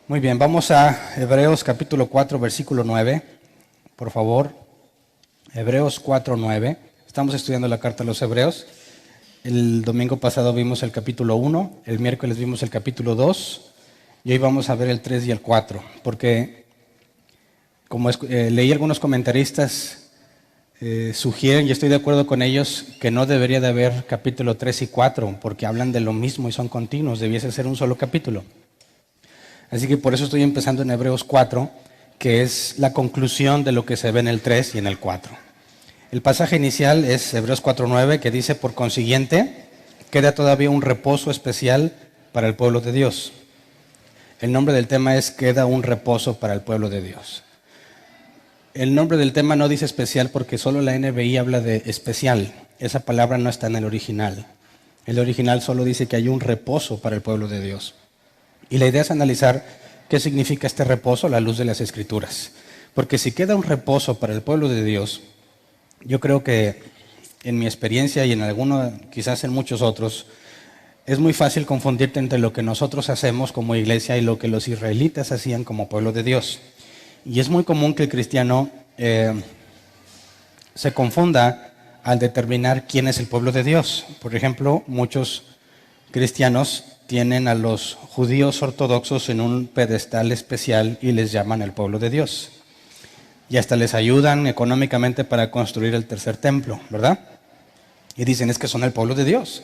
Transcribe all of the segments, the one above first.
Muy bien, vamos a Hebreos capítulo 4, versículo 9. Por favor, Hebreos 4, 9. Estamos estudiando la carta a los Hebreos. El domingo pasado vimos el capítulo 1, el miércoles vimos el capítulo 2 y hoy vamos a ver el 3 y el 4. Porque, como leí algunos comentaristas, sugieren, y estoy de acuerdo con ellos, que no debería de haber capítulo 3 y 4 porque hablan de lo mismo y son continuos, debiese ser un solo capítulo. Así que por eso estoy empezando en Hebreos 4, que es la conclusión de lo que se ve en el 3 y en el 4. El pasaje inicial es Hebreos 4:9, que dice: por consiguiente, queda todavía un reposo especial para el pueblo de Dios. El nombre del tema es queda un reposo para el pueblo de Dios. El nombre del tema no dice especial porque solo la NBI habla de especial. Esa palabra no está en el original. El original solo dice que hay un reposo para el pueblo de Dios. Y la idea es analizar qué significa este reposo a la luz de las Escrituras. Porque si queda un reposo para el pueblo de Dios, yo creo que en mi experiencia y en algunos, quizás en muchos otros, es muy fácil confundirte entre lo que nosotros hacemos como iglesia y lo que los israelitas hacían como pueblo de Dios. Y es muy común que el cristiano se confunda al determinar quién es el pueblo de Dios. Por ejemplo, muchos cristianos tienen a los judíos ortodoxos en un pedestal especial y les llaman el pueblo de Dios. Y hasta les ayudan económicamente para construir el tercer templo, ¿verdad? Y dicen, es que son el pueblo de Dios.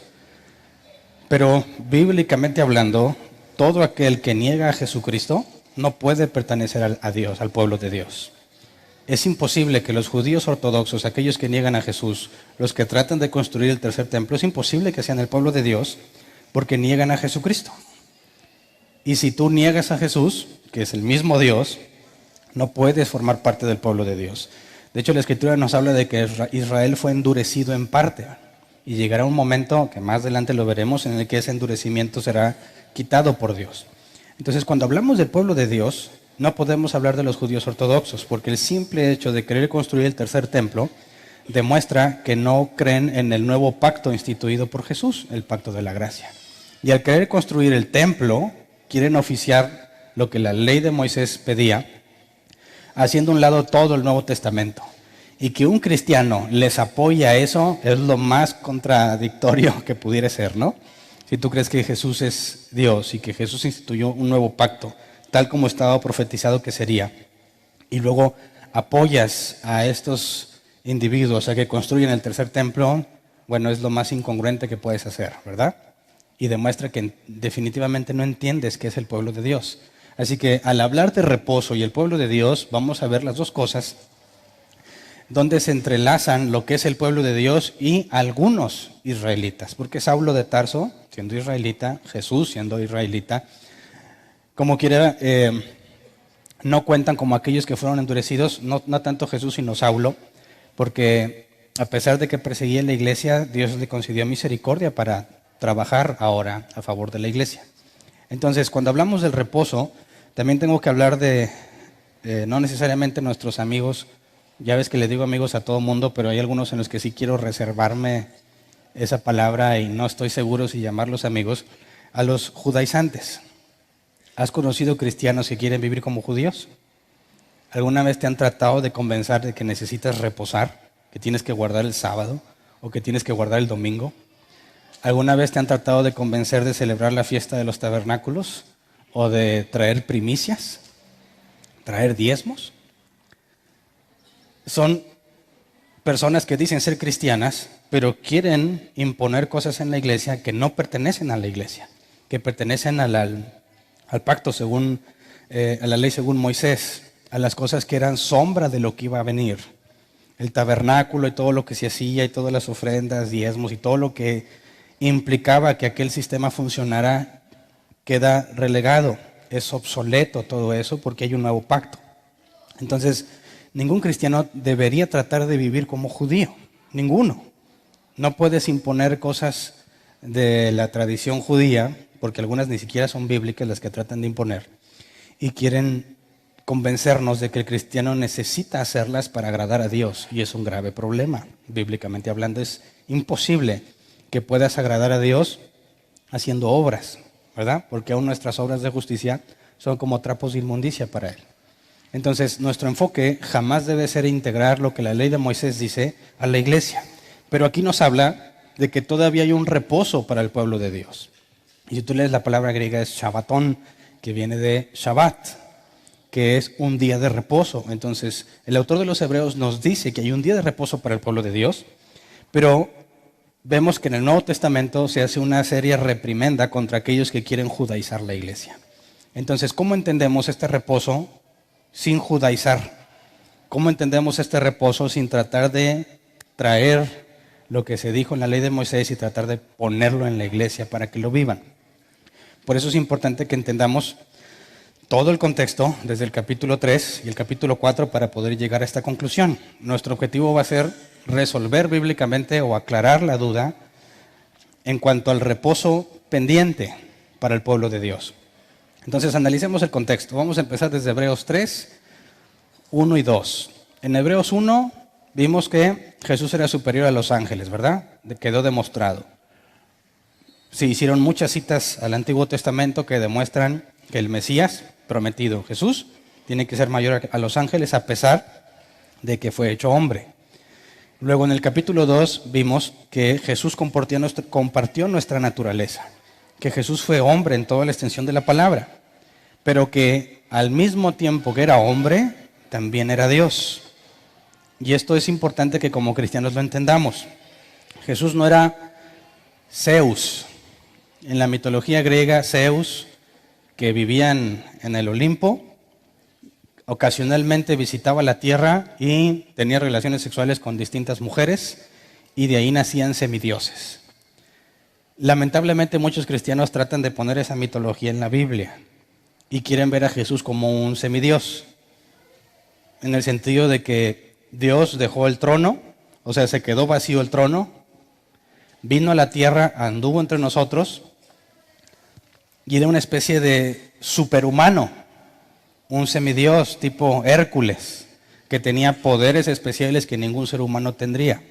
Pero bíblicamente hablando, todo aquel que niega a Jesucristo no puede pertenecer a Dios, al pueblo de Dios. Es imposible que los judíos ortodoxos, aquellos que niegan a Jesús, los que tratan de construir el tercer templo, es imposible que sean el pueblo de Dios porque niegan a Jesucristo. Y si tú niegas a Jesús, que es el mismo Dios, no puedes formar parte del pueblo de Dios. De hecho, la Escritura nos habla de que Israel fue endurecido en parte. Y llegará un momento, que más adelante lo veremos, en el que ese endurecimiento será quitado por Dios. Entonces, cuando hablamos del pueblo de Dios, no podemos hablar de los judíos ortodoxos, porque el simple hecho de querer construir el tercer templo demuestra que no creen en el nuevo pacto instituido por Jesús, el pacto de la gracia. Y al querer construir el templo, quieren oficiar lo que la ley de Moisés pedía, haciendo a un lado todo el Nuevo Testamento. Y que un cristiano les apoye a eso es lo más contradictorio que pudiera ser, ¿no? Si tú crees que Jesús es Dios y que Jesús instituyó un nuevo pacto, tal como estaba profetizado que sería, y luego apoyas a estos individuos a que construyan el tercer templo, bueno, es lo más incongruente que puedes hacer, ¿verdad? Y demuestra que definitivamente no entiendes qué es el pueblo de Dios. Así que al hablar de reposo y el pueblo de Dios, vamos a ver las dos cosas donde se entrelazan lo que es el pueblo de Dios y algunos israelitas. Porque Saulo de Tarso, siendo israelita, Jesús siendo israelita, como quiera, no cuentan como aquellos que fueron endurecidos, no tanto Jesús sino Saulo, porque a pesar de que perseguía la iglesia, Dios le concedió misericordia para trabajar ahora a favor de la iglesia. Entonces, cuando hablamos del reposo, también tengo que hablar de, no necesariamente nuestros amigos. Ya ves que le digo amigos a todo mundo, pero hay algunos en los que sí quiero reservarme esa palabra y no estoy seguro si llamarlos amigos, a los judaizantes. ¿Has conocido cristianos que quieren vivir como judíos? ¿Alguna vez te han tratado de convencer de que necesitas reposar, que tienes que guardar el sábado o que tienes que guardar el domingo? ¿Alguna vez te han tratado de convencer de celebrar la fiesta de los tabernáculos o de traer primicias, traer diezmos? Son personas que dicen ser cristianas, pero quieren imponer cosas en la iglesia que no pertenecen a la iglesia, que pertenecen al pacto según, a la ley según Moisés, a las cosas que eran sombra de lo que iba a venir. El tabernáculo y todo lo que se hacía y todas las ofrendas, diezmos y todo lo que implicaba que aquel sistema funcionara queda relegado. Es obsoleto todo eso porque hay un nuevo pacto. Entonces, ningún cristiano debería tratar de vivir como judío, ninguno. No puedes imponer cosas de la tradición judía, porque algunas ni siquiera son bíblicas las que tratan de imponer, y quieren convencernos de que el cristiano necesita hacerlas para agradar a Dios, y es un grave problema. Bíblicamente hablando, es imposible que puedas agradar a Dios haciendo obras, ¿verdad? Porque aún nuestras obras de justicia son como trapos de inmundicia para Él. Entonces, nuestro enfoque jamás debe ser integrar lo que la ley de Moisés dice a la iglesia. Pero aquí nos habla de que todavía hay un reposo para el pueblo de Dios. Y si tú lees la palabra griega es Shabbatón, que viene de Shabbat, que es un día de reposo. Entonces, el autor de los Hebreos nos dice que hay un día de reposo para el pueblo de Dios, pero vemos que en el Nuevo Testamento se hace una seria reprimenda contra aquellos que quieren judaizar la iglesia. Entonces, ¿cómo entendemos este reposo sin judaizar? ¿Cómo entendemos este reposo sin tratar de traer lo que se dijo en la ley de Moisés y tratar de ponerlo en la iglesia para que lo vivan? Por eso es importante que entendamos todo el contexto desde el capítulo 3 y el capítulo 4 para poder llegar a esta conclusión. Nuestro objetivo va a ser resolver bíblicamente o aclarar la duda en cuanto al reposo pendiente para el pueblo de Dios. Entonces analicemos el contexto. Vamos a empezar desde Hebreos 3, 1 y 2. En Hebreos 1 vimos que Jesús era superior a los ángeles, ¿verdad? Quedó demostrado. Se hicieron muchas citas al Antiguo Testamento que demuestran que el Mesías prometido, Jesús, tiene que ser mayor a los ángeles a pesar de que fue hecho hombre. Luego en el capítulo 2 vimos que Jesús compartió nuestra naturaleza, que Jesús fue hombre en toda la extensión de la palabra, pero que al mismo tiempo que era hombre, también era Dios. Y esto es importante que como cristianos lo entendamos. Jesús no era Zeus. En la mitología griega, Zeus, que vivían en el Olimpo, ocasionalmente visitaba la tierra y tenía relaciones sexuales con distintas mujeres y de ahí nacían semidioses. Lamentablemente muchos cristianos tratan de poner esa mitología en la Biblia y quieren ver a Jesús como un semidios, en el sentido de que Dios dejó el trono, o sea, se quedó vacío el trono, vino a la tierra, anduvo entre nosotros y era una especie de superhumano, un semidios tipo Hércules, que tenía poderes especiales que ningún ser humano tendría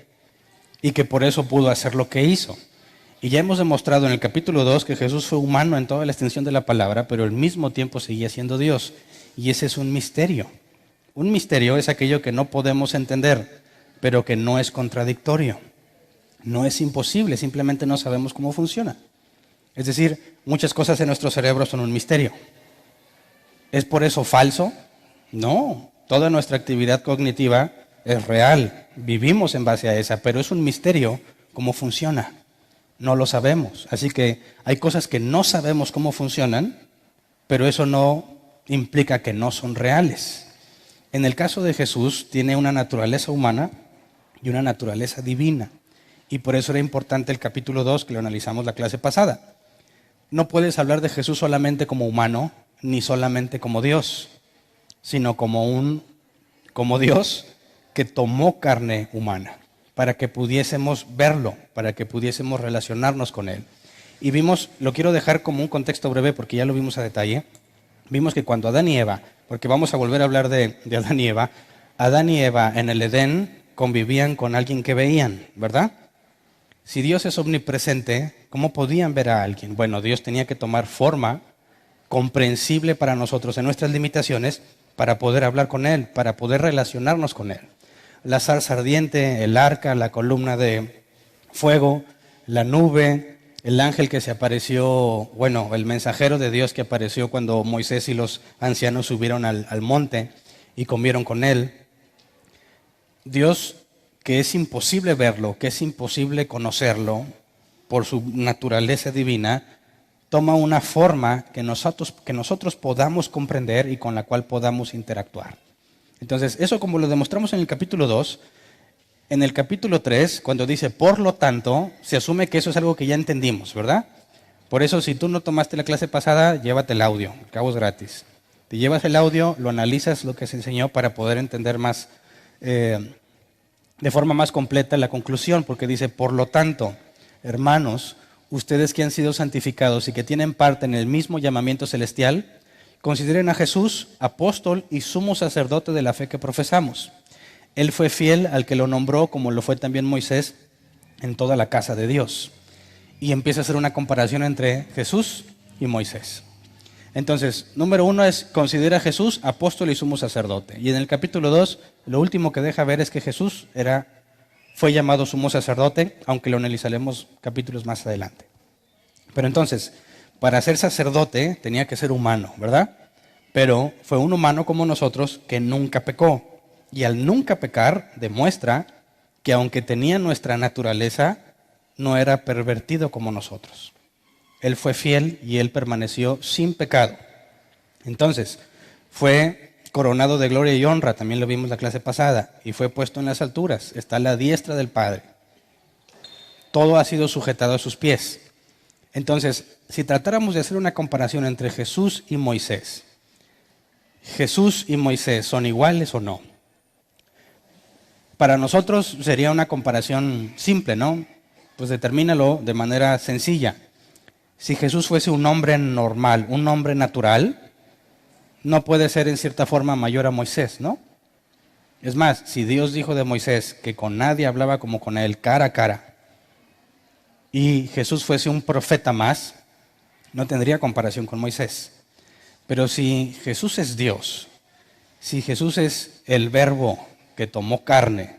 y que por eso pudo hacer lo que hizo. Y ya hemos demostrado en el capítulo 2 que Jesús fue humano en toda la extensión de la palabra, pero al mismo tiempo seguía siendo Dios. Y ese es un misterio. Un misterio es aquello que no podemos entender, pero que no es contradictorio. No es imposible, simplemente no sabemos cómo funciona. Es decir, muchas cosas en nuestro cerebro son un misterio. ¿Es por eso falso? No, toda nuestra actividad cognitiva es real, vivimos en base a esa, pero es un misterio cómo funciona. No lo sabemos, así que hay cosas que no sabemos cómo funcionan, pero eso no implica que no son reales. En el caso de Jesús, tiene una naturaleza humana y una naturaleza divina, y por eso era importante el capítulo 2 que lo analizamos la clase pasada. No puedes hablar de Jesús solamente como humano, ni solamente como Dios, sino como Dios que tomó carne humana para que pudiésemos verlo, para que pudiésemos relacionarnos con Él. Y vimos, lo quiero dejar como un contexto breve porque ya lo vimos a detalle, vimos que cuando Adán y Eva, porque vamos a volver a hablar de Adán y Eva en el Edén convivían con alguien que veían, ¿verdad? Si Dios es omnipresente, ¿cómo podían ver a alguien? Bueno, Dios tenía que tomar forma comprensible para nosotros en nuestras limitaciones para poder hablar con Él, para poder relacionarnos con Él. La zarza ardiente, el arca, la columna de fuego, la nube, el ángel que se apareció, bueno, el mensajero de Dios que apareció cuando Moisés y los ancianos subieron al monte y comieron con Él. Dios, que es imposible verlo, que es imposible conocerlo por su naturaleza divina, toma una forma que nosotros podamos comprender y con la cual podamos interactuar. Entonces, eso como lo demostramos en el capítulo 2, en el capítulo 3, cuando dice, por lo tanto, se asume que eso es algo que ya entendimos, ¿verdad? Por eso, si tú no tomaste la clase pasada, llévate el audio, al cabo es gratis. Te llevas el audio, lo analizas lo que se enseñó para poder entender más, de forma más completa la conclusión, porque dice, por lo tanto, hermanos, ustedes que han sido santificados y que tienen parte en el mismo llamamiento celestial, consideren a Jesús apóstol y sumo sacerdote de la fe que profesamos. Él fue fiel al que lo nombró, como lo fue también Moisés, en toda la casa de Dios. Y empieza a hacer una comparación entre Jesús y Moisés. Entonces, número 1 es, considera a Jesús apóstol y sumo sacerdote. Y en el capítulo 2, lo último que deja ver es que Jesús fue llamado sumo sacerdote, aunque lo analizaremos capítulos más adelante. Pero entonces, para ser sacerdote tenía que ser humano, ¿verdad? Pero fue un humano como nosotros que nunca pecó. Y al nunca pecar demuestra que aunque tenía nuestra naturaleza, no era pervertido como nosotros. Él fue fiel y él permaneció sin pecado. Entonces, fue coronado de gloria y honra, también lo vimos la clase pasada, y fue puesto en las alturas, está a la diestra del Padre. Todo ha sido sujetado a sus pies. Entonces, si tratáramos de hacer una comparación entre Jesús y Moisés, ¿Jesús y Moisés son iguales o no? Para nosotros sería una comparación simple, ¿no? Pues determínalo de manera sencilla. Si Jesús fuese un hombre normal, un hombre natural, no puede ser en cierta forma mayor a Moisés, ¿no? Es más, si Dios dijo de Moisés que con nadie hablaba como con él, cara a cara, y Jesús fuese un profeta más, no tendría comparación con Moisés. Pero si Jesús es Dios, si Jesús es el Verbo que tomó carne,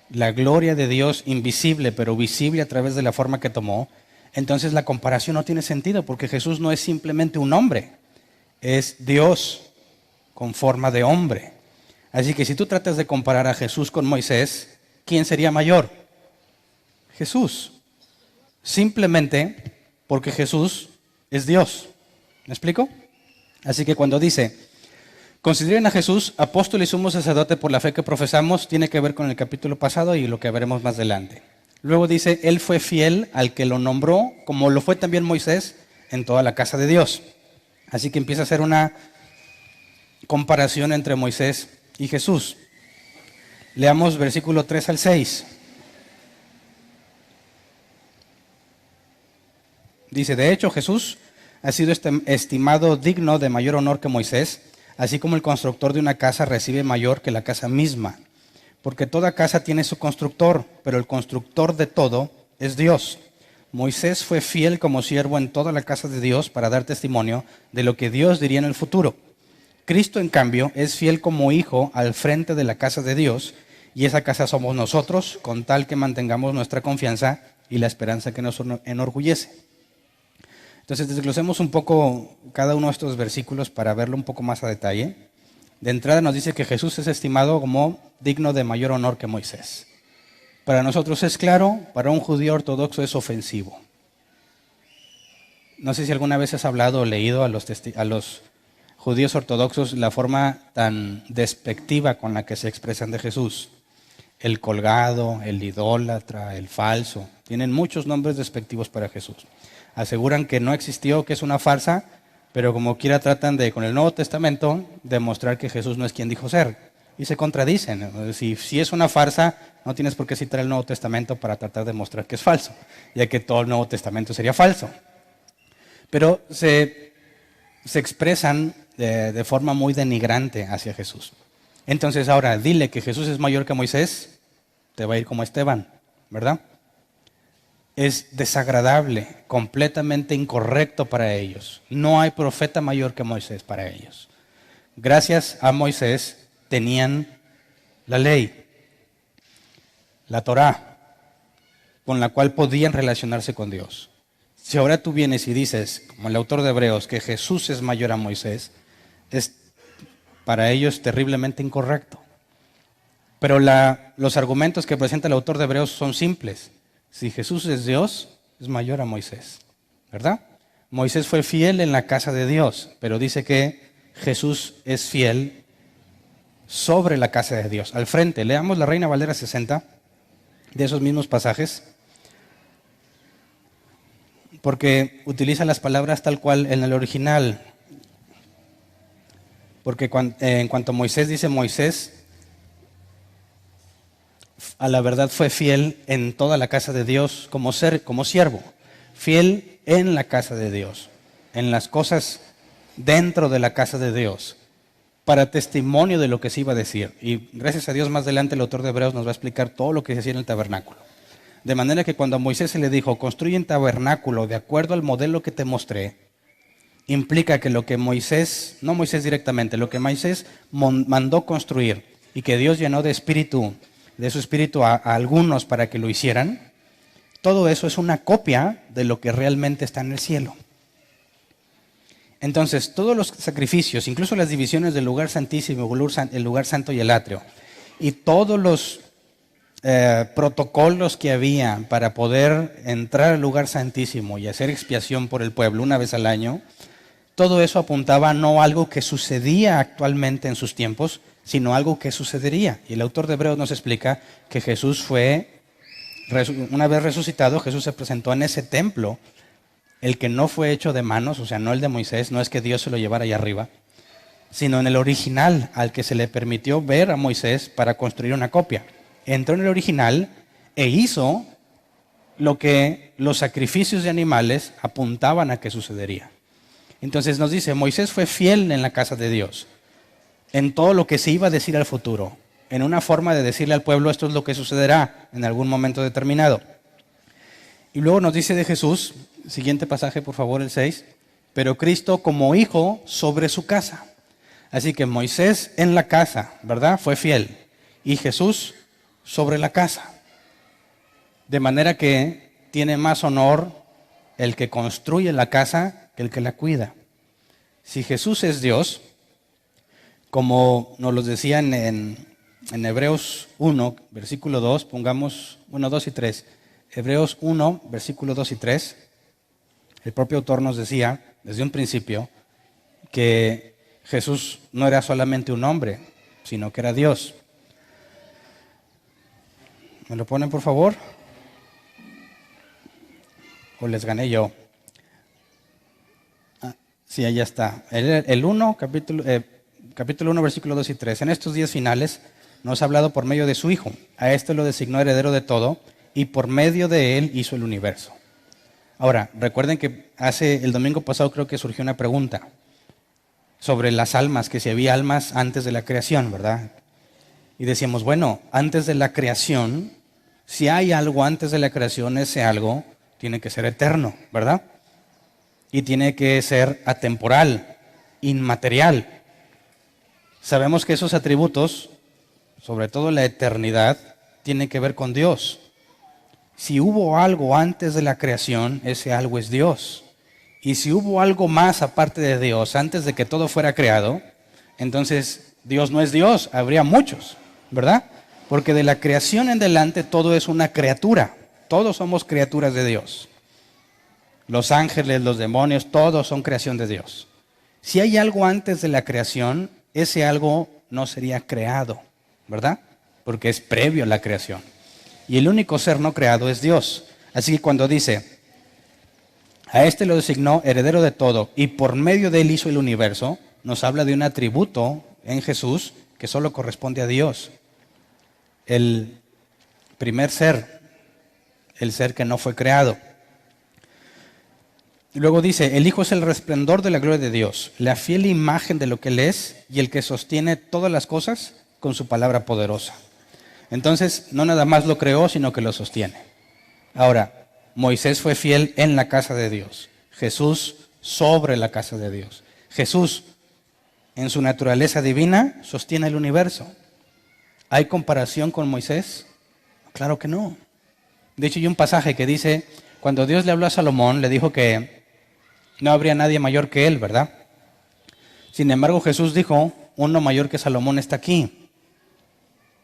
la gloria de Dios invisible pero visible a través de la forma que tomó, entonces la comparación no tiene sentido porque Jesús no es simplemente un hombre, es Dios con forma de hombre. Así que si tú tratas de comparar a Jesús con Moisés, ¿quién sería mayor? Jesús. Simplemente porque Jesús es Dios. ¿Me explico? Así que cuando dice, consideren a Jesús apóstol y sumo sacerdote por la fe que profesamos, tiene que ver con el capítulo pasado y lo que veremos más adelante. Luego dice, él fue fiel al que lo nombró, como lo fue también Moisés en toda la casa de Dios. Así que empieza a hacer una comparación entre Moisés y Jesús. Leamos versículo 3 al 6. Dice, de hecho Jesús ha sido estimado digno de mayor honor que Moisés, así como el constructor de una casa recibe mayor que la casa misma. Porque toda casa tiene su constructor, pero el constructor de todo es Dios. Moisés fue fiel como siervo en toda la casa de Dios para dar testimonio de lo que Dios diría en el futuro. Cristo, en cambio, es fiel como hijo al frente de la casa de Dios, y esa casa somos nosotros, con tal que mantengamos nuestra confianza y la esperanza que nos enorgullece. Entonces, desglosemos un poco cada uno de estos versículos para verlo un poco más a detalle. De entrada nos dice que Jesús es estimado como digno de mayor honor que Moisés. Para nosotros es claro, para un judío ortodoxo es ofensivo. No sé si alguna vez has hablado o leído a los judíos ortodoxos la forma tan despectiva con la que se expresan de Jesús. El colgado, el idólatra, el falso. Tienen muchos nombres despectivos para Jesús. Aseguran que no existió, que es una farsa, pero como quiera tratan de, con el Nuevo Testamento, demostrar que Jesús no es quien dijo ser. Y se contradicen. Si es una farsa, no tienes por qué citar el Nuevo Testamento para tratar de mostrar que es falso, ya que todo el Nuevo Testamento sería falso. Pero se expresan de forma muy denigrante hacia Jesús. Entonces ahora, dile que Jesús es mayor que Moisés, te va a ir como Esteban, ¿verdad? Es desagradable, completamente incorrecto para ellos. No hay profeta mayor que Moisés para ellos. Gracias a Moisés tenían la ley, la Torá, con la cual podían relacionarse con Dios. Si ahora tú vienes y dices, como el autor de Hebreos, que Jesús es mayor a Moisés, es para ellos terriblemente incorrecto. Pero los argumentos que presenta el autor de Hebreos son simples. Si Jesús es Dios, es mayor a Moisés, ¿verdad? Moisés fue fiel en la casa de Dios, pero dice que Jesús es fiel sobre la casa de Dios, al frente. Leamos la Reina Valera 60, de esos mismos pasajes, porque utiliza las palabras tal cual en el original. Porque en cuanto a Moisés, dice Moisés, a la verdad fue fiel en toda la casa de Dios como siervo, fiel en la casa de Dios, en las cosas dentro de la casa de Dios, para testimonio de lo que se iba a decir. Y gracias a Dios más adelante el autor de Hebreos nos va a explicar todo lo que se hacía en el tabernáculo. De manera que cuando a Moisés se le dijo, construye un tabernáculo de acuerdo al modelo que te mostré, implica que lo que Moisés, no Moisés directamente, lo que Moisés mandó construir y que Dios llenó de su espíritu a algunos para que lo hicieran, todo eso es una copia de lo que realmente está en el cielo. Entonces, todos los sacrificios, incluso las divisiones del lugar santísimo, el lugar santo y el atrio, y todos los protocolos que había para poder entrar al lugar santísimo y hacer expiación por el pueblo una vez al año, todo eso apuntaba no a algo que sucedía actualmente en sus tiempos, sino algo que sucedería. Y el autor de Hebreos nos explica que Jesús fue, una vez resucitado, Jesús se presentó en ese templo, el que no fue hecho de manos, o sea, no el de Moisés, no es que Dios se lo llevara allá arriba, sino en el original, al que se le permitió ver a Moisés para construir una copia. Entró en el original e hizo lo que los sacrificios de animales apuntaban a que sucedería. Entonces nos dice, Moisés fue fiel en la casa de Dios, en todo lo que se iba a decir al futuro, en una forma de decirle al pueblo, esto es lo que sucederá en algún momento determinado. Y luego nos dice de Jesús, siguiente pasaje por favor, el 6, pero Cristo como hijo sobre su casa. Así que Moisés en la casa, ¿verdad? Fue fiel. Y Jesús sobre la casa. De manera que tiene más honor el que construye la casa que el que la cuida. Si Jesús es Dios, como nos lo decían en Hebreos 1, versículo 2, pongamos 1, 2 y 3. Hebreos 1, versículo 2 y 3, el propio autor nos decía desde un principio que Jesús no era solamente un hombre, sino que era Dios. ¿Me lo ponen, por favor? ¿O les gané yo? Sí, ahí está. El 1, capítulo 1, versículo 2 y 3. En estos días finales nos ha hablado por medio de su Hijo. A este lo designó heredero de todo y por medio de él hizo el universo. Ahora, recuerden que el domingo pasado creo que surgió una pregunta sobre las almas, que si había almas antes de la creación, ¿verdad? Y decíamos, bueno, antes de la creación, si hay algo antes de la creación, ese algo tiene que ser eterno, ¿verdad? Y tiene que ser atemporal, inmaterial. Sabemos que esos atributos, sobre todo la eternidad, tienen que ver con Dios. Si hubo algo antes de la creación, ese algo es Dios. Y si hubo algo más aparte de Dios, antes de que todo fuera creado, entonces Dios no es Dios, habría muchos, ¿verdad? Porque de la creación en adelante todo es una criatura. Todos somos criaturas de Dios. Los ángeles, los demonios, todos son creación de Dios. Si hay algo antes de la creación, ese algo no sería creado, ¿verdad? Porque es previo a la creación. Y el único ser no creado es Dios. Así que cuando dice, a este lo designó heredero de todo y por medio de él hizo el universo, nos habla de un atributo en Jesús que solo corresponde a Dios. El primer ser, el ser que no fue creado. Y luego dice, el Hijo es el resplandor de la gloria de Dios, la fiel imagen de lo que Él es y el que sostiene todas las cosas con su palabra poderosa. Entonces, no nada más lo creó, sino que lo sostiene. Ahora, Moisés fue fiel en la casa de Dios. Jesús sobre la casa de Dios. Jesús, en su naturaleza divina, sostiene el universo. ¿Hay comparación con Moisés? Claro que no. De hecho, hay un pasaje que dice, cuando Dios le habló a Salomón, le dijo que no habría nadie mayor que él, ¿verdad? Sin embargo, Jesús dijo, uno mayor que Salomón está aquí.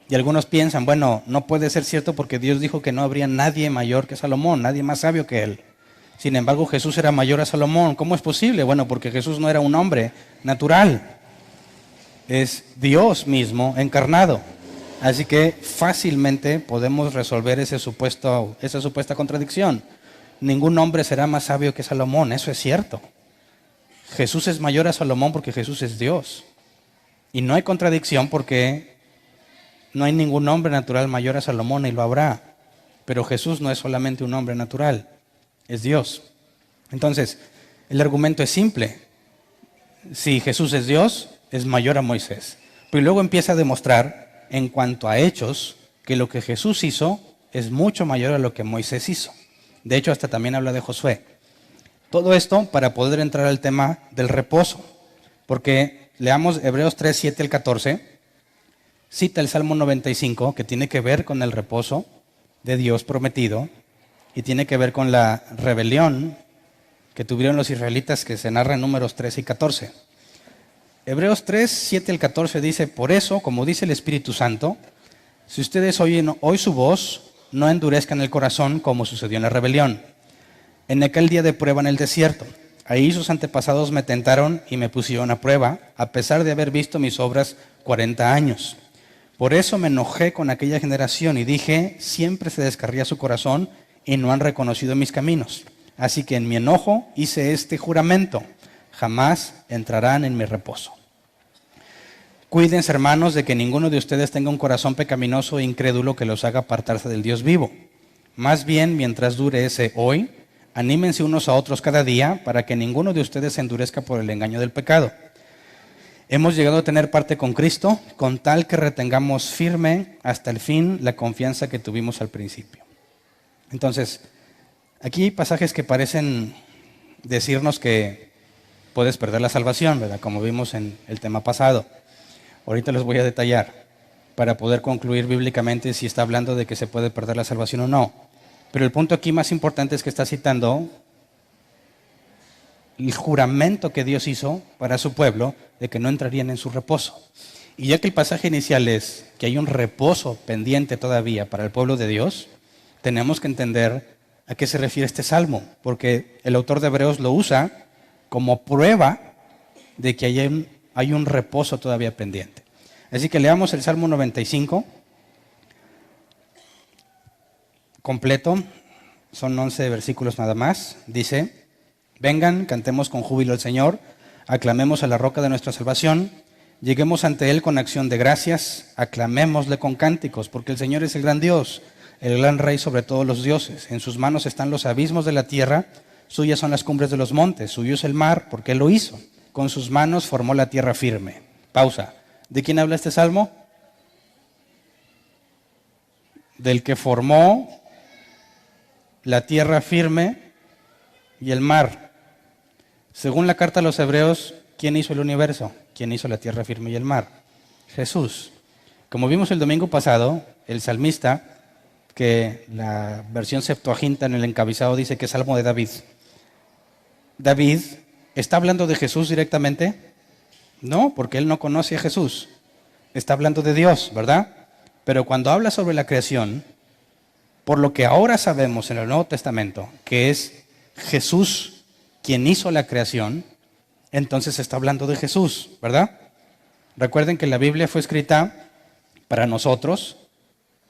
Y algunos piensan, bueno, no puede ser cierto porque Dios dijo que no habría nadie mayor que Salomón, nadie más sabio que él. Sin embargo, Jesús era mayor a Salomón. ¿Cómo es posible? Bueno, porque Jesús no era un hombre natural. Es Dios mismo encarnado. Así que fácilmente podemos resolver esa supuesta contradicción. Ningún hombre será más sabio que Salomón, eso es cierto. Jesús es mayor a Salomón porque Jesús es Dios. Y no hay contradicción porque no hay ningún hombre natural mayor a Salomón y lo habrá. Pero Jesús no es solamente un hombre natural, es Dios. Entonces, el argumento es simple. Si Jesús es Dios, es mayor a Moisés. Pero luego empieza a demostrar, en cuanto a hechos, que lo que Jesús hizo es mucho mayor a lo que Moisés hizo. De hecho, hasta también habla de Josué. Todo esto para poder entrar al tema del reposo, porque leamos Hebreos 3, 7 al 14, cita el Salmo 95, que tiene que ver con el reposo de Dios prometido y tiene que ver con la rebelión que tuvieron los israelitas, que se narra en Números 13 y 14. Hebreos 3, 7 al 14 dice: por eso, como dice el Espíritu Santo, si ustedes oyen hoy su voz, no endurezcan el corazón como sucedió en la rebelión, en aquel día de prueba en el desierto. Ahí sus antepasados me tentaron y me pusieron a prueba, a pesar de haber visto mis obras 40 años. Por eso me enojé con aquella generación y dije: siempre se descarría su corazón y no han reconocido mis caminos. Así que en mi enojo hice este juramento: jamás entrarán en mi reposo. Cuídense, hermanos, de que ninguno de ustedes tenga un corazón pecaminoso e incrédulo que los haga apartarse del Dios vivo. Más bien, mientras dure ese hoy, anímense unos a otros cada día para que ninguno de ustedes se endurezca por el engaño del pecado. Hemos llegado a tener parte con Cristo, con tal que retengamos firme hasta el fin la confianza que tuvimos al principio. Entonces, aquí hay pasajes que parecen decirnos que puedes perder la salvación, ¿verdad? Como vimos en el tema pasado. Ahorita los voy a detallar para poder concluir bíblicamente si está hablando de que se puede perder la salvación o no. Pero el punto aquí más importante es que está citando el juramento que Dios hizo para su pueblo de que no entrarían en su reposo. Y ya que el pasaje inicial es que hay un reposo pendiente todavía para el pueblo de Dios, tenemos que entender a qué se refiere este salmo, porque el autor de Hebreos lo usa como prueba de que hay un reposo todavía pendiente. Así que leamos el Salmo 95 completo, son 11 versículos nada más. Dice: vengan, cantemos con júbilo al Señor, aclamemos a la roca de nuestra salvación, lleguemos ante Él con acción de gracias, aclamémosle con cánticos, porque el Señor es el gran Dios, el gran Rey sobre todos los dioses. En sus manos están los abismos de la tierra, suyas son las cumbres de los montes, suyo es el mar, porque Él lo hizo. Con sus manos formó la tierra firme. Pausa. ¿De quién habla este salmo? Del que formó la tierra firme y el mar. Según la carta a los Hebreos, ¿quién hizo el universo? ¿Quién hizo la tierra firme y el mar? Jesús. Como vimos el domingo pasado, el salmista, que la versión Septuaginta en el encabezado dice que es Salmo de David. David, ¿está hablando de Jesús directamente? No, porque él no conoce a Jesús. Está hablando de Dios, ¿verdad? Pero cuando habla sobre la creación, por lo que ahora sabemos en el Nuevo Testamento, que es Jesús quien hizo la creación, entonces está hablando de Jesús, ¿verdad? Recuerden que la Biblia fue escrita para nosotros,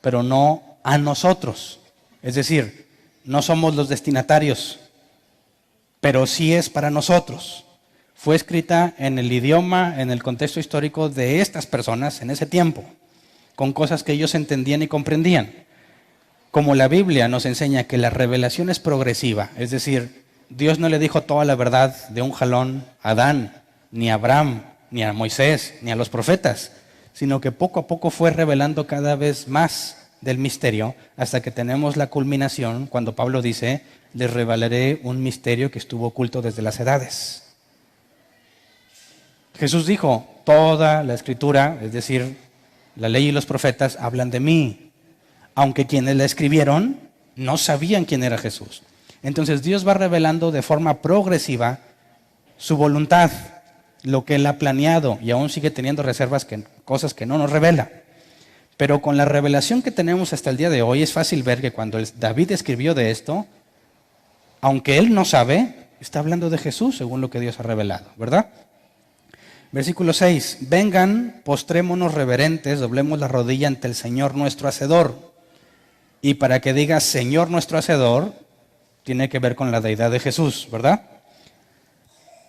pero no a nosotros. Es decir, no somos los destinatarios, pero sí es para nosotros. Fue escrita en el idioma, en el contexto histórico de estas personas en ese tiempo, con cosas que ellos entendían y comprendían. Como la Biblia nos enseña que la revelación es progresiva, es decir, Dios no le dijo toda la verdad de un jalón a Adán, ni a Abraham, ni a Moisés, ni a los profetas, sino que poco a poco fue revelando cada vez más del misterio hasta que tenemos la culminación cuando Pablo dice: les revelaré un misterio que estuvo oculto desde las edades. Jesús dijo: toda la escritura, es decir, la ley y los profetas hablan de mí, aunque quienes la escribieron no sabían quién era Jesús. Entonces Dios va revelando de forma progresiva su voluntad, lo que Él ha planeado, y aún sigue teniendo reservas, cosas que no nos revela. Pero con la revelación que tenemos hasta el día de hoy, es fácil ver que cuando David escribió de esto, aunque él no sabe, está hablando de Jesús según lo que Dios ha revelado, ¿verdad? Versículo 6. Vengan, postrémonos reverentes, doblemos la rodilla ante el Señor nuestro Hacedor. Y para que diga Señor nuestro Hacedor, tiene que ver con la deidad de Jesús, ¿verdad?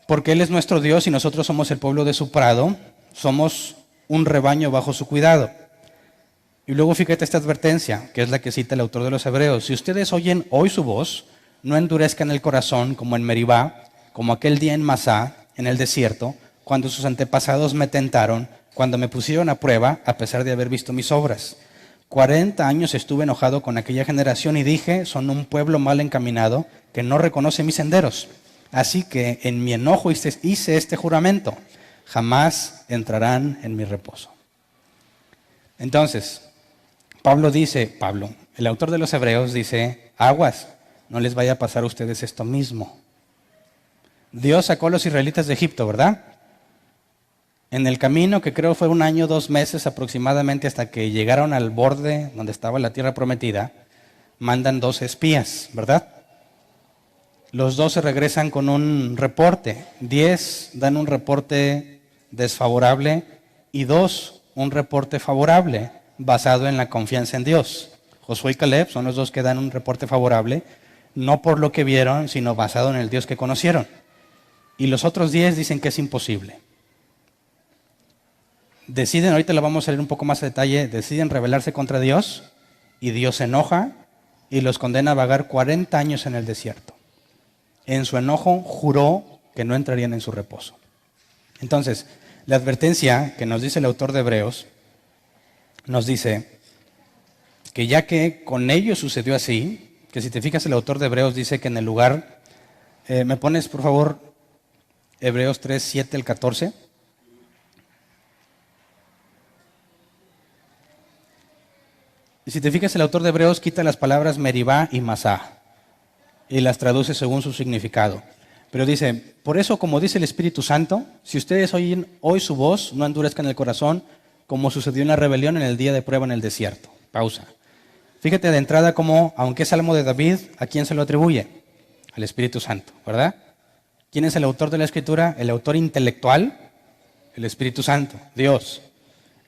Porque Él es nuestro Dios y nosotros somos el pueblo de su prado, somos un rebaño bajo su cuidado. Y luego fíjate esta advertencia, que es la que cita el autor de los Hebreos. Si ustedes oyen hoy su voz, no endurezcan el corazón como en Meribá, como aquel día en Masá, en el desierto, cuando sus antepasados me tentaron, cuando me pusieron a prueba, a pesar de haber visto mis obras. 40 años estuve enojado con aquella generación y dije: son un pueblo mal encaminado que no reconoce mis senderos. Así que en mi enojo hice este juramento, jamás entrarán en mi reposo. Entonces, el autor de los Hebreos dice, aguas, no les vaya a pasar a ustedes esto mismo. Dios sacó a los israelitas de Egipto, ¿verdad? En el camino, que creo fue 1 año, 2 meses aproximadamente, hasta que llegaron al borde donde estaba la tierra prometida, mandan 12 espías, ¿verdad? Los 12 regresan con un reporte. 10 dan un reporte desfavorable y 2 un reporte favorable basado en la confianza en Dios. Josué y Caleb son los 2 que dan un reporte favorable, no por lo que vieron, sino basado en el Dios que conocieron. Y los otros 10 dicen que es imposible. Deciden, ahorita lo vamos a leer un poco más a detalle, deciden rebelarse contra Dios y Dios se enoja y los condena a vagar 40 años en el desierto. En su enojo juró que no entrarían en su reposo. Entonces, la advertencia que nos dice el autor de Hebreos nos dice que ya que con ellos sucedió así, que si te fijas el autor de Hebreos dice que en el lugar, ¿me pones por favor Hebreos 3, 7 al 14? Y si te fijas, el autor de Hebreos quita las palabras Meribá y Masá y las traduce según su significado. Pero dice, por eso, como dice el Espíritu Santo, si ustedes oyen hoy su voz, no endurezcan el corazón, como sucedió en la rebelión en el día de prueba en el desierto. Pausa. Fíjate de entrada cómo, aunque es salmo de David, ¿a quién se lo atribuye? Al Espíritu Santo, ¿verdad? ¿Quién es el autor de la Escritura? El autor intelectual, el Espíritu Santo, Dios.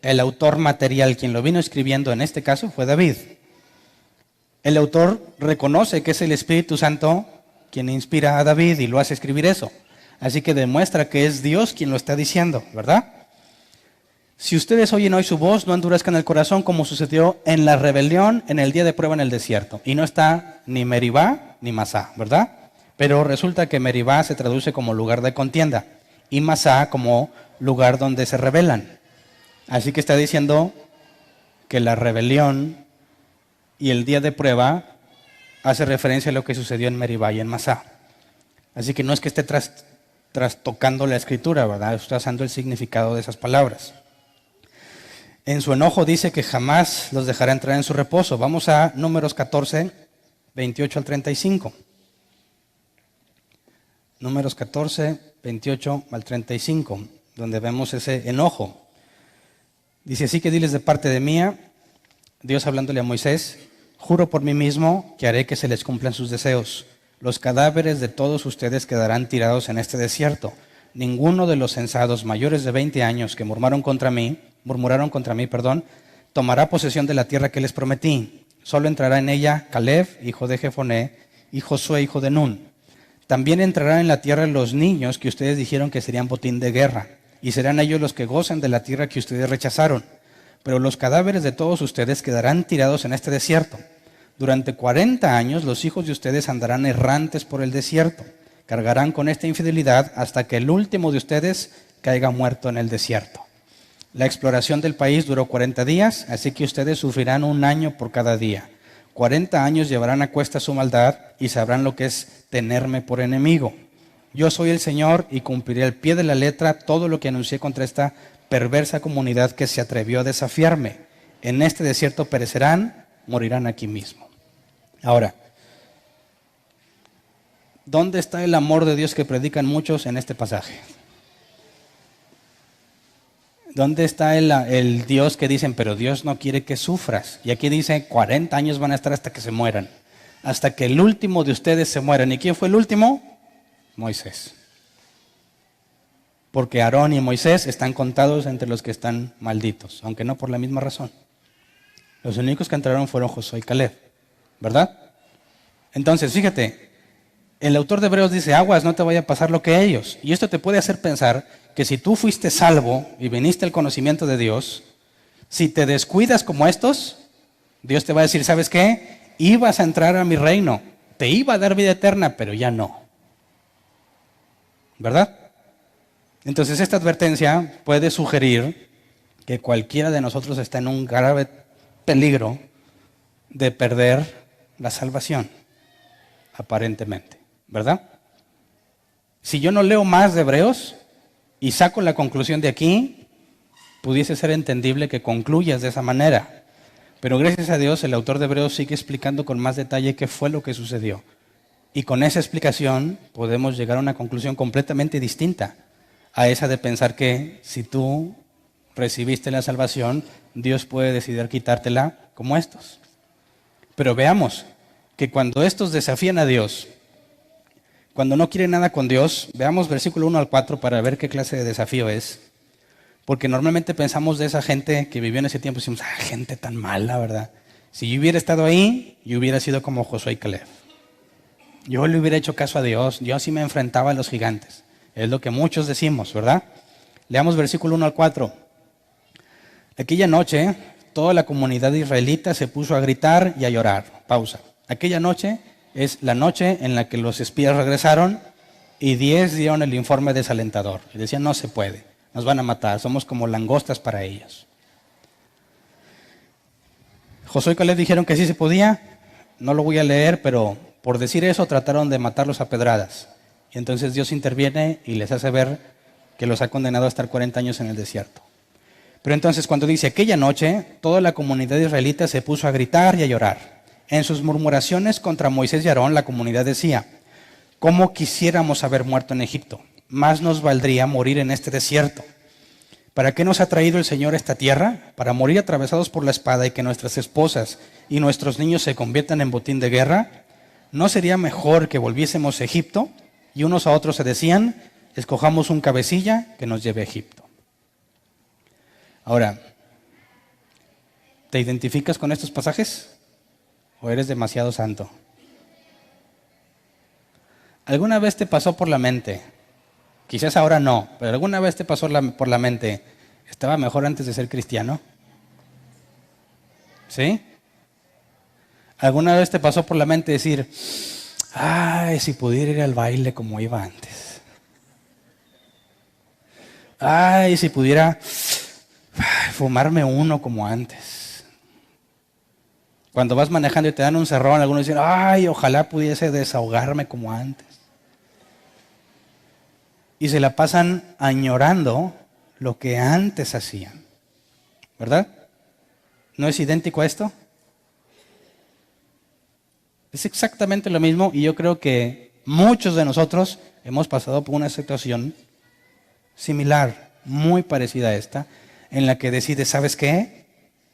El autor material, quien lo vino escribiendo en este caso, fue David. El autor reconoce que es el Espíritu Santo quien inspira a David y lo hace escribir eso. Así que demuestra que es Dios quien lo está diciendo, ¿verdad? Si ustedes oyen hoy su voz, no endurezcan el corazón como sucedió en la rebelión en el día de prueba en el desierto. Y no está ni Meribá ni Masá, ¿verdad? Pero resulta que Meribá se traduce como lugar de contienda y Masá como lugar donde se rebelan. Así que está diciendo que la rebelión y el día de prueba hace referencia a lo que sucedió en Meribá y en Masá. Así que no es que esté trastocando la escritura, ¿verdad? Está usando el significado de esas palabras. En su enojo dice que jamás los dejará entrar en su reposo. Vamos a Números 14, 28 al 35. Números 14, 28 al 35, donde vemos ese enojo. Dice, así que diles de parte de mía, Dios hablándole a Moisés, juro por mí mismo que haré que se les cumplan sus deseos. Los cadáveres de todos ustedes quedarán tirados en este desierto. Ninguno de los censados mayores de 20 años que murmuraron contra mí, tomará posesión de la tierra que les prometí. Solo entrará en ella Caleb, hijo de Jefoné, y Josué, hijo de Nun. También entrarán en la tierra los niños que ustedes dijeron que serían botín de guerra, y serán ellos los que gocen de la tierra que ustedes rechazaron. Pero los cadáveres de todos ustedes quedarán tirados en este desierto. Durante 40 años los hijos de ustedes andarán errantes por el desierto. Cargarán con esta infidelidad hasta que el último de ustedes caiga muerto en el desierto. La exploración del país duró 40 días, así que ustedes sufrirán 1 año por cada día. 40 años llevarán a cuesta su maldad y sabrán lo que es tenerme por enemigo. Yo soy el Señor y cumpliré al pie de la letra todo lo que anuncié contra esta perversa comunidad que se atrevió a desafiarme. En este desierto perecerán, morirán aquí mismo. Ahora, ¿dónde está el amor de Dios que predican muchos en este pasaje? ¿Dónde está el Dios que dicen, pero Dios no quiere que sufras? Y aquí dice, 40 años van a estar hasta que se mueran. Hasta que el último de ustedes se mueran. ¿Y quién fue el último? Moisés. Porque Aarón y Moisés están contados entre los que están malditos, aunque no por la misma razón. Los únicos que entraron fueron Josué y Caleb, ¿verdad? Entonces, fíjate, el autor de Hebreos dice, aguas, no te vaya a pasar lo que a ellos. Y esto te puede hacer pensar que si tú fuiste salvo y viniste al conocimiento de Dios, si te descuidas como estos, Dios te va a decir, ¿sabes qué? Ibas a entrar a mi reino, te iba a dar vida eterna, pero ya no. ¿Verdad? Entonces esta advertencia puede sugerir que cualquiera de nosotros está en un grave peligro de perder la salvación, aparentemente, ¿verdad? Si yo no leo más de Hebreos y saco la conclusión de aquí, pudiese ser entendible que concluyas de esa manera. Pero gracias a Dios el autor de Hebreos sigue explicando con más detalle qué fue lo que sucedió. Y con esa explicación podemos llegar a una conclusión completamente distinta a esa de pensar que si tú recibiste la salvación, Dios puede decidir quitártela como estos. Pero veamos que cuando estos desafían a Dios, cuando no quieren nada con Dios, veamos versículo 1 al 4 para ver qué clase de desafío es. Porque normalmente pensamos de esa gente que vivió en ese tiempo y decimos, gente tan mala, ¿verdad? Si yo hubiera estado ahí, yo hubiera sido como Josué y Caleb. Yo le hubiera hecho caso a Dios, yo así me enfrentaba a los gigantes. Es lo que muchos decimos, ¿verdad? Leamos versículo 1 al 4. Aquella noche, toda la comunidad israelita se puso a gritar y a llorar. Pausa. Aquella noche es la noche en la que los espías regresaron y 10 dieron el informe desalentador. Y decían, no se puede, nos van a matar, somos como langostas para ellos. Josué y Caleb dijeron que sí se podía, no lo voy a leer, pero por decir eso trataron de matarlos a pedradas. Y entonces Dios interviene y les hace ver que los ha condenado a estar 40 años en el desierto. Pero entonces cuando dice aquella noche, toda la comunidad israelita se puso a gritar y a llorar. En sus murmuraciones contra Moisés y Aarón, la comunidad decía, ¿cómo quisiéramos haber muerto en Egipto? Más nos valdría morir en este desierto. ¿Para qué nos ha traído el Señor a esta tierra? Para morir atravesados por la espada y que nuestras esposas y nuestros niños se conviertan en botín de guerra. ¿No sería mejor que volviésemos a Egipto? Y unos a otros se decían, escojamos un cabecilla que nos lleve a Egipto. Ahora, ¿te identificas con estos pasajes? ¿O eres demasiado santo? ¿Alguna vez te pasó por la mente? Quizás ahora no, pero ¿alguna vez te pasó por la mente? ¿Estaba mejor antes de ser cristiano? ¿Sí? ¿Alguna vez te pasó por la mente decir, ay, si pudiera ir al baile como iba antes? Ay, si pudiera fumarme uno como antes. Cuando vas manejando y te dan un cerrón, algunos dicen, ay, ojalá pudiese desahogarme como antes. Y se la pasan añorando lo que antes hacían. ¿Verdad? ¿No es idéntico a esto? Es exactamente lo mismo y yo creo que muchos de nosotros hemos pasado por una situación similar, muy parecida a esta, en la que decides, ¿sabes qué?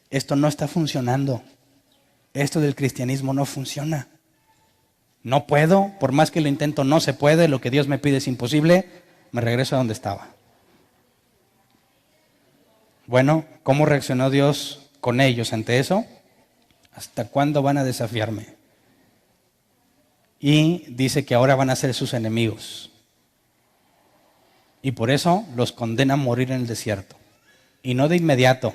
Esto no está funcionando. Esto del cristianismo no funciona. No puedo, por más que lo intento, no se puede, lo que Dios me pide es imposible, me regreso a donde estaba. Bueno, ¿cómo reaccionó Dios con ellos ante eso? ¿Hasta cuándo van a desafiarme? Y dice que ahora van a ser sus enemigos. Y por eso los condena a morir en el desierto. Y no de inmediato.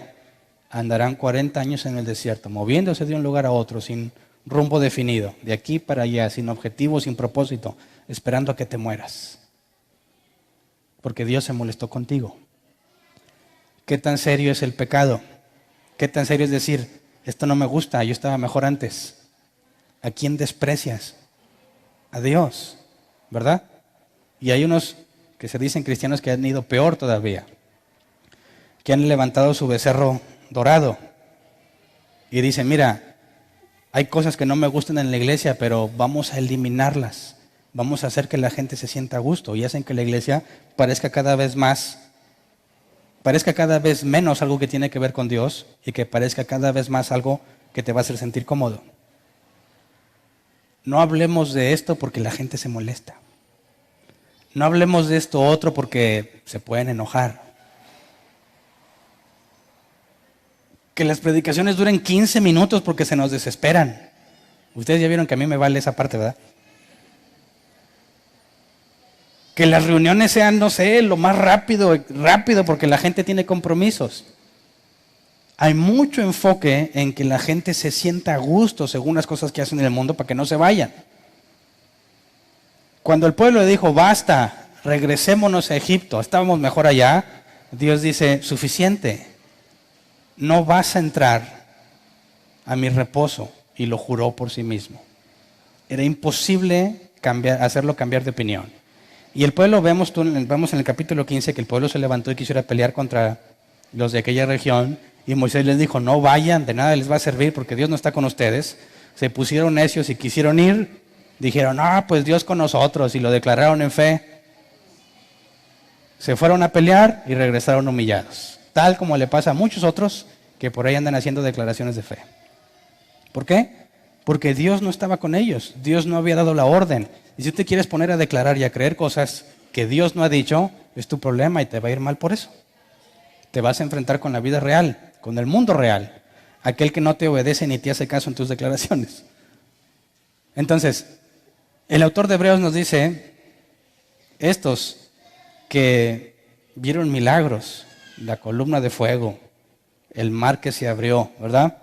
Andarán 40 años en el desierto, moviéndose de un lugar a otro, sin rumbo definido, de aquí para allá, sin objetivo, sin propósito, esperando a que te mueras. Porque Dios se molestó contigo. ¿Qué tan serio es el pecado? ¿Qué tan serio es decir, esto no me gusta, yo estaba mejor antes? ¿A quién desprecias? A Dios, ¿verdad? Y hay unos que se dicen cristianos que han ido peor todavía, que han levantado su becerro dorado y dicen, mira, hay cosas que no me gustan en la iglesia, pero vamos a eliminarlas, vamos a hacer que la gente se sienta a gusto y hacen que la iglesia parezca cada vez menos algo que tiene que ver con Dios y que parezca cada vez más algo que te va a hacer sentir cómodo. No hablemos de esto porque la gente se molesta. No hablemos de esto otro porque se pueden enojar. Que las predicaciones duren 15 minutos porque se nos desesperan. Ustedes ya vieron que a mí me vale esa parte, ¿verdad? Que las reuniones sean, no sé, lo más rápido porque la gente tiene compromisos. Hay mucho enfoque en que la gente se sienta a gusto según las cosas que hacen en el mundo para que no se vayan. Cuando el pueblo le dijo, basta, regresémonos a Egipto, estábamos mejor allá, Dios dice, suficiente. No vas a entrar a mi reposo, y lo juró por sí mismo. Era imposible hacerlo cambiar de opinión. Y el pueblo, vemos en el capítulo 15 que el pueblo se levantó y quisiera pelear contra los de aquella región. Y Moisés les dijo, no vayan, de nada les va a servir porque Dios no está con ustedes. Se pusieron necios y quisieron ir. Dijeron, pues Dios con nosotros, y lo declararon en fe. Se fueron a pelear y regresaron humillados. Tal como le pasa a muchos otros que por ahí andan haciendo declaraciones de fe. ¿Por qué? Porque Dios no estaba con ellos. Dios no había dado la orden. Y si tú te quieres poner a declarar y a creer cosas que Dios no ha dicho, es tu problema y te va a ir mal por eso. Te vas a enfrentar con la vida real, con el mundo real. Aquel que no te obedece ni te hace caso en tus declaraciones. Entonces, el autor de Hebreos nos dice, estos que vieron milagros, la columna de fuego, el mar que se abrió, ¿verdad?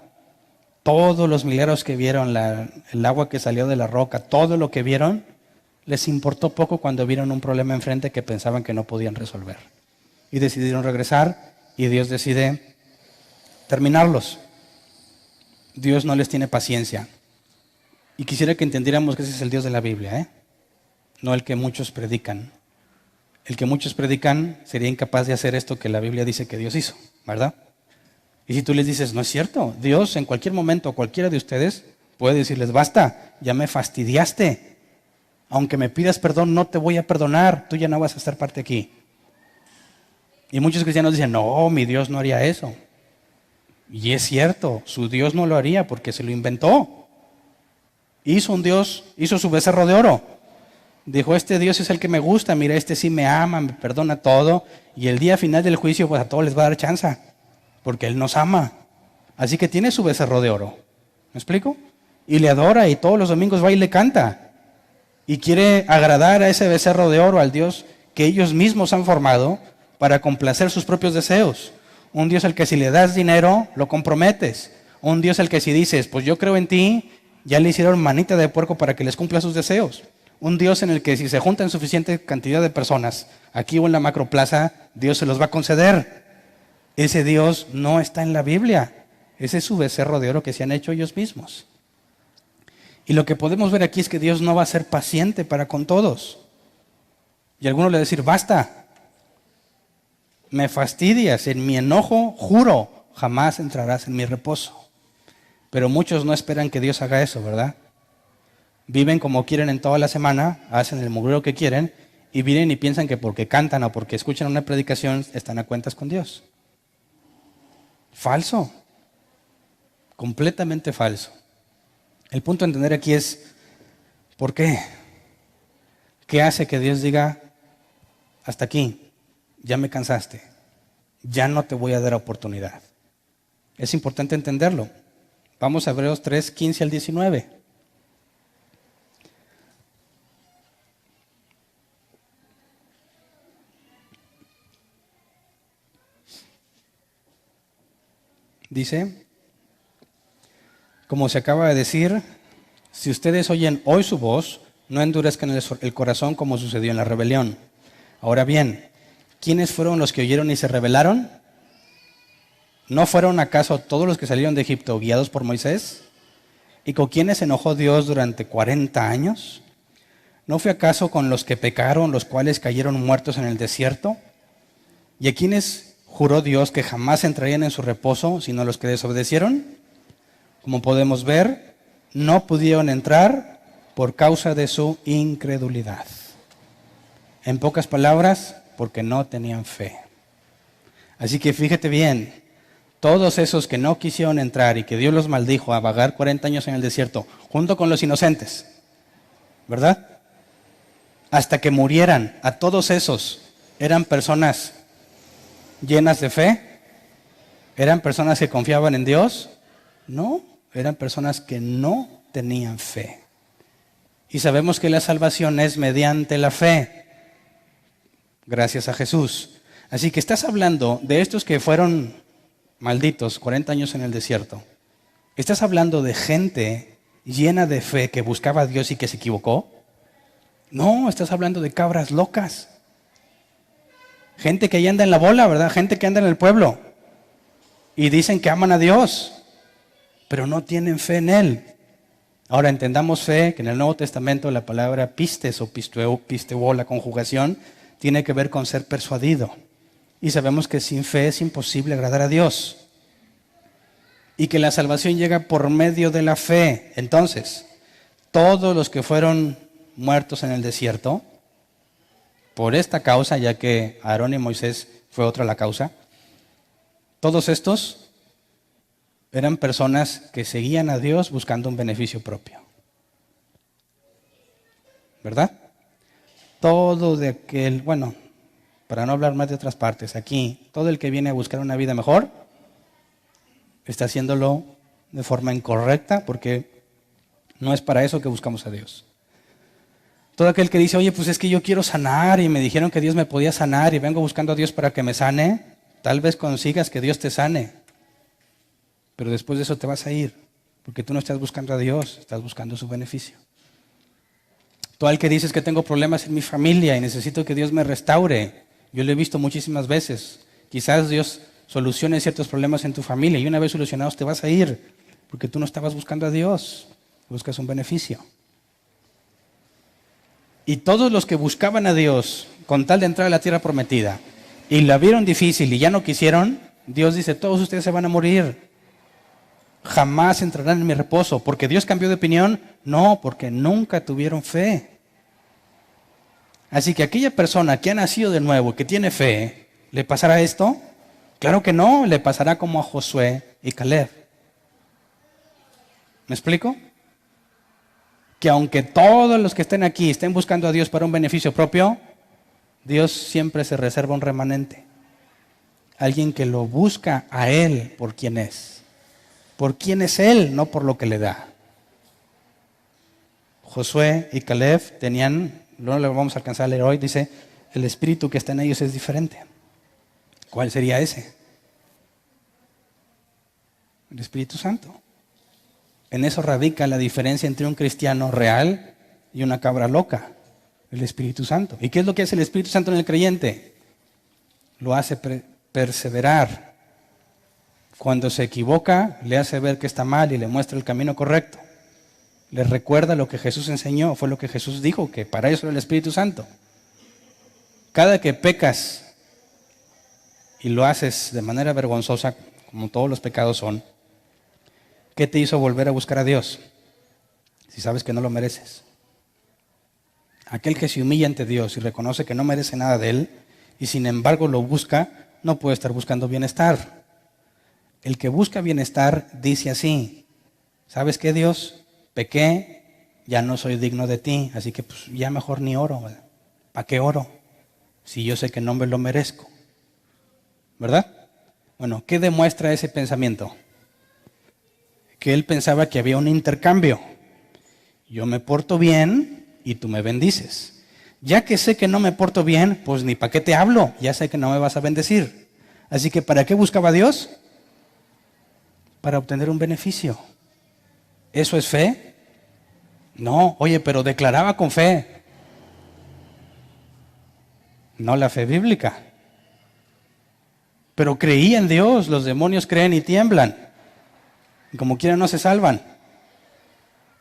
Todos los milagros que vieron, el agua que salió de la roca, todo lo que vieron, les importó poco cuando vieron un problema enfrente que pensaban que no podían resolver. Y decidieron regresar y Dios decide terminarlos. Dios no les tiene paciencia. Y quisiera que entendiéramos que ese es el Dios de la Biblia, no el que muchos predican. El que muchos predican sería incapaz de hacer esto que la Biblia dice que Dios hizo, ¿verdad? Y si tú les dices, no es cierto, Dios en cualquier momento, cualquiera de ustedes puede decirles, basta, ya me fastidiaste. Aunque me pidas perdón, no te voy a perdonar, tú ya no vas a estar parte aquí. Y muchos cristianos dicen, no, mi Dios no haría eso. Y es cierto, su Dios no lo haría porque se lo inventó. Hizo un Dios, hizo su becerro de oro. Dijo, este Dios es el que me gusta, mira, este sí me ama, me perdona todo. Y el día final del juicio, pues a todos les va a dar chance, porque Él nos ama. Así que tiene su becerro de oro. ¿Me explico? Y le adora y todos los domingos va y le canta. Y quiere agradar a ese becerro de oro, al Dios que ellos mismos han formado para complacer sus propios deseos. Un Dios al que si le das dinero, lo comprometes. Un Dios al que si dices, pues yo creo en ti, ya le hicieron manita de puerco para que les cumpla sus deseos. Un Dios en el que si se juntan suficiente cantidad de personas, aquí o en la macroplaza, Dios se los va a conceder. Ese Dios no está en la Biblia. Ese es su becerro de oro que se han hecho ellos mismos. Y lo que podemos ver aquí es que Dios no va a ser paciente para con todos. Y algunos le van a decir, basta, me fastidias, en mi enojo juro, jamás entrarás en mi reposo. Pero muchos no esperan que Dios haga eso, ¿verdad? Viven como quieren en toda la semana, hacen el mugrero que quieren y vienen y piensan que porque cantan o porque escuchan una predicación están a cuentas con Dios. Falso. Completamente falso. El punto a entender aquí es, ¿por qué? ¿Qué hace que Dios diga, hasta aquí, ya me cansaste, ya no te voy a dar oportunidad? Es importante entenderlo. Vamos a Hebreos 3, 15 al 19. Dice, como se acaba de decir, si ustedes oyen hoy su voz, no endurezcan el corazón como sucedió en la rebelión. Ahora bien, ¿quiénes fueron los que oyeron y se rebelaron? ¿No fueron acaso todos los que salieron de Egipto guiados por Moisés? ¿Y con quiénes se enojó Dios durante 40 años? ¿No fue acaso con los que pecaron, los cuales cayeron muertos en el desierto? ¿Y a quiénes juró Dios que jamás entrarían en su reposo, sino los que desobedecieron? Como podemos ver, no pudieron entrar por causa de su incredulidad. En pocas palabras, porque no tenían fe. Así que fíjate bien, todos esos que no quisieron entrar y que Dios los maldijo a vagar 40 años en el desierto, junto con los inocentes, ¿verdad? Hasta que murieran, a todos esos, ¿eran personas llenas de fe? ¿Eran personas que confiaban en Dios? No, eran personas que no tenían fe. Y sabemos que la salvación es mediante la fe, gracias a Jesús. Así que estás hablando de estos que fueron malditos 40 años en el desierto. ¿Estás hablando de gente llena de fe que buscaba a Dios y que se equivocó? No, estás hablando de cabras locas. Gente que ya anda en la bola, ¿verdad? Gente que anda en el pueblo y dicen que aman a Dios, pero no tienen fe en Él. Ahora entendamos fe, que en el Nuevo Testamento la palabra pistes o pisteuo, la conjugación, tiene que ver con ser persuadido. Y sabemos que sin fe es imposible agradar a Dios. Y que la salvación llega por medio de la fe. Entonces, todos los que fueron muertos en el desierto, por esta causa, ya que Aarón y Moisés fue otra la causa, todos estos eran personas que seguían a Dios buscando un beneficio propio. ¿Verdad? Todo de aquel, bueno, para no hablar más de otras partes, aquí, todo el que viene a buscar una vida mejor, está haciéndolo de forma incorrecta, porque no es para eso que buscamos a Dios. Todo aquel que dice, oye, pues es que yo quiero sanar y me dijeron que Dios me podía sanar y vengo buscando a Dios para que me sane, tal vez consigas que Dios te sane, pero después de eso te vas a ir, porque tú no estás buscando a Dios, estás buscando su beneficio. Todo el que dices que tengo problemas en mi familia y necesito que Dios me restaure, yo lo he visto muchísimas veces, quizás Dios solucione ciertos problemas en tu familia y una vez solucionados te vas a ir, porque tú no estabas buscando a Dios, buscas un beneficio. Y todos los que buscaban a Dios con tal de entrar a la tierra prometida y la vieron difícil y ya no quisieron, Dios dice, todos ustedes se van a morir. Jamás entrarán en mi reposo. ¿Porque Dios cambió de opinión? No, porque nunca tuvieron fe. Así que aquella persona que ha nacido de nuevo, que tiene fe, ¿le pasará esto? Claro que no, le pasará como a Josué y Caleb. ¿Me explico? Que aunque todos los que estén aquí estén buscando a Dios para un beneficio propio, Dios siempre se reserva un remanente. Alguien que lo busca a Él por quien es. Por quién es Él, no por lo que le da. Josué y Caleb tenían, no lo vamos a alcanzar a leer hoy, dice, el espíritu que está en ellos es diferente. ¿Cuál sería ese? El Espíritu Santo. En eso radica la diferencia entre un cristiano real y una cabra loca, el Espíritu Santo. ¿Y qué es lo que hace el Espíritu Santo en el creyente? Lo hace perseverar. Cuando se equivoca, le hace ver que está mal y le muestra el camino correcto. Le recuerda lo que Jesús enseñó, fue lo que Jesús dijo, que para eso era el Espíritu Santo. Cada que pecas y lo haces de manera vergonzosa, como todos los pecados son, ¿qué te hizo volver a buscar a Dios? Si sabes que no lo mereces. Aquel que se humilla ante Dios y reconoce que no merece nada de Él, y sin embargo lo busca, no puede estar buscando bienestar. El que busca bienestar dice así, ¿sabes qué, Dios? Pequé, ya no soy digno de ti, así que pues ya mejor ni oro. ¿Para qué oro? Si yo sé que no me lo merezco. ¿Verdad? Bueno, ¿qué demuestra ese pensamiento? Que él pensaba que había un intercambio. Yo me porto bien y tú me bendices. Ya que sé que no me porto bien, pues ni para qué te hablo, ya sé que no me vas a bendecir. Así que ¿para qué buscaba a Dios? Para obtener un beneficio. ¿Eso es fe? No, oye, pero declaraba con fe. No la fe bíblica. Pero creía en Dios, los demonios creen y tiemblan. Y como quiera no se salvan.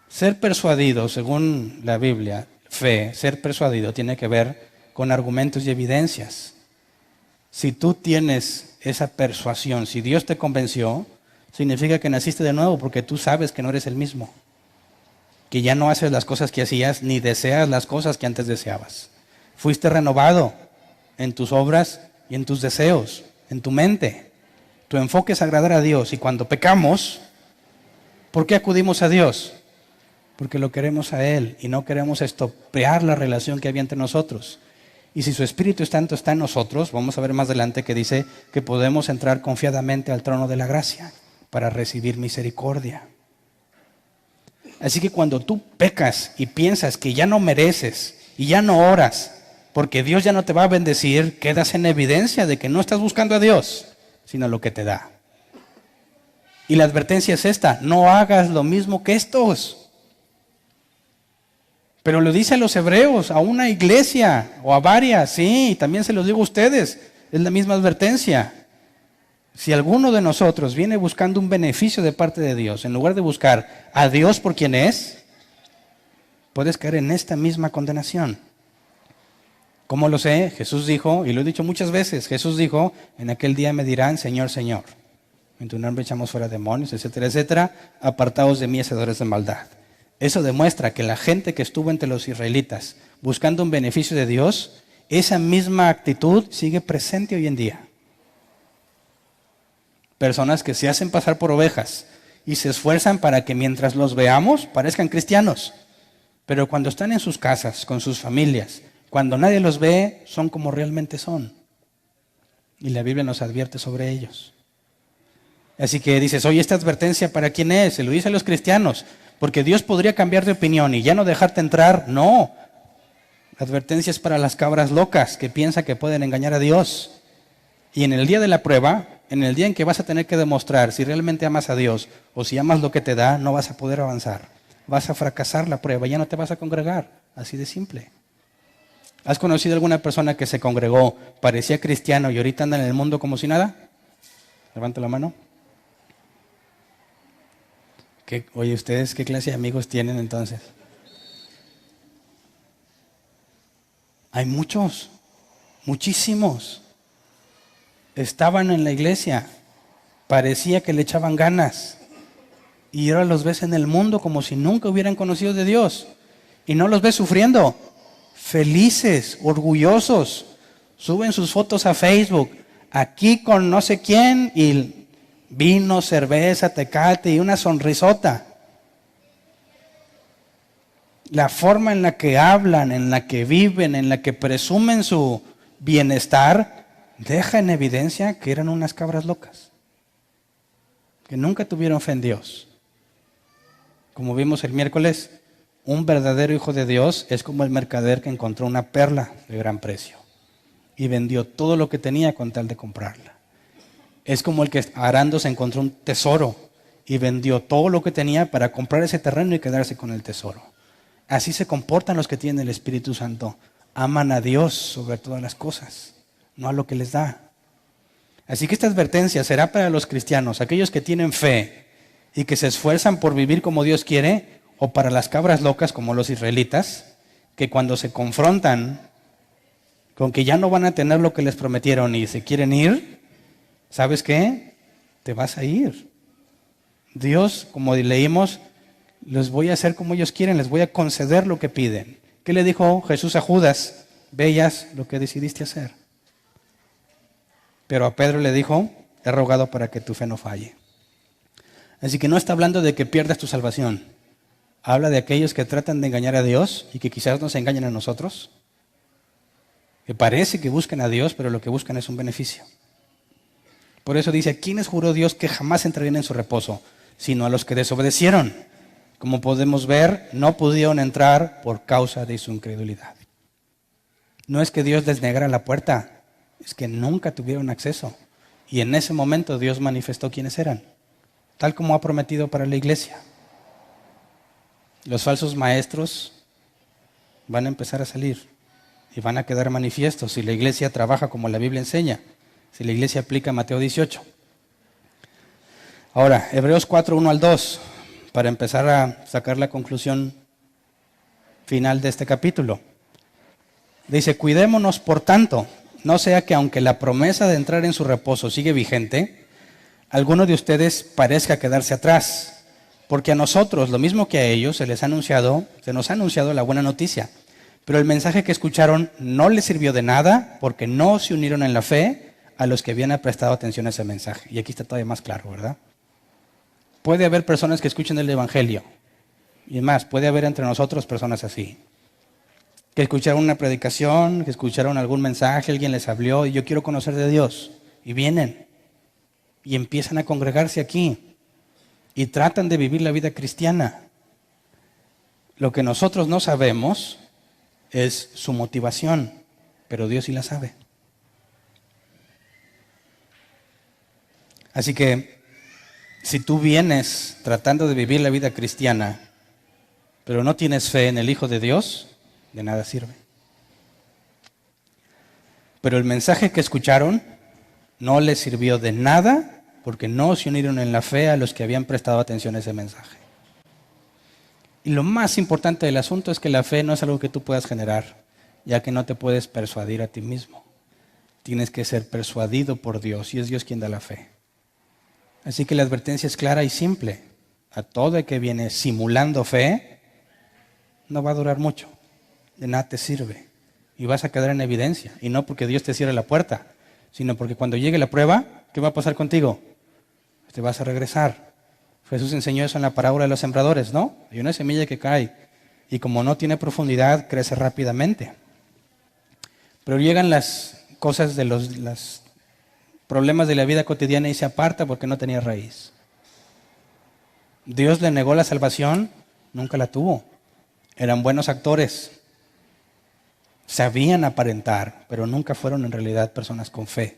Ser persuadido, según la Biblia, fe, ser persuadido tiene que ver con argumentos y evidencias. Si tú tienes esa persuasión, si Dios te convenció, significa que naciste de nuevo porque tú sabes que no eres el mismo. Que ya no haces las cosas que hacías ni deseas las cosas que antes deseabas. Fuiste renovado en tus obras y en tus deseos, en tu mente. Tu enfoque es agradar a Dios y cuando pecamos, ¿por qué acudimos a Dios? Porque lo queremos a Él y no queremos estropear la relación que había entre nosotros. Y si su Espíritu Santo está en nosotros, vamos a ver más adelante que dice que podemos entrar confiadamente al trono de la gracia para recibir misericordia. Así que cuando tú pecas y piensas que ya no mereces y ya no oras porque Dios ya no te va a bendecir, quedas en evidencia de que no estás buscando a Dios, sino lo que te da. Y la advertencia es esta, no hagas lo mismo que estos. Pero lo dice a los hebreos, a una iglesia o a varias, sí, también se los digo a ustedes, es la misma advertencia. Si alguno de nosotros viene buscando un beneficio de parte de Dios, en lugar de buscar a Dios por quien es, puedes caer en esta misma condenación. ¿Cómo lo sé? Jesús dijo, y lo he dicho muchas veces, Jesús dijo, en aquel día me dirán, Señor, Señor. En tu nombre echamos fuera demonios, etcétera, etcétera. Apartaos de mí, hacedores de maldad. Eso demuestra que la gente que estuvo entre los israelitas buscando un beneficio de Dios, esa misma actitud sigue presente hoy en día. Personas que se hacen pasar por ovejas y se esfuerzan para que mientras los veamos parezcan cristianos. Pero cuando están en sus casas, con sus familias, cuando nadie los ve, son como realmente son. Y la Biblia nos advierte sobre ellos. Así que dices, oye, ¿esta advertencia para quién es? Se lo dice a los cristianos, porque Dios podría cambiar de opinión y ya no dejarte entrar. No, la advertencia es para las cabras locas que piensan que pueden engañar a Dios. Y en el día de la prueba, en el día en que vas a tener que demostrar si realmente amas a Dios o si amas lo que te da, no vas a poder avanzar. Vas a fracasar la prueba, ya no te vas a congregar. Así de simple. ¿Has conocido alguna persona que se congregó, parecía cristiano y ahorita anda en el mundo como si nada? Levanta la mano. Oye, ¿ustedes qué clase de amigos tienen entonces? Hay muchos, muchísimos. Estaban en la iglesia, parecía que le echaban ganas y ahora los ves en el mundo como si nunca hubieran conocido de Dios y no los ves sufriendo, felices, orgullosos, suben sus fotos a Facebook, aquí con no sé quién y vino, cerveza, tecate y una sonrisota. La forma en la que hablan, en la que viven, en la que presumen su bienestar, deja en evidencia que eran unas cabras locas, que nunca tuvieron fe en Dios. Como vimos el miércoles, un verdadero hijo de Dios es como el mercader que encontró una perla de gran precio y vendió todo lo que tenía con tal de comprarla. Es como el que arando se encontró un tesoro y vendió todo lo que tenía para comprar ese terreno y quedarse con el tesoro. Así se comportan los que tienen el Espíritu Santo. Aman a Dios sobre todas las cosas, no a lo que les da. Así que esta advertencia será para los cristianos, aquellos que tienen fe y que se esfuerzan por vivir como Dios quiere, o para las cabras locas como los israelitas, que cuando se confrontan con que ya no van a tener lo que les prometieron y se quieren ir, ¿sabes qué? Te vas a ir. Dios, como leímos, les voy a hacer como ellos quieren, les voy a conceder lo que piden. ¿Qué le dijo Jesús a Judas? Ve y haz lo que decidiste hacer. Pero a Pedro le dijo, he rogado para que tu fe no falle. Así que no está hablando de que pierdas tu salvación. Habla de aquellos que tratan de engañar a Dios y que quizás nos engañen a nosotros. Que parece que buscan a Dios, pero lo que buscan es un beneficio. Por eso dice, ¿a quiénes juró Dios que jamás entrarían en su reposo? Sino a los que desobedecieron. Como podemos ver, no pudieron entrar por causa de su incredulidad. No es que Dios les negara la puerta, es que nunca tuvieron acceso. Y en ese momento Dios manifestó quiénes eran, tal como ha prometido para la iglesia. Los falsos maestros van a empezar a salir y van a quedar manifiestos si la iglesia trabaja como la Biblia enseña, si la iglesia aplica Mateo 18. Ahora, Hebreos 4, 1 al 2, para empezar a sacar la conclusión final de este capítulo. Dice, cuidémonos por tanto, no sea que aunque la promesa de entrar en su reposo sigue vigente, alguno de ustedes parezca quedarse atrás, porque a nosotros, lo mismo que a ellos, se nos ha anunciado la buena noticia. Pero el mensaje que escucharon no les sirvió de nada porque no se unieron en la fe a los que habían prestado atención a ese mensaje. Y aquí está todavía más claro, ¿verdad? Puede haber personas que escuchen el Evangelio. Y más, puede haber entre nosotros personas así. Que escucharon una predicación, que escucharon algún mensaje, alguien les habló y yo quiero conocer de Dios. Y vienen y empiezan a congregarse aquí y tratan de vivir la vida cristiana. Lo que nosotros no sabemos es su motivación, pero Dios sí la sabe. Así que si tú vienes tratando de vivir la vida cristiana, pero no tienes fe en el Hijo de Dios, de nada sirve. Pero el mensaje que escucharon No les sirvió de nada porque no se unieron en la fe a los que habían prestado atención a ese mensaje. Y lo más importante del asunto es que la fe no es algo que tú puedas generar, ya que no te puedes persuadir a ti mismo. Tienes que ser persuadido por Dios y es Dios quien da la fe. Así que la advertencia es clara y simple. A todo el que viene simulando fe, no va a durar mucho. De nada te sirve. Y vas a quedar en evidencia. Y no porque Dios te cierre la puerta, sino porque cuando llegue la prueba, ¿qué va a pasar contigo? Te vas a regresar. Jesús enseñó eso en la parábola de los sembradores, ¿no? Hay una semilla que cae y como no tiene profundidad, crece rápidamente. Pero llegan las cosas de los problemas de la vida cotidiana y se aparta porque no tenía raíz. Dios le negó la salvación, nunca la tuvo. Eran buenos actores, sabían aparentar, pero nunca fueron en realidad personas con fe.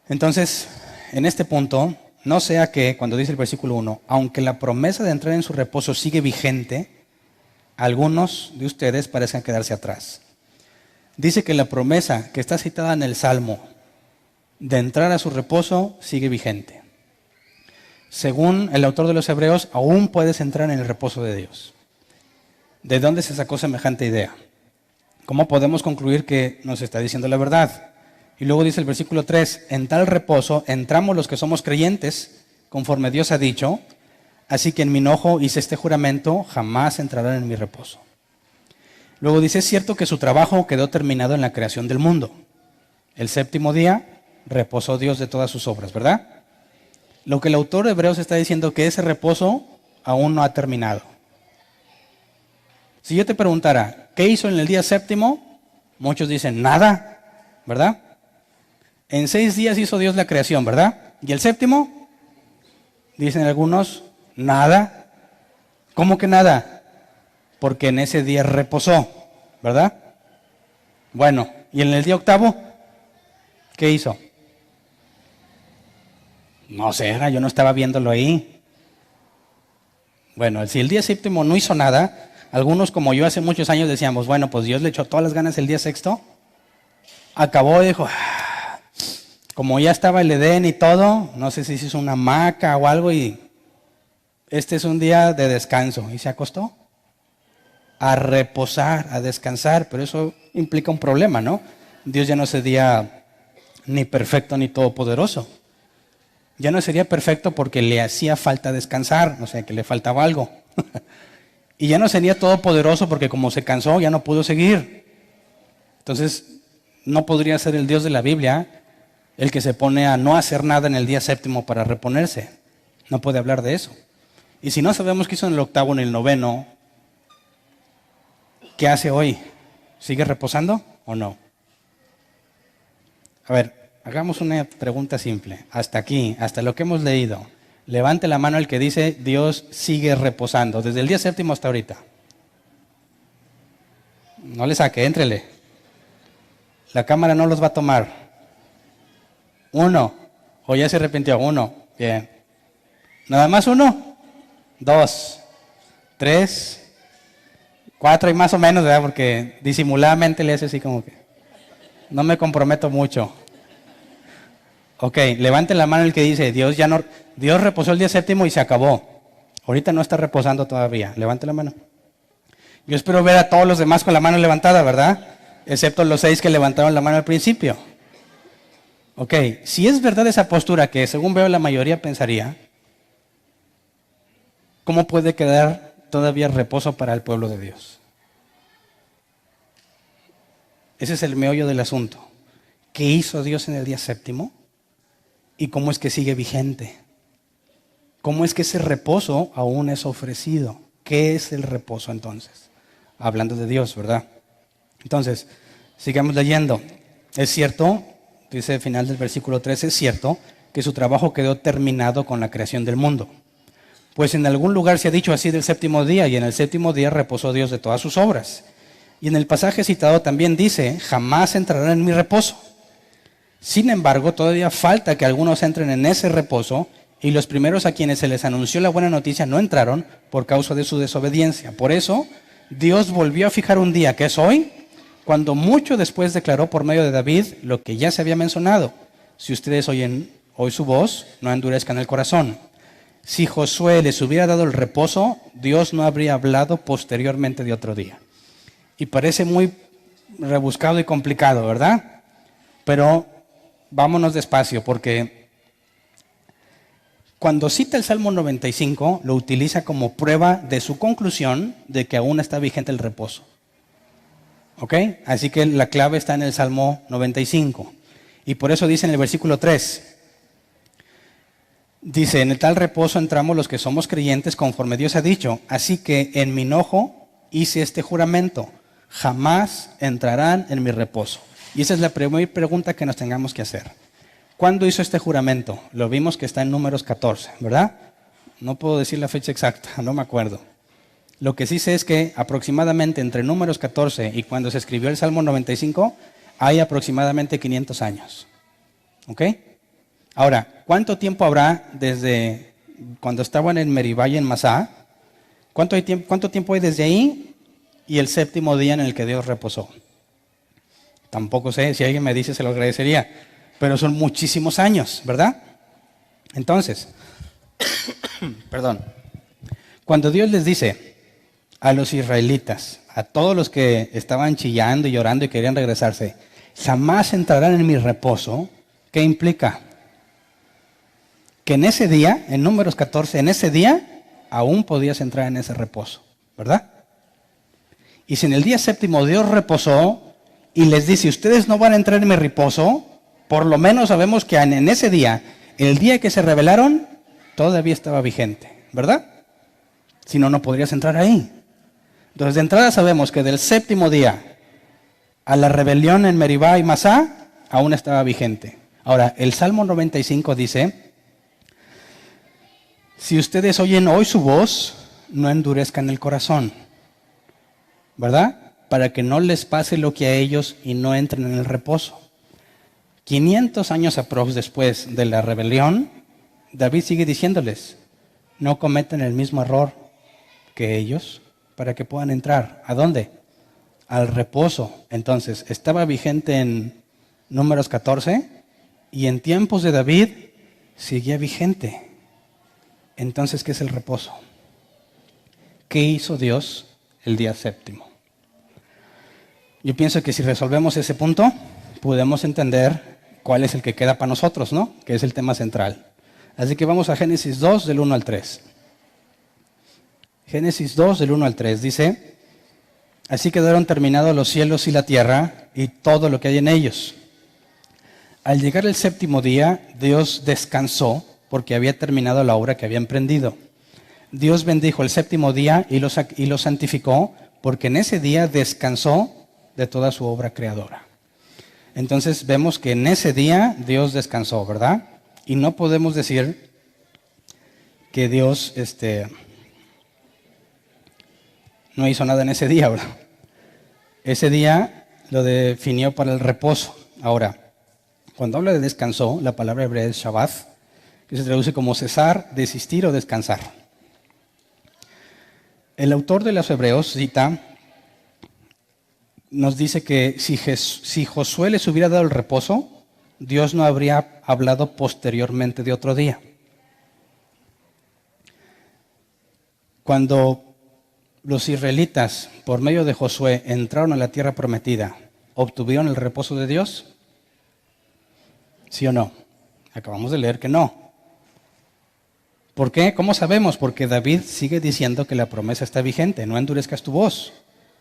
Entonces, en este punto, no sea que, cuando dice el versículo 1, aunque la promesa de entrar en su reposo sigue vigente, algunos de ustedes parecen quedarse atrás. Dice que la promesa que está citada en el Salmo de entrar a su reposo sigue vigente. Según el autor de los Hebreos, aún puedes entrar en el reposo de Dios. ¿De dónde se sacó semejante idea? ¿Cómo podemos concluir que nos está diciendo la verdad? Y luego dice el versículo 3, en tal reposo entramos los que somos creyentes, conforme Dios ha dicho, así que en mi enojo hice este juramento, jamás entrarán en mi reposo. Luego dice, es cierto que su trabajo quedó terminado en la creación del mundo. El séptimo día reposó Dios de todas sus obras, ¿verdad? Lo que el autor de Hebreos está diciendo que ese reposo aún no ha terminado. Si yo te preguntara, ¿qué hizo en el día séptimo? Muchos dicen, nada, ¿verdad? En 6 días hizo Dios la creación, ¿verdad? ¿Y el séptimo? Dicen algunos, nada. ¿Cómo que nada? Porque en ese día reposó, ¿verdad? Bueno, ¿y en el día octavo? ¿Qué hizo? No sé, yo no estaba viéndolo ahí. Bueno, si el día séptimo no hizo nada, algunos como yo hace muchos años decíamos, bueno, pues Dios le echó todas las ganas el día sexto. Acabó y dijo, como ya estaba el Edén y todo, no sé si se hizo una hamaca o algo y este es un día de descanso. Y se acostó a reposar, a descansar, pero eso implica un problema, ¿no? Dios ya no sería ni perfecto ni todopoderoso. Ya no sería perfecto porque le hacía falta descansar, o sea, que le faltaba algo. Y ya no sería todopoderoso porque como se cansó ya no pudo seguir. Entonces, no podría ser el Dios de la Biblia el que se pone a no hacer nada en el día séptimo para reponerse. No puede hablar de eso. Y si no sabemos qué hizo en el octavo, en el noveno, ¿qué hace hoy? ¿Sigue reposando o no? A ver, hagamos una pregunta simple. Hasta aquí, hasta lo que hemos leído. Levante la mano el que dice, Dios sigue reposando, desde el día séptimo hasta ahorita. No le saque, éntrele. La cámara no los va a tomar. 1, o ya se arrepintió. 1, bien. ¿Nada más 1? 2, 3, 4 y más o menos, ¿verdad? Porque disimuladamente le hace así como que no me comprometo mucho. Ok, levante la mano el que dice, Dios reposó el día séptimo y se acabó. Ahorita no está reposando todavía. Levante la mano. Yo espero ver a todos los demás con la mano levantada, ¿verdad? Excepto los 6 que levantaron la mano al principio. Ok, si es verdad esa postura que según veo la mayoría pensaría, ¿cómo puede quedar todavía reposo para el pueblo de Dios? Ese es el meollo del asunto. ¿Qué hizo Dios en el día séptimo? ¿Y cómo es que sigue vigente? ¿Cómo es que ese reposo aún es ofrecido? ¿Qué es el reposo entonces? Hablando de Dios, ¿verdad? Entonces, sigamos leyendo. Es cierto, dice al final del versículo 13, es cierto que su trabajo quedó terminado con la creación del mundo. Pues en algún lugar se ha dicho así del séptimo día, y en el séptimo día reposó Dios de todas sus obras. Y en el pasaje citado también dice, jamás entrarán en mi reposo. Sin embargo, todavía falta que algunos entren en ese reposo, y los primeros a quienes se les anunció la buena noticia no entraron por causa de su desobediencia. Por eso, Dios volvió a fijar un día, que es hoy, cuando mucho después declaró por medio de David lo que ya se había mencionado. Si ustedes oyen hoy su voz, no endurezcan el corazón. Si Josué les hubiera dado el reposo, Dios no habría hablado posteriormente de otro día. Y parece muy rebuscado y complicado, ¿verdad? Pero vámonos despacio, porque cuando cita el Salmo 95, lo utiliza como prueba de su conclusión de que aún está vigente el reposo. ¿Ok? Así que la clave está en el Salmo 95. Y por eso dice en el versículo 3, dice, en el tal reposo entramos los que somos creyentes conforme Dios ha dicho. Así que en mi enojo hice este juramento, jamás entrarán en mi reposo. Y esa es la primera pregunta que nos tengamos que hacer. ¿Cuándo hizo este juramento? Lo vimos que está en Números 14, ¿verdad? No puedo decir la fecha exacta, no me acuerdo. Lo que sí sé es que aproximadamente entre Números 14 y cuando se escribió el Salmo 95, hay aproximadamente 500 años. ¿Ok? Ahora, ¿cuánto tiempo habrá desde cuando estaban en Meribá y en Masá? ¿Cuánto tiempo hay desde ahí y el séptimo día en el que Dios reposó? Tampoco sé, si alguien me dice se lo agradecería, pero son muchísimos años, ¿verdad? Entonces, perdón, cuando Dios les dice a los israelitas, a todos los que estaban chillando y llorando y querían regresarse, jamás entrarán en mi reposo, ¿qué implica? Que en ese día, en Números 14, en ese día, aún podías entrar en ese reposo, ¿verdad? Y si en el día séptimo Dios reposó y les dice, ustedes no van a entrar en mi reposo, por lo menos sabemos que en ese día, el día que se rebelaron, todavía estaba vigente, ¿verdad? Si no, no podrías entrar ahí. Entonces, de entrada sabemos que del séptimo día a la rebelión en Meribá y Masá, aún estaba vigente. Ahora, el Salmo 95 dice, si ustedes oyen hoy su voz, no endurezcan el corazón, ¿verdad? Para que no les pase lo que a ellos y no entren en el reposo. 500 años aprox después de la rebelión, David sigue diciéndoles, no cometen el mismo error que ellos para que puedan entrar. ¿A dónde? Al reposo. Entonces, estaba vigente en Números 14 y en tiempos de David seguía vigente. Entonces, ¿qué es el reposo? ¿Qué hizo Dios el día séptimo? Yo pienso que si resolvemos ese punto, podemos entender cuál es el que queda para nosotros, ¿no? Que es el tema central. Así que vamos a Génesis 2, del 1 al 3. Génesis 2, del 1 al 3, dice, así quedaron terminados los cielos y la tierra y todo lo que hay en ellos. Al llegar el séptimo día, Dios descansó porque había terminado la obra que había emprendido. Dios bendijo el séptimo día y lo santificó porque en ese día descansó de toda su obra creadora. Entonces vemos que en ese día Dios descansó, ¿verdad? Y no podemos decir que Dios no hizo nada en ese día, ¿verdad? Ese día lo definió para el reposo. Ahora, cuando habla de descansó, la palabra hebrea es Shabbat, que se traduce como cesar, desistir o descansar. El autor de los Hebreos nos dice que si Josué les hubiera dado el reposo, Dios no habría hablado posteriormente de otro día. Cuando los israelitas, por medio de Josué, entraron a la tierra prometida, ¿obtuvieron el reposo de Dios? ¿Sí o no? Acabamos de leer que no. ¿Por qué? ¿Cómo sabemos? Porque David sigue diciendo que la promesa está vigente. No endurezcas tu voz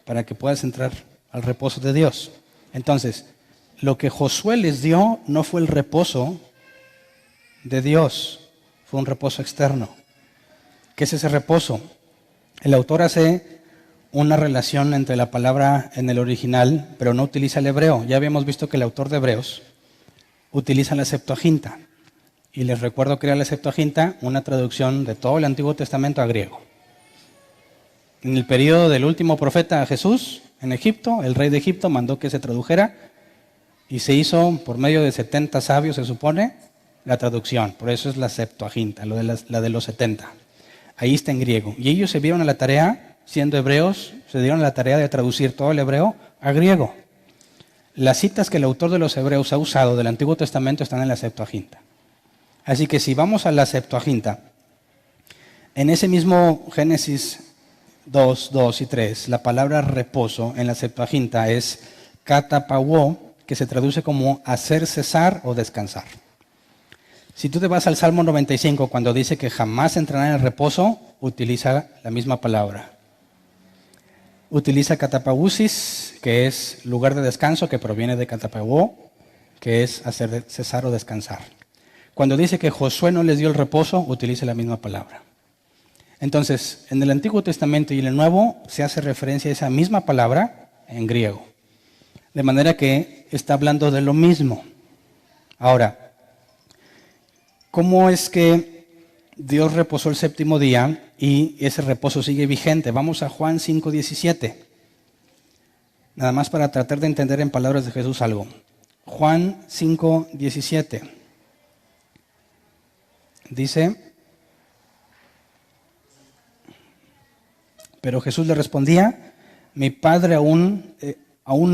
para que puedas entrar al reposo de Dios. Entonces, lo que Josué les dio no fue el reposo de Dios, fue un reposo externo. ¿Qué es ese reposo? El autor hace una relación entre la palabra en el original, pero no utiliza el hebreo. Ya habíamos visto que el autor de Hebreos utiliza la Septuaginta. Y les recuerdo que era la Septuaginta una traducción de todo el Antiguo Testamento a griego. En el periodo del último profeta Jesús, en Egipto, el rey de Egipto mandó que se tradujera y se hizo por medio de 70 sabios, se supone, la traducción. Por eso es la Septuaginta, la de los 70. Ahí está en griego. Y ellos se dieron a la tarea, siendo hebreos, se dieron a la tarea de traducir todo el hebreo a griego. Las citas que el autor de los Hebreos ha usado del Antiguo Testamento están en la Septuaginta. Así que si vamos a la Septuaginta, en ese mismo Génesis 2, 2 y 3, la palabra reposo en la Septuaginta es katapauo, que se traduce como hacer cesar o descansar. Si tú te vas al Salmo 95, cuando dice que jamás entrará en el reposo, utiliza la misma palabra. Utiliza katapausis, que es lugar de descanso, que proviene de katapauo, que es hacer cesar o descansar. Cuando dice que Josué no les dio el reposo, utiliza la misma palabra. Entonces, en el Antiguo Testamento y en el Nuevo se hace referencia a esa misma palabra en griego. De manera que está hablando de lo mismo. Ahora, ¿cómo es que Dios reposó el séptimo día y ese reposo sigue vigente? Vamos a Juan 5:17. Nada más para tratar de entender en palabras de Jesús algo. Juan 5:17. Dice, pero Jesús le respondía, mi Padre aún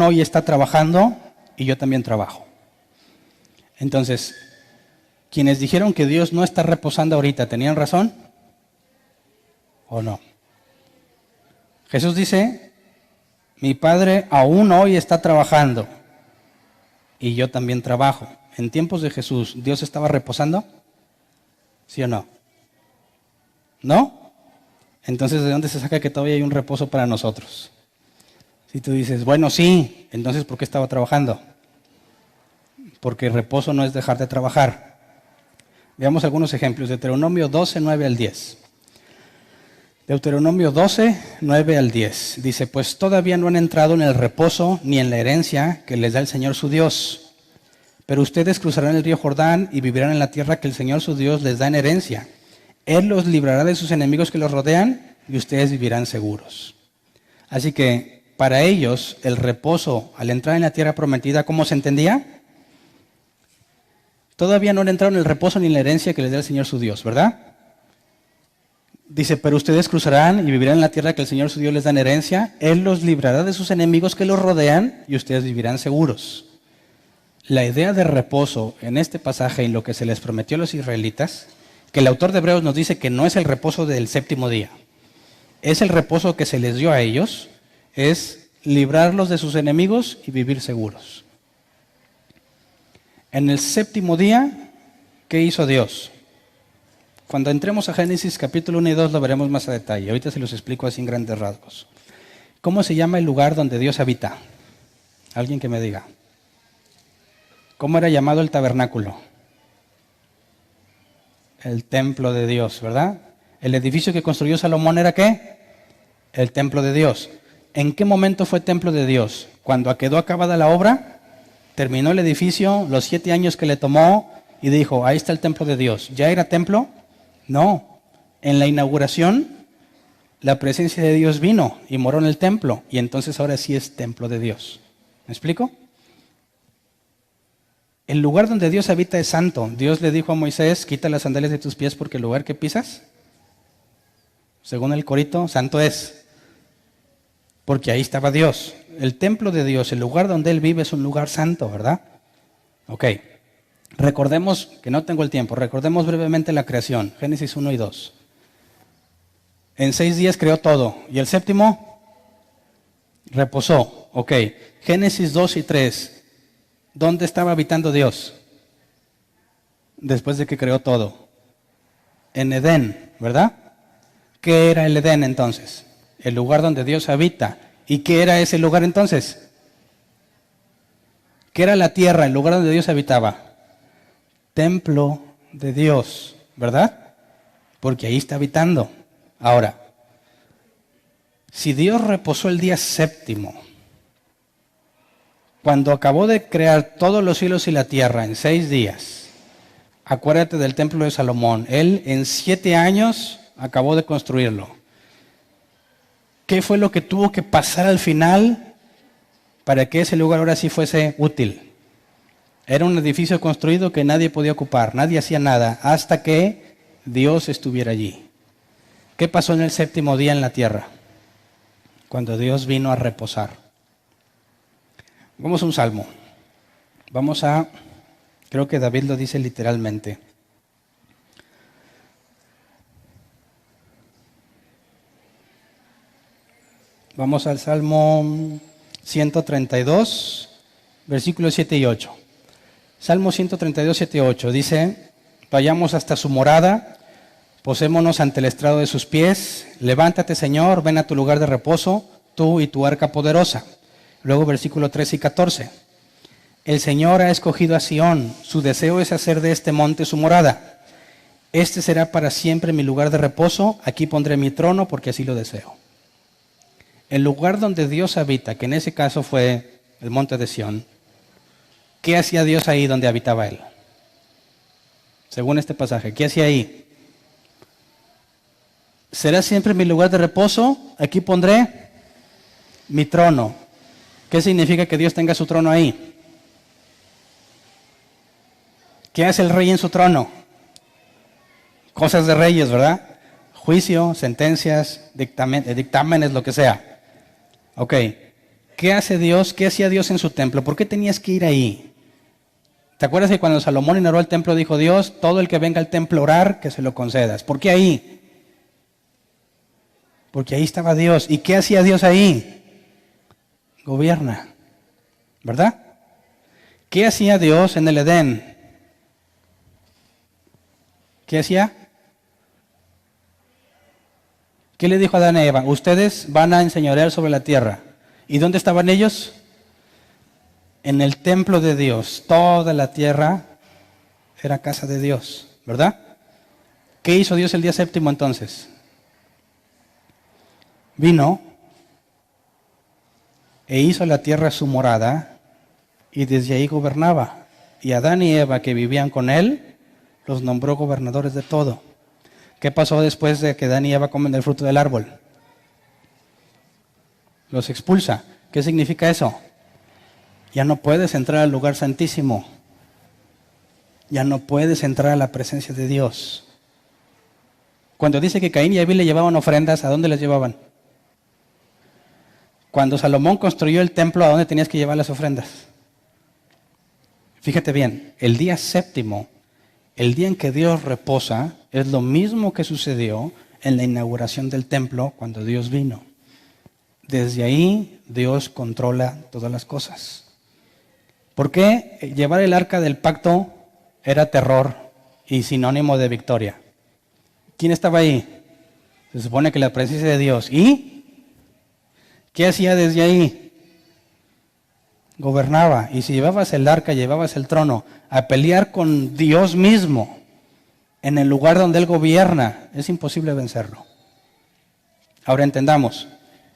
hoy está trabajando y yo también trabajo. Entonces, quienes dijeron que Dios no está reposando ahorita, ¿tenían razón o no? Jesús dice, mi Padre aún hoy está trabajando y yo también trabajo. En tiempos de Jesús, ¿Dios estaba reposando? ¿Sí o no? ¿No? Entonces, ¿de dónde se saca que todavía hay un reposo para nosotros? Si tú dices, bueno, sí, entonces ¿por qué estaba trabajando? Porque reposo no es dejar de trabajar. Veamos algunos ejemplos. Deuteronomio 12, 9 al 10. Deuteronomio 12, 9 al 10. Dice, pues todavía no han entrado en el reposo ni en la herencia que les da el Señor su Dios. Pero ustedes cruzarán el río Jordán y vivirán en la tierra que el Señor su Dios les da en herencia. Él los librará de sus enemigos que los rodean y ustedes vivirán seguros. Así que para ellos el reposo al entrar en la tierra prometida, ¿cómo se entendía? Todavía no han entrado en el reposo ni en la herencia que les da el Señor su Dios, ¿verdad? Dice, pero ustedes cruzarán y vivirán en la tierra que el Señor su Dios les da en herencia. Él los librará de sus enemigos que los rodean y ustedes vivirán seguros. La idea de reposo en este pasaje y lo que se les prometió a los israelitas, que el autor de Hebreos nos dice que no es el reposo del séptimo día, es el reposo que se les dio a ellos, es librarlos de sus enemigos y vivir seguros. En el séptimo día, ¿qué hizo Dios? Cuando entremos a Génesis capítulo 1 y 2 lo veremos más a detalle. Ahorita se los explico así en grandes rasgos. ¿Cómo se llama el lugar donde Dios habita? Alguien que me diga. ¿Cómo era llamado el tabernáculo? El templo de Dios, ¿verdad? El edificio que construyó Salomón ¿era qué? El templo de Dios. ¿En qué momento fue templo de Dios? ¿Cuando quedó acabada la obra? Terminó el edificio, los 7 años que le tomó y dijo, ahí está el templo de Dios. ¿Ya era templo? No. En la inauguración, la presencia de Dios vino y moró en el templo. Y entonces ahora sí es templo de Dios. ¿Me explico? El lugar donde Dios habita es santo. Dios le dijo a Moisés, quita las sandalias de tus pies porque el lugar que pisas, según el corito, santo es. Porque ahí estaba Dios. El templo de Dios, el lugar donde Él vive es un lugar santo, ¿verdad? Ok. Recordemos, que no tengo el tiempo, recordemos brevemente la creación. Génesis 1 y 2. En 6 días creó todo. ¿Y el séptimo? Reposó. Ok. Génesis 2 y 3. ¿Dónde estaba habitando Dios? Después de que creó todo. En Edén, ¿verdad? ¿Qué era el Edén entonces? El lugar donde Dios habita. ¿Y qué era ese lugar entonces? ¿Qué era la tierra, el lugar donde Dios habitaba? Templo de Dios, ¿verdad? Porque ahí está habitando. Ahora, si Dios reposó el día séptimo, cuando acabó de crear todos los cielos y la tierra en 6 días, acuérdate del templo de Salomón, Él en 7 años acabó de construirlo. ¿Qué fue lo que tuvo que pasar al final para que ese lugar ahora sí fuese útil? Era un edificio construido que nadie podía ocupar, nadie hacía nada, hasta que Dios estuviera allí. ¿Qué pasó en el séptimo día en la tierra? Cuando Dios vino a reposar. Vamos a un salmo. Creo que David lo dice literalmente. Vamos al Salmo 132, versículos 7 y 8. Salmo 132, 7 y 8 dice: vayamos hasta su morada, posémonos ante el estrado de sus pies. Levántate, Señor, ven a tu lugar de reposo, tú y tu arca poderosa. Luego versículo 13 y 14. El Señor ha escogido a Sión, su deseo es hacer de este monte su morada. Este será para siempre mi lugar de reposo, aquí pondré mi trono porque así lo deseo. El lugar donde Dios habita, que en ese caso fue el monte de Sión, ¿qué hacía Dios ahí donde habitaba Él? Según este pasaje, ¿qué hacía ahí? Será siempre mi lugar de reposo, aquí pondré mi trono. ¿Qué significa que Dios tenga su trono ahí? ¿Qué hace el rey en su trono? Cosas de reyes, ¿verdad? Juicio, sentencias, dictámenes, lo que sea. Ok, ¿qué hace Dios? ¿Qué hacía Dios en su templo? ¿Por qué tenías que ir ahí? ¿Te acuerdas que cuando Salomón inauguró el templo dijo Dios, todo el que venga al templo a orar, que se lo concedas? ¿Por qué ahí? Porque ahí estaba Dios. ¿Y qué hacía Dios ahí? Gobierna, ¿verdad? ¿Qué hacía Dios en el Edén? ¿Qué hacía? ¿Qué le dijo a Adán y Eva? Ustedes van a enseñorear sobre la tierra. ¿Y dónde estaban ellos? En el templo de Dios. Toda la tierra era casa de Dios, ¿verdad? ¿Qué hizo Dios el día séptimo entonces? Vino e hizo la tierra su morada y desde ahí gobernaba. Y Adán y Eva que vivían con él, los nombró gobernadores de todo. ¿Qué pasó después de que Adán y Eva comen del fruto del árbol? Los expulsa. ¿Qué significa eso? Ya no puedes entrar al lugar santísimo. Ya no puedes entrar a la presencia de Dios. Cuando dice que Caín y Abel le llevaban ofrendas, ¿a dónde les llevaban? Cuando Salomón construyó el templo, ¿a dónde tenías que llevar las ofrendas? Fíjate bien, el día séptimo, el día en que Dios reposa, es lo mismo que sucedió en la inauguración del templo cuando Dios vino. Desde ahí Dios controla todas las cosas. ¿Por qué llevar el arca del pacto era terror y sinónimo de victoria? ¿Quién estaba ahí? Se supone que la presencia de Dios. ¿Y qué hacía desde ahí? Gobernaba. Y si llevabas el arca, llevabas el trono a pelear con Dios mismo en el lugar donde Él gobierna, es imposible vencerlo. Ahora entendamos,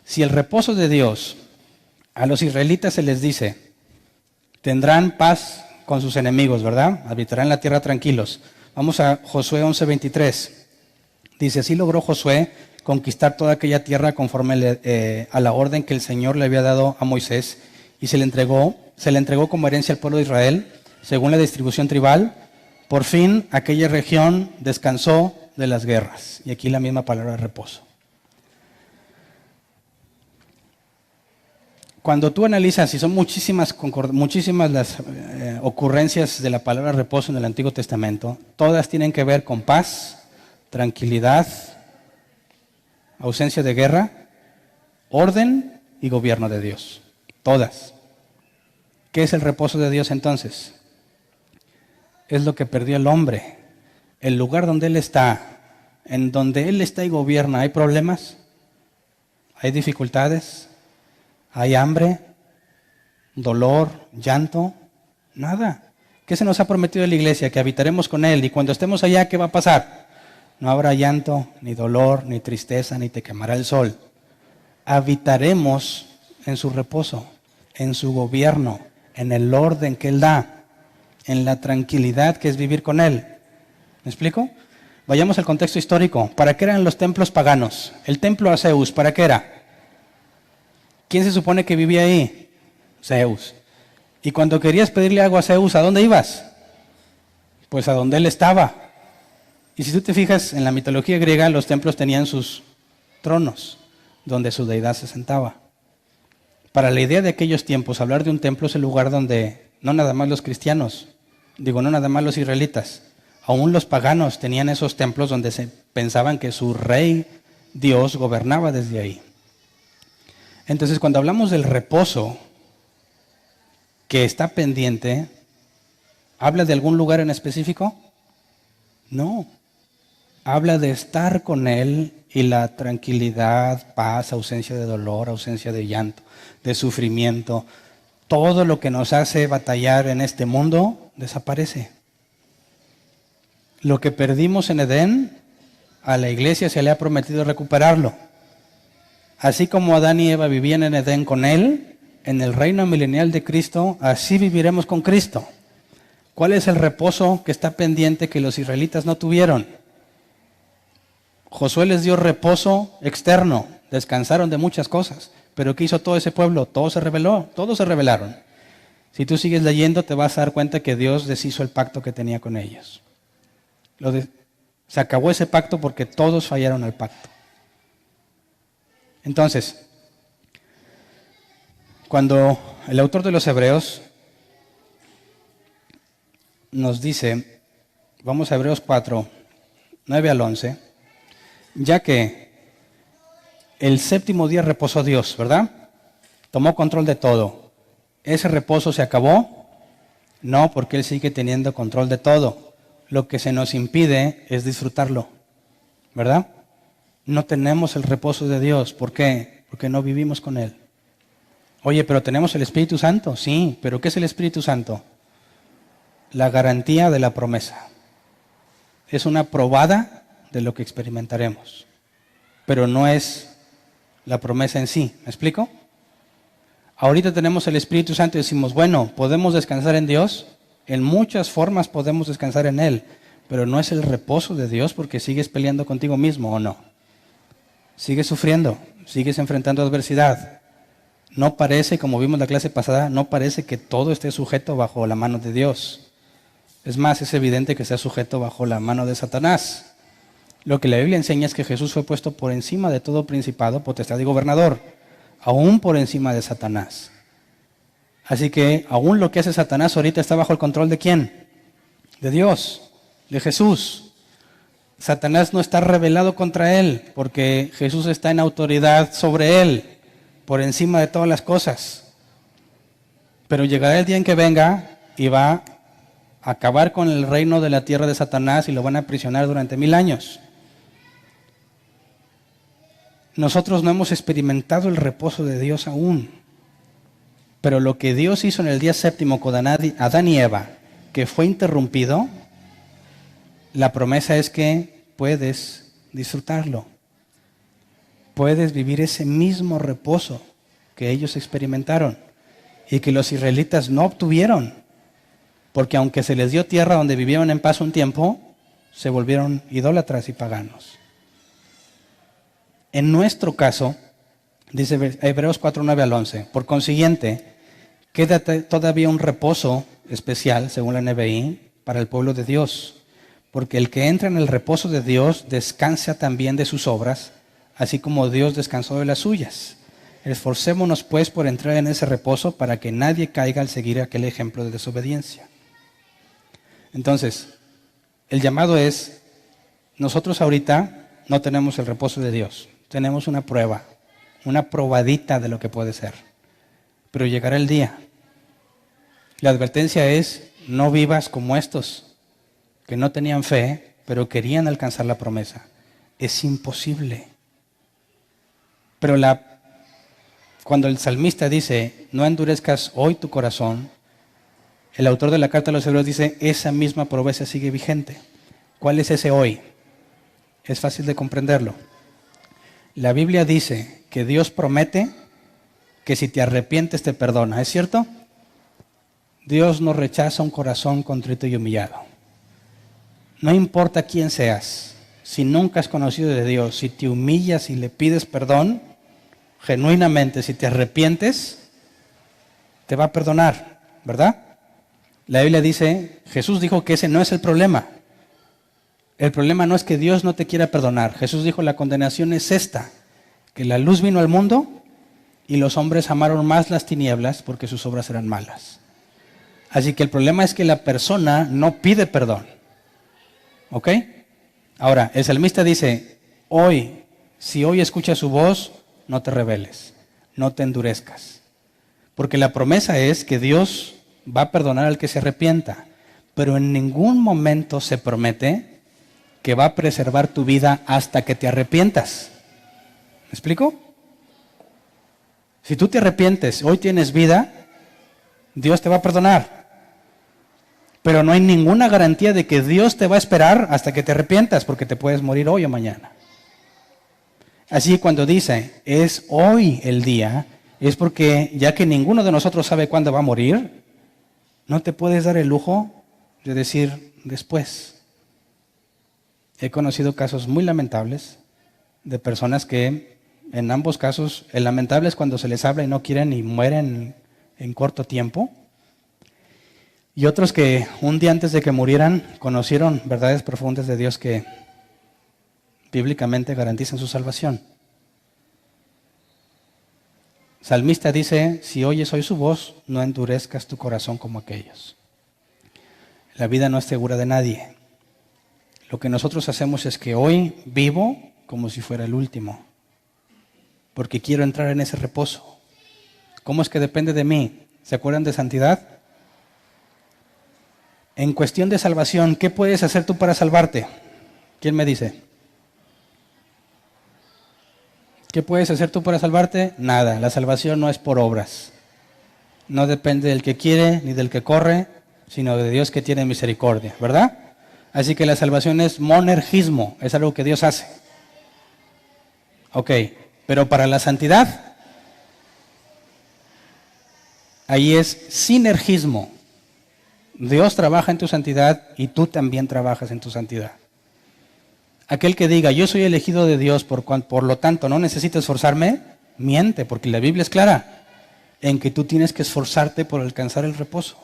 si el reposo de Dios a los israelitas se les dice, tendrán paz con sus enemigos, ¿verdad? Habitarán en la tierra tranquilos. Vamos a Josué 11:23. Dice, así logró Josué conquistar toda aquella tierra conforme a la orden que el Señor le había dado a Moisés y se le entregó como herencia al pueblo de Israel, según la distribución tribal. Por fin aquella región descansó de las guerras. Y aquí la misma palabra reposo. Cuando tú analizas, y son muchísimas las ocurrencias de la palabra reposo en el Antiguo Testamento, todas tienen que ver con paz, tranquilidad, ausencia de guerra, orden y gobierno de Dios. Todas. ¿Qué es el reposo de Dios entonces? Es lo que perdió el hombre. El lugar donde Él está, en donde Él está y gobierna, ¿hay problemas? ¿Hay dificultades? ¿Hay hambre? ¿Dolor? ¿Llanto? Nada. ¿Qué se nos ha prometido en la iglesia? Que habitaremos con Él. Y cuando estemos allá, ¿qué va a pasar? No habrá llanto, ni dolor, ni tristeza, ni te quemará el sol. Habitaremos en su reposo, en su gobierno, en el orden que Él da, en la tranquilidad que es vivir con Él. ¿Me explico? Vayamos al contexto histórico. ¿Para qué eran los templos paganos? El templo a Zeus, ¿para qué era? ¿Quién se supone que vivía ahí? Zeus. Y cuando querías pedirle algo a Zeus, ¿a dónde ibas? Pues a donde él estaba. Y si tú te fijas, en la mitología griega, los templos tenían sus tronos, donde su deidad se sentaba. Para la idea de aquellos tiempos, hablar de un templo es el lugar donde no nada más los cristianos, no nada más los israelitas, aún los paganos tenían esos templos donde se pensaban que su rey Dios gobernaba desde ahí. Entonces, cuando hablamos del reposo que está pendiente, ¿habla de algún lugar en específico? No. Habla de estar con Él y la tranquilidad, paz, ausencia de dolor, ausencia de llanto, de sufrimiento. Todo lo que nos hace batallar en este mundo desaparece. Lo que perdimos en Edén, a la iglesia se le ha prometido recuperarlo. Así como Adán y Eva vivían en Edén con Él, en el reino milenial de Cristo, así viviremos con Cristo. ¿Cuál es el reposo que está pendiente que los israelitas no tuvieron? Josué les dio reposo externo, descansaron de muchas cosas. Pero ¿qué hizo todo ese pueblo? Todo se rebeló, todos se rebelaron. Si tú sigues leyendo, te vas a dar cuenta que Dios deshizo el pacto que tenía con ellos. Se acabó ese pacto porque todos fallaron al pacto. Entonces, cuando el autor de los Hebreos nos dice, vamos a Hebreos 4, 9 al 11, ya que el séptimo día reposó Dios, ¿verdad? Tomó control de todo. ¿Ese reposo se acabó? No, porque Él sigue teniendo control de todo. Lo que se nos impide es disfrutarlo, ¿verdad? No tenemos el reposo de Dios. ¿Por qué? Porque no vivimos con Él. Oye, pero tenemos el Espíritu Santo. Sí, pero ¿qué es el Espíritu Santo? La garantía de la promesa. Es una probada de lo que experimentaremos. Pero no es la promesa en sí. ¿Me explico? Ahorita tenemos el Espíritu Santo y decimos, bueno, ¿podemos descansar en Dios? En muchas formas podemos descansar en Él, pero no es el reposo de Dios porque sigues peleando contigo mismo, ¿o no? Sigues sufriendo, sigues enfrentando adversidad. No parece, como vimos la clase pasada, no parece que todo esté sujeto bajo la mano de Dios. Es más, es evidente que está sujeto bajo la mano de Satanás. Lo que la Biblia enseña es que Jesús fue puesto por encima de todo principado, potestad y gobernador, aún por encima de Satanás. Así que aún lo que hace Satanás ahorita está bajo el control ¿de quién? De Dios, de Jesús. Satanás no está rebelado contra él, porque Jesús está en autoridad sobre él, por encima de todas las cosas. Pero llegará el día en que venga y va a acabar con el reino de la tierra de Satanás y lo van a aprisionar durante 1000 años. Nosotros no hemos experimentado el reposo de Dios aún. Pero lo que Dios hizo en el día séptimo con Adán y Eva, que fue interrumpido, la promesa es que puedes disfrutarlo. Puedes vivir ese mismo reposo que ellos experimentaron y que los israelitas no obtuvieron. Porque aunque se les dio tierra donde vivieron en paz un tiempo, se volvieron idólatras y paganos. En nuestro caso, dice Hebreos 4, 9 al 11, por consiguiente, queda todavía un reposo especial, según la NBI, para el pueblo de Dios. Porque el que entra en el reposo de Dios descansa también de sus obras, así como Dios descansó de las suyas. Esforcémonos pues por entrar en ese reposo para que nadie caiga al seguir aquel ejemplo de desobediencia. Entonces, el llamado es, nosotros ahorita no tenemos el reposo de Dios. Tenemos una prueba, una probadita de lo que puede ser. Pero llegará el día. La advertencia es, no vivas como estos, que no tenían fe, pero querían alcanzar la promesa. Es imposible. Pero cuando el salmista dice, no endurezcas hoy tu corazón, el autor de la carta a los Hebreos dice, esa misma promesa sigue vigente. ¿Cuál es ese hoy? Es fácil de comprenderlo. La Biblia dice que Dios promete que si te arrepientes te perdona. ¿Es cierto? Dios no rechaza un corazón contrito y humillado. No importa quién seas, si nunca has conocido de Dios, si te humillas y le pides perdón, genuinamente, si te arrepientes, te va a perdonar, ¿verdad? La Biblia dice, Jesús dijo que ese no es el problema. El problema no es que Dios no te quiera perdonar. Jesús dijo, la condenación es esta, que la luz vino al mundo y los hombres amaron más las tinieblas porque sus obras eran malas. Así que el problema es que la persona no pide perdón. ¿Ok? Ahora, el salmista dice, si hoy escuchas su voz, no te rebeles, no te endurezcas. Porque la promesa es que Dios va a perdonar al que se arrepienta, pero en ningún momento se promete que va a preservar tu vida hasta que te arrepientas. ¿Me explico? Si tú te arrepientes, hoy tienes vida, Dios te va a perdonar. Pero no hay ninguna garantía de que Dios te va a esperar hasta que te arrepientas, porque te puedes morir hoy o mañana. Así que cuando dice, es hoy el día, es porque ya que ninguno de nosotros sabe cuándo va a morir, no te puedes dar el lujo de decir después. He conocido casos muy lamentables de personas que en ambos casos, el lamentable es cuando se les habla y no quieren y mueren en corto tiempo. Y otros que un día antes de que murieran conocieron verdades profundas de Dios que bíblicamente garantizan su salvación. Salmista dice, si oyes hoy su voz, no endurezcas tu corazón como aquellos. La vida no es segura de nadie. Lo que nosotros hacemos es que hoy vivo como si fuera el último, porque quiero entrar en ese reposo. ¿Cómo es que depende de mí? ¿Se acuerdan de santidad? En cuestión de salvación, ¿qué puedes hacer tú para salvarte? ¿Quién me dice? ¿Qué puedes hacer tú para salvarte? Nada, la salvación no es por obras. No depende del que quiere ni del que corre, sino de Dios que tiene misericordia, ¿verdad? Así que la salvación es monergismo, es algo que Dios hace. Ok, pero para la santidad, ahí es sinergismo. Dios trabaja en tu santidad y tú también trabajas en tu santidad. Aquel que diga, yo soy elegido de Dios, por lo tanto no necesito esforzarme, miente, porque la Biblia es clara en que tú tienes que esforzarte por alcanzar el reposo.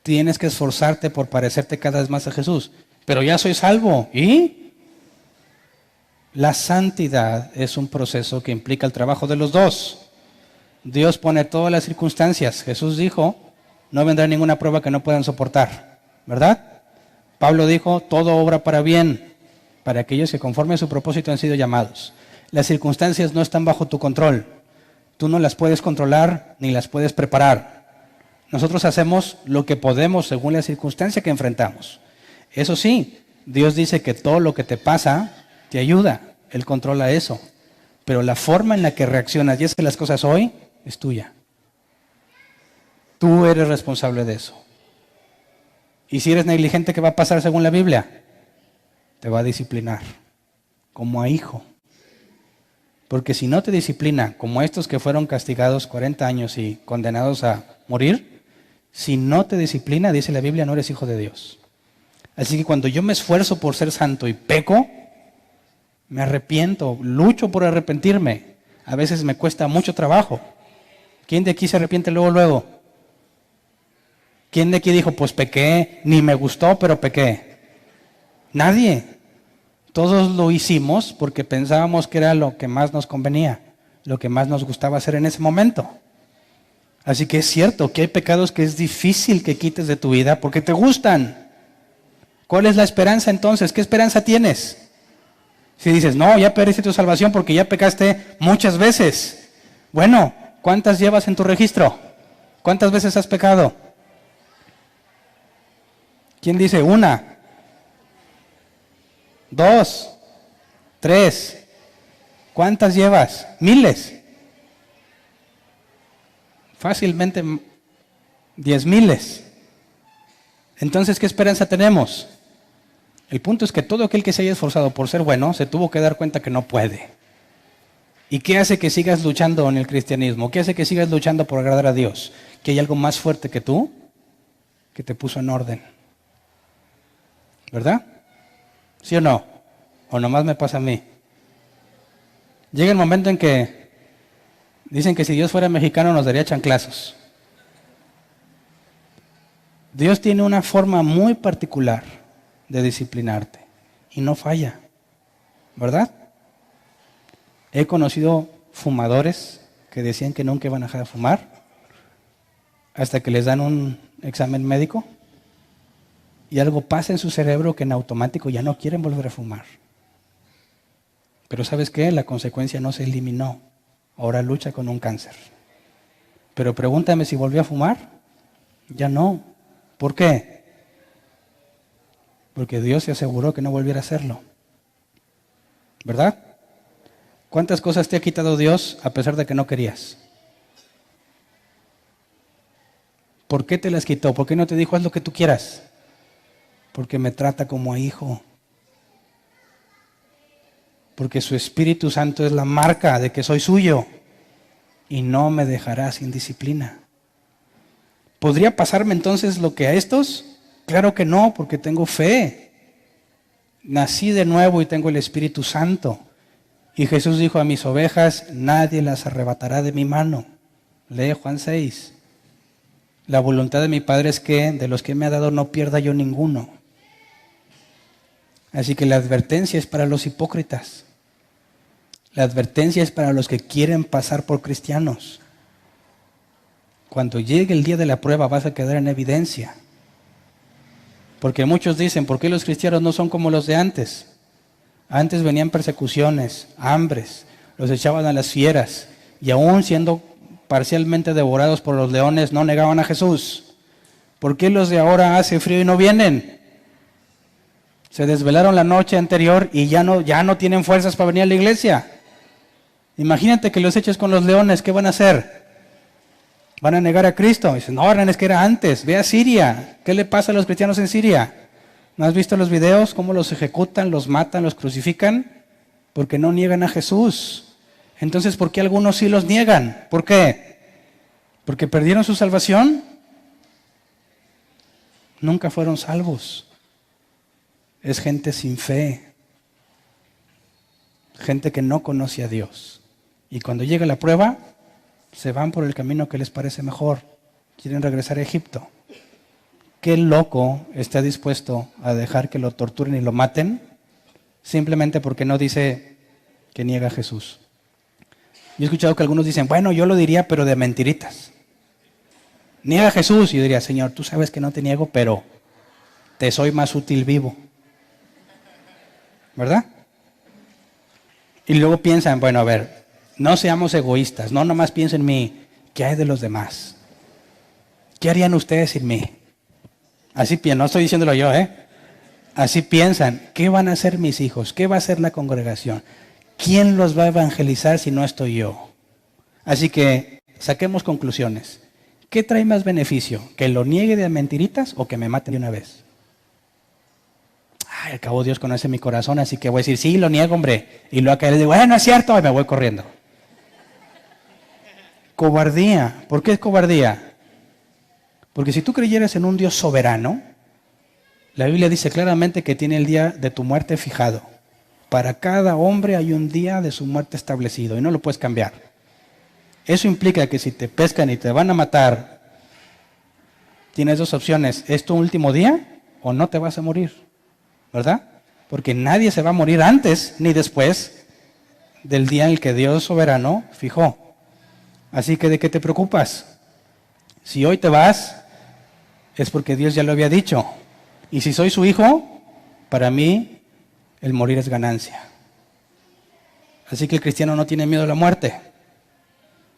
Tienes que esforzarte por parecerte cada vez más a Jesús. Pero ya soy salvo. ¿Y? La santidad es un proceso que implica el trabajo de los dos. Dios pone todas las circunstancias. Jesús dijo, no vendrá ninguna prueba que no puedan soportar, ¿verdad? Pablo dijo, todo obra para bien, para aquellos que conforme a su propósito han sido llamados. Las circunstancias no están bajo tu control. Tú no las puedes controlar ni las puedes preparar. Nosotros hacemos lo que podemos según la circunstancia que enfrentamos. Eso sí, Dios dice que todo lo que te pasa te ayuda. Él controla eso. Pero la forma en la que reaccionas y haces las cosas hoy es tuya. Tú eres responsable de eso. Y si eres negligente, ¿qué va a pasar según la Biblia? Te va a disciplinar, como a hijo. Porque si no te disciplina, como estos que fueron castigados 40 años y condenados a morir, si no te disciplina, dice la Biblia, no eres hijo de Dios. Así que cuando yo me esfuerzo por ser santo y peco, me arrepiento, lucho por arrepentirme. A veces me cuesta mucho trabajo. ¿Quién de aquí se arrepiente luego? ¿Quién de aquí dijo, pues pequé, ni me gustó, pero pequé? Nadie. Todos lo hicimos porque pensábamos que era lo que más nos convenía, lo que más nos gustaba hacer en ese momento. Así que es cierto que hay pecados que es difícil que quites de tu vida porque te gustan. ¿Cuál es la esperanza entonces? ¿Qué esperanza tienes? Si dices, no, ya perdiste tu salvación porque ya pecaste muchas veces. Bueno, ¿cuántas llevas en tu registro? ¿Cuántas veces has pecado? ¿Quién dice? 1, 2, 3. ¿Cuántas llevas? Miles. Fácilmente 10,000. Entonces, ¿qué esperanza tenemos? El punto es que todo aquel que se haya esforzado por ser bueno, se tuvo que dar cuenta que no puede. ¿Y qué hace que sigas luchando en el cristianismo? ¿Qué hace que sigas luchando por agradar a Dios? ¿Que hay algo más fuerte que tú? Que te puso en orden. ¿Verdad? ¿Sí o no? ¿O nomás me pasa a mí? Llega el momento en que dicen que si Dios fuera mexicano nos daría chanclazos. Dios tiene una forma muy particular de disciplinarte y no falla, ¿verdad? He conocido fumadores que decían que nunca iban a dejar de fumar hasta que les dan un examen médico y algo pasa en su cerebro que en automático ya no quieren volver a fumar. Pero ¿sabes qué? La consecuencia no se eliminó. Ahora lucha con un cáncer. Pero pregúntame si volvió a fumar. Ya no. ¿Por qué? Porque Dios se aseguró que no volviera a hacerlo. ¿Verdad? ¿Cuántas cosas te ha quitado Dios a pesar de que no querías? ¿Por qué te las quitó? ¿Por qué no te dijo haz lo que tú quieras? Porque me trata como a hijo. Porque su Espíritu Santo es la marca de que soy suyo y no me dejará sin disciplina. ¿Podría pasarme entonces lo que a estos? Claro que no, porque tengo fe. Nací de nuevo y tengo el Espíritu Santo. Y Jesús dijo a mis ovejas, nadie las arrebatará de mi mano. Lee Juan 6. La voluntad de mi Padre es que de los que me ha dado no pierda yo ninguno. Así que la advertencia es para los hipócritas. La advertencia es para los que quieren pasar por cristianos. Cuando llegue el día de la prueba vas a quedar en evidencia. Porque muchos dicen, ¿por qué los cristianos no son como los de antes? Antes venían persecuciones, hambres, los echaban a las fieras y aún siendo parcialmente devorados por los leones no negaban a Jesús. ¿Por qué los de ahora hace frío y no vienen? Se desvelaron la noche anterior y ya no tienen fuerzas para venir a la iglesia. Imagínate que los eches con los leones, ¿qué van a hacer? Van a negar a Cristo. Dicen, no, es que era antes. Ve a Siria. ¿Qué le pasa a los cristianos en Siria? ¿No has visto los videos? ¿Cómo los ejecutan, los matan, los crucifican? Porque no niegan a Jesús. Entonces, ¿por qué algunos sí los niegan? ¿Por qué? ¿Porque perdieron su salvación? Nunca fueron salvos. Es gente sin fe. Gente que no conoce a Dios. Y cuando llega la prueba, se van por el camino que les parece mejor. Quieren regresar a Egipto. ¿Qué loco está dispuesto a dejar que lo torturen y lo maten? Simplemente porque no dice que niega a Jesús. Yo he escuchado que algunos dicen, bueno, yo lo diría, pero de mentiritas. Niega a Jesús. Y yo diría, Señor, tú sabes que no te niego, pero te soy más útil vivo. ¿Verdad? Y luego piensan, bueno, a ver, no seamos egoístas, no nomás piensen en mí, ¿qué hay de los demás? ¿Qué harían ustedes sin mí? Así piensan, no estoy diciéndolo yo, Así piensan, ¿qué van a hacer mis hijos? ¿Qué va a hacer la congregación? ¿Quién los va a evangelizar si no estoy yo? Así que saquemos conclusiones. ¿Qué trae más beneficio? ¿Que lo niegue de mentiritas o que me maten de una vez? Al cabo Dios conoce mi corazón, así que voy a decir, sí, lo niego, hombre. Y luego acá le digo, bueno, es cierto, y me voy corriendo. Cobardía. ¿Por qué es cobardía? Porque si tú creyeras en un Dios soberano, la Biblia dice claramente que tiene el día de tu muerte fijado. Para cada hombre hay un día de su muerte establecido y no lo puedes cambiar. Eso implica que si te pescan y te van a matar, tienes dos opciones. ¿Es tu último día o no te vas a morir? ¿Verdad? Porque nadie se va a morir antes ni después del día en el que Dios soberano fijó. Así que ¿de qué te preocupas? Si hoy te vas, es porque Dios ya lo había dicho. Y si soy su hijo, para mí el morir es ganancia. Así que el cristiano no tiene miedo a la muerte.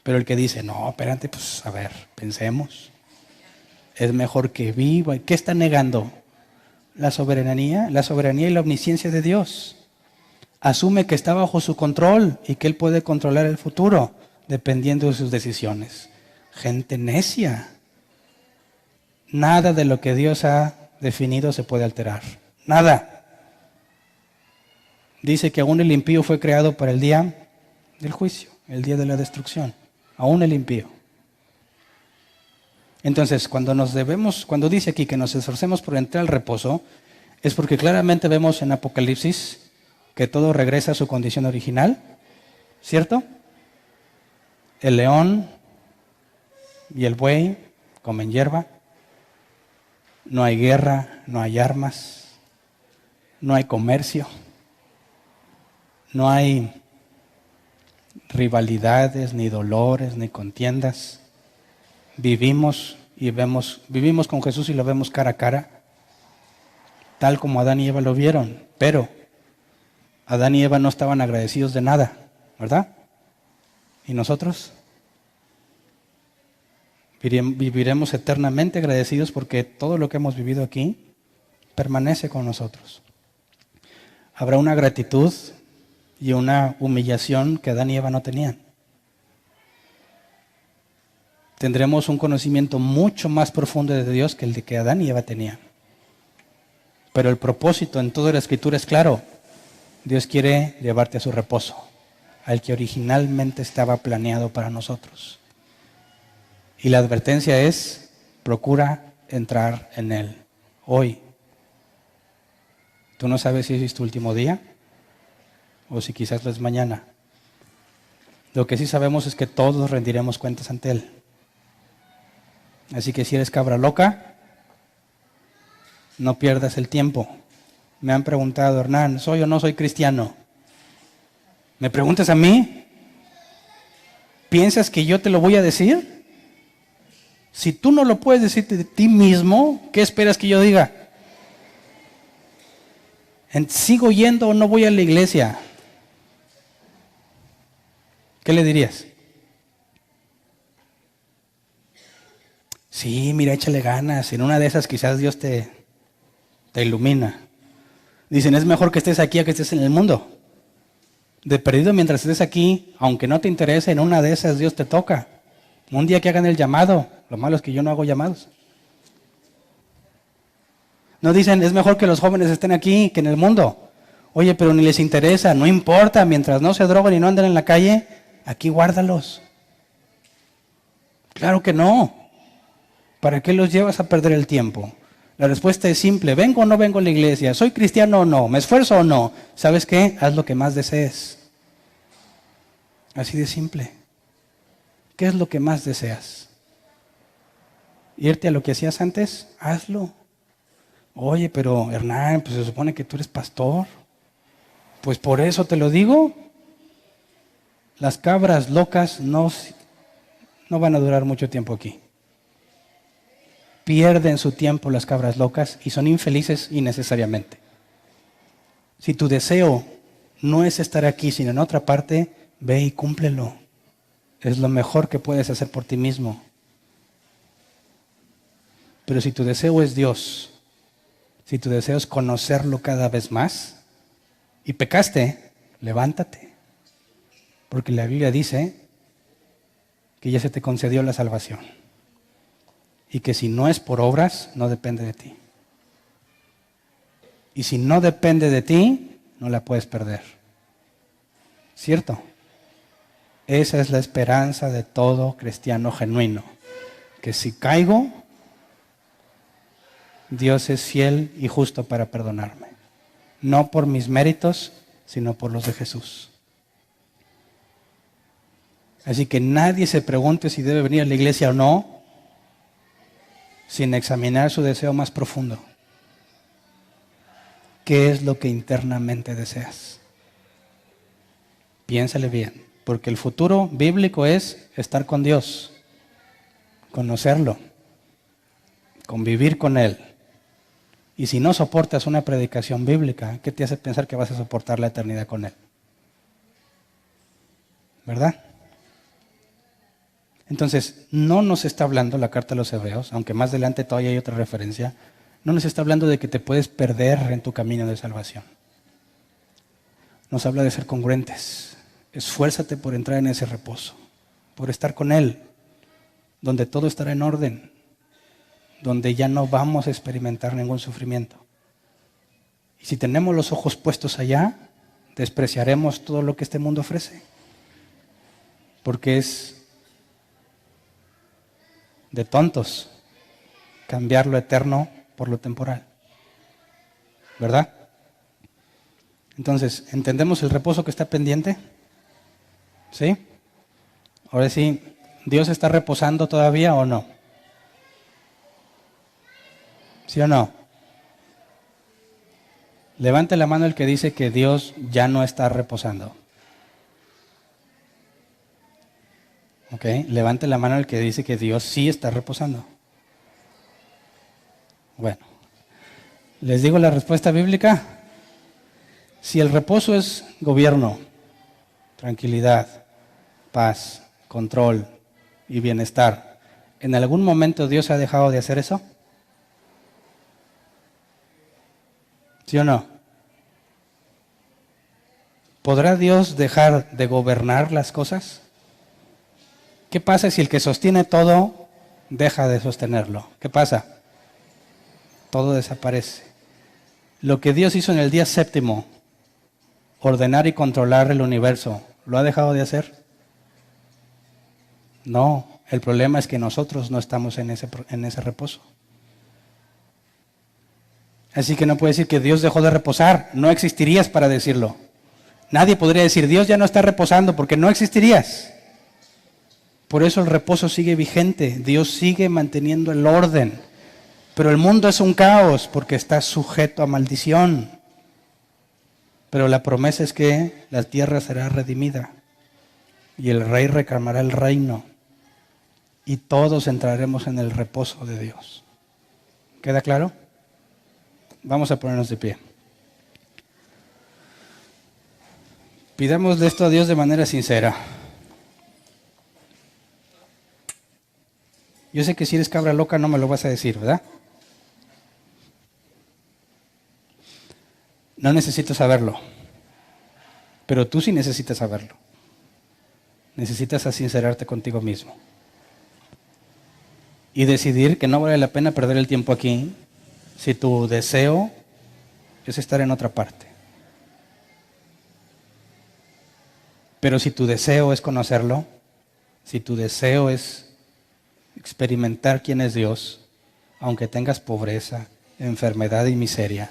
Pero el que dice, no, espérate, pues a ver, pensemos. Es mejor que viva. ¿Qué está negando? La soberanía y la omnisciencia de Dios. Asume que está bajo su control y que Él puede controlar el futuro dependiendo de sus decisiones. Gente necia. Nada de lo que Dios ha definido se puede alterar. Nada. Dice que aún el impío fue creado para el día del juicio, el día de la destrucción. Aún el impío. Entonces, cuando dice aquí que nos esforcemos por entrar al reposo, es porque claramente vemos en Apocalipsis que todo regresa a su condición original, ¿cierto? El león y el buey comen hierba, no hay guerra, no hay armas, no hay comercio, no hay rivalidades, ni dolores, ni contiendas. Vivimos con Jesús y lo vemos cara a cara, tal como Adán y Eva lo vieron. Pero Adán y Eva no estaban agradecidos de nada, ¿verdad? ¿Y nosotros? Viviremos eternamente agradecidos porque todo lo que hemos vivido aquí permanece con nosotros. Habrá una gratitud y una humillación que Adán y Eva no tenían. Tendremos un conocimiento mucho más profundo de Dios que el de que Adán y Eva tenían. Pero el propósito en toda la Escritura es claro. Dios quiere llevarte a su reposo, al que originalmente estaba planeado para nosotros. Y la advertencia es, procura entrar en él hoy. Tú no sabes si es tu último día o si quizás lo es mañana. Lo que sí sabemos es que todos rendiremos cuentas ante él. Así que si eres cabra loca, no pierdas el tiempo. Me han preguntado, Hernán, ¿soy o no soy cristiano? ¿Me preguntas a mí? ¿Piensas que yo te lo voy a decir? Si tú no lo puedes decir de ti mismo, ¿qué esperas que yo diga? ¿Sigo yendo o no voy a la iglesia? ¿Qué le dirías? Sí, mira, échale ganas. En una de esas quizás Dios te ilumina. Dicen, es mejor que estés aquí a que estés en el mundo. De perdido mientras estés aquí, aunque no te interese, en una de esas Dios te toca. Un día que hagan el llamado. Lo malo es que yo no hago llamados. No dicen, es mejor que los jóvenes estén aquí que en el mundo. Oye, pero ni les interesa, no importa, mientras no se droguen y no anden en la calle, aquí guárdalos. Claro que no. ¿Para qué los llevas a perder el tiempo? La respuesta es simple, ¿vengo o no vengo a la iglesia? ¿Soy cristiano o no? ¿Me esfuerzo o no? ¿Sabes qué? Haz lo que más desees. Así de simple. ¿Qué es lo que más deseas? ¿Irte a lo que hacías antes? Hazlo. Oye, pero Hernán, pues se supone que tú eres pastor. Pues por eso te lo digo. Las cabras locas no van a durar mucho tiempo aquí. Pierden su tiempo las cabras locas y son infelices innecesariamente. Si tu deseo no es estar aquí, sino en otra parte, ve y cúmplelo. Es lo mejor que puedes hacer por ti mismo. Pero si tu deseo es Dios, si tu deseo es conocerlo cada vez más, y pecaste, levántate. Porque la Biblia dice que ya se te concedió la salvación. Y que si no es por obras, no depende de ti. Y si no depende de ti, no la puedes perder. ¿Cierto? Esa es la esperanza de todo cristiano genuino. Que si caigo, Dios es fiel y justo para perdonarme. No por mis méritos, sino por los de Jesús. Así que nadie se pregunte si debe venir a la iglesia o no, sin examinar su deseo más profundo. ¿Qué es lo que internamente deseas? Piénsale bien, porque el futuro bíblico es estar con Dios, conocerlo, convivir con Él. Y si no soportas una predicación bíblica, ¿qué te hace pensar que vas a soportar la eternidad con Él? ¿Verdad? Entonces, no nos está hablando la carta a los Hebreos, aunque más adelante todavía hay otra referencia, no nos está hablando de que te puedes perder en tu camino de salvación. Nos habla de ser congruentes. Esfuérzate por entrar en ese reposo, por estar con Él, donde todo estará en orden, donde ya no vamos a experimentar ningún sufrimiento. Y si tenemos los ojos puestos allá, despreciaremos todo lo que este mundo ofrece, porque es de tontos cambiar lo eterno por lo temporal. ¿Verdad? Entonces, ¿entendemos el reposo que está pendiente? ¿Sí? Ahora sí, ¿Dios está reposando todavía o no? ¿Sí o no? Levante la mano el que dice que Dios ya no está reposando. ¿Ok? Levante la mano el que dice que Dios sí está reposando. Bueno, les digo la respuesta bíblica. Si el reposo es gobierno, tranquilidad, paz, control y bienestar, ¿en algún momento Dios ha dejado de hacer eso? ¿Sí o no? ¿Podrá Dios dejar de gobernar las cosas? ¿Qué pasa si el que sostiene todo deja de sostenerlo? ¿Qué pasa? Todo desaparece. Lo que Dios hizo en el día séptimo, ordenar y controlar el universo, ¿lo ha dejado de hacer? No, el problema es que nosotros no estamos en ese reposo. Así que no puede decir que Dios dejó de reposar, no existirías para decirlo. Nadie podría decir, Dios ya no está reposando, porque no existirías. Por eso el reposo sigue vigente, Dios sigue manteniendo el orden. Pero el mundo es un caos porque está sujeto a maldición. Pero la promesa es que la tierra será redimida y el rey reclamará el reino y todos entraremos en el reposo de Dios. ¿Queda claro? Vamos a ponernos de pie. Pidámosle esto a Dios de manera sincera. Yo sé que si eres cabra loca no me lo vas a decir, ¿verdad? No necesito saberlo, pero tú sí necesitas saberlo. Necesitas sincerarte contigo mismo y decidir que no vale la pena perder el tiempo aquí si tu deseo es estar en otra parte. Pero si tu deseo es conocerlo, si tu deseo es experimentar quién es Dios, aunque tengas pobreza, enfermedad y miseria,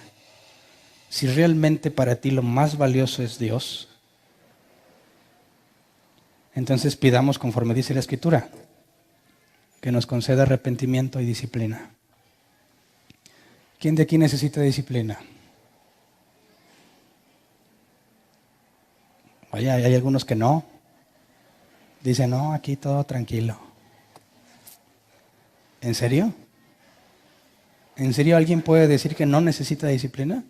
si realmente para ti lo más valioso es Dios, entonces pidamos conforme dice la Escritura, que nos conceda arrepentimiento y disciplina. ¿Quién de aquí necesita disciplina? Oye, hay algunos que no. Dicen, no, aquí todo tranquilo. ¿En serio? ¿En serio alguien puede decir que no necesita disciplina?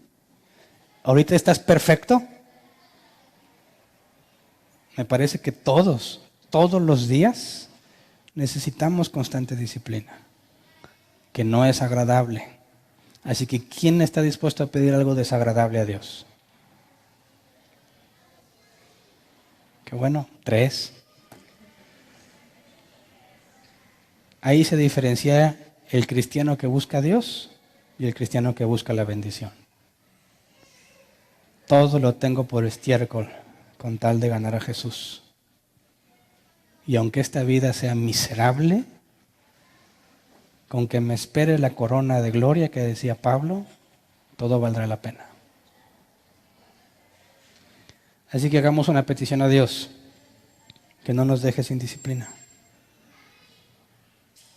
¿Ahorita estás perfecto? Me parece que todos los días necesitamos constante disciplina, que no es agradable. Así que, ¿quién está dispuesto a pedir algo desagradable a Dios? Qué bueno, 3. Ahí se diferencia el cristiano que busca a Dios y el cristiano que busca la bendición. Todo lo tengo por estiércol con tal de ganar a Jesús. Y aunque esta vida sea miserable, con que me espere la corona de gloria que decía Pablo, todo valdrá la pena. Así que hagamos una petición a Dios, que no nos deje sin disciplina.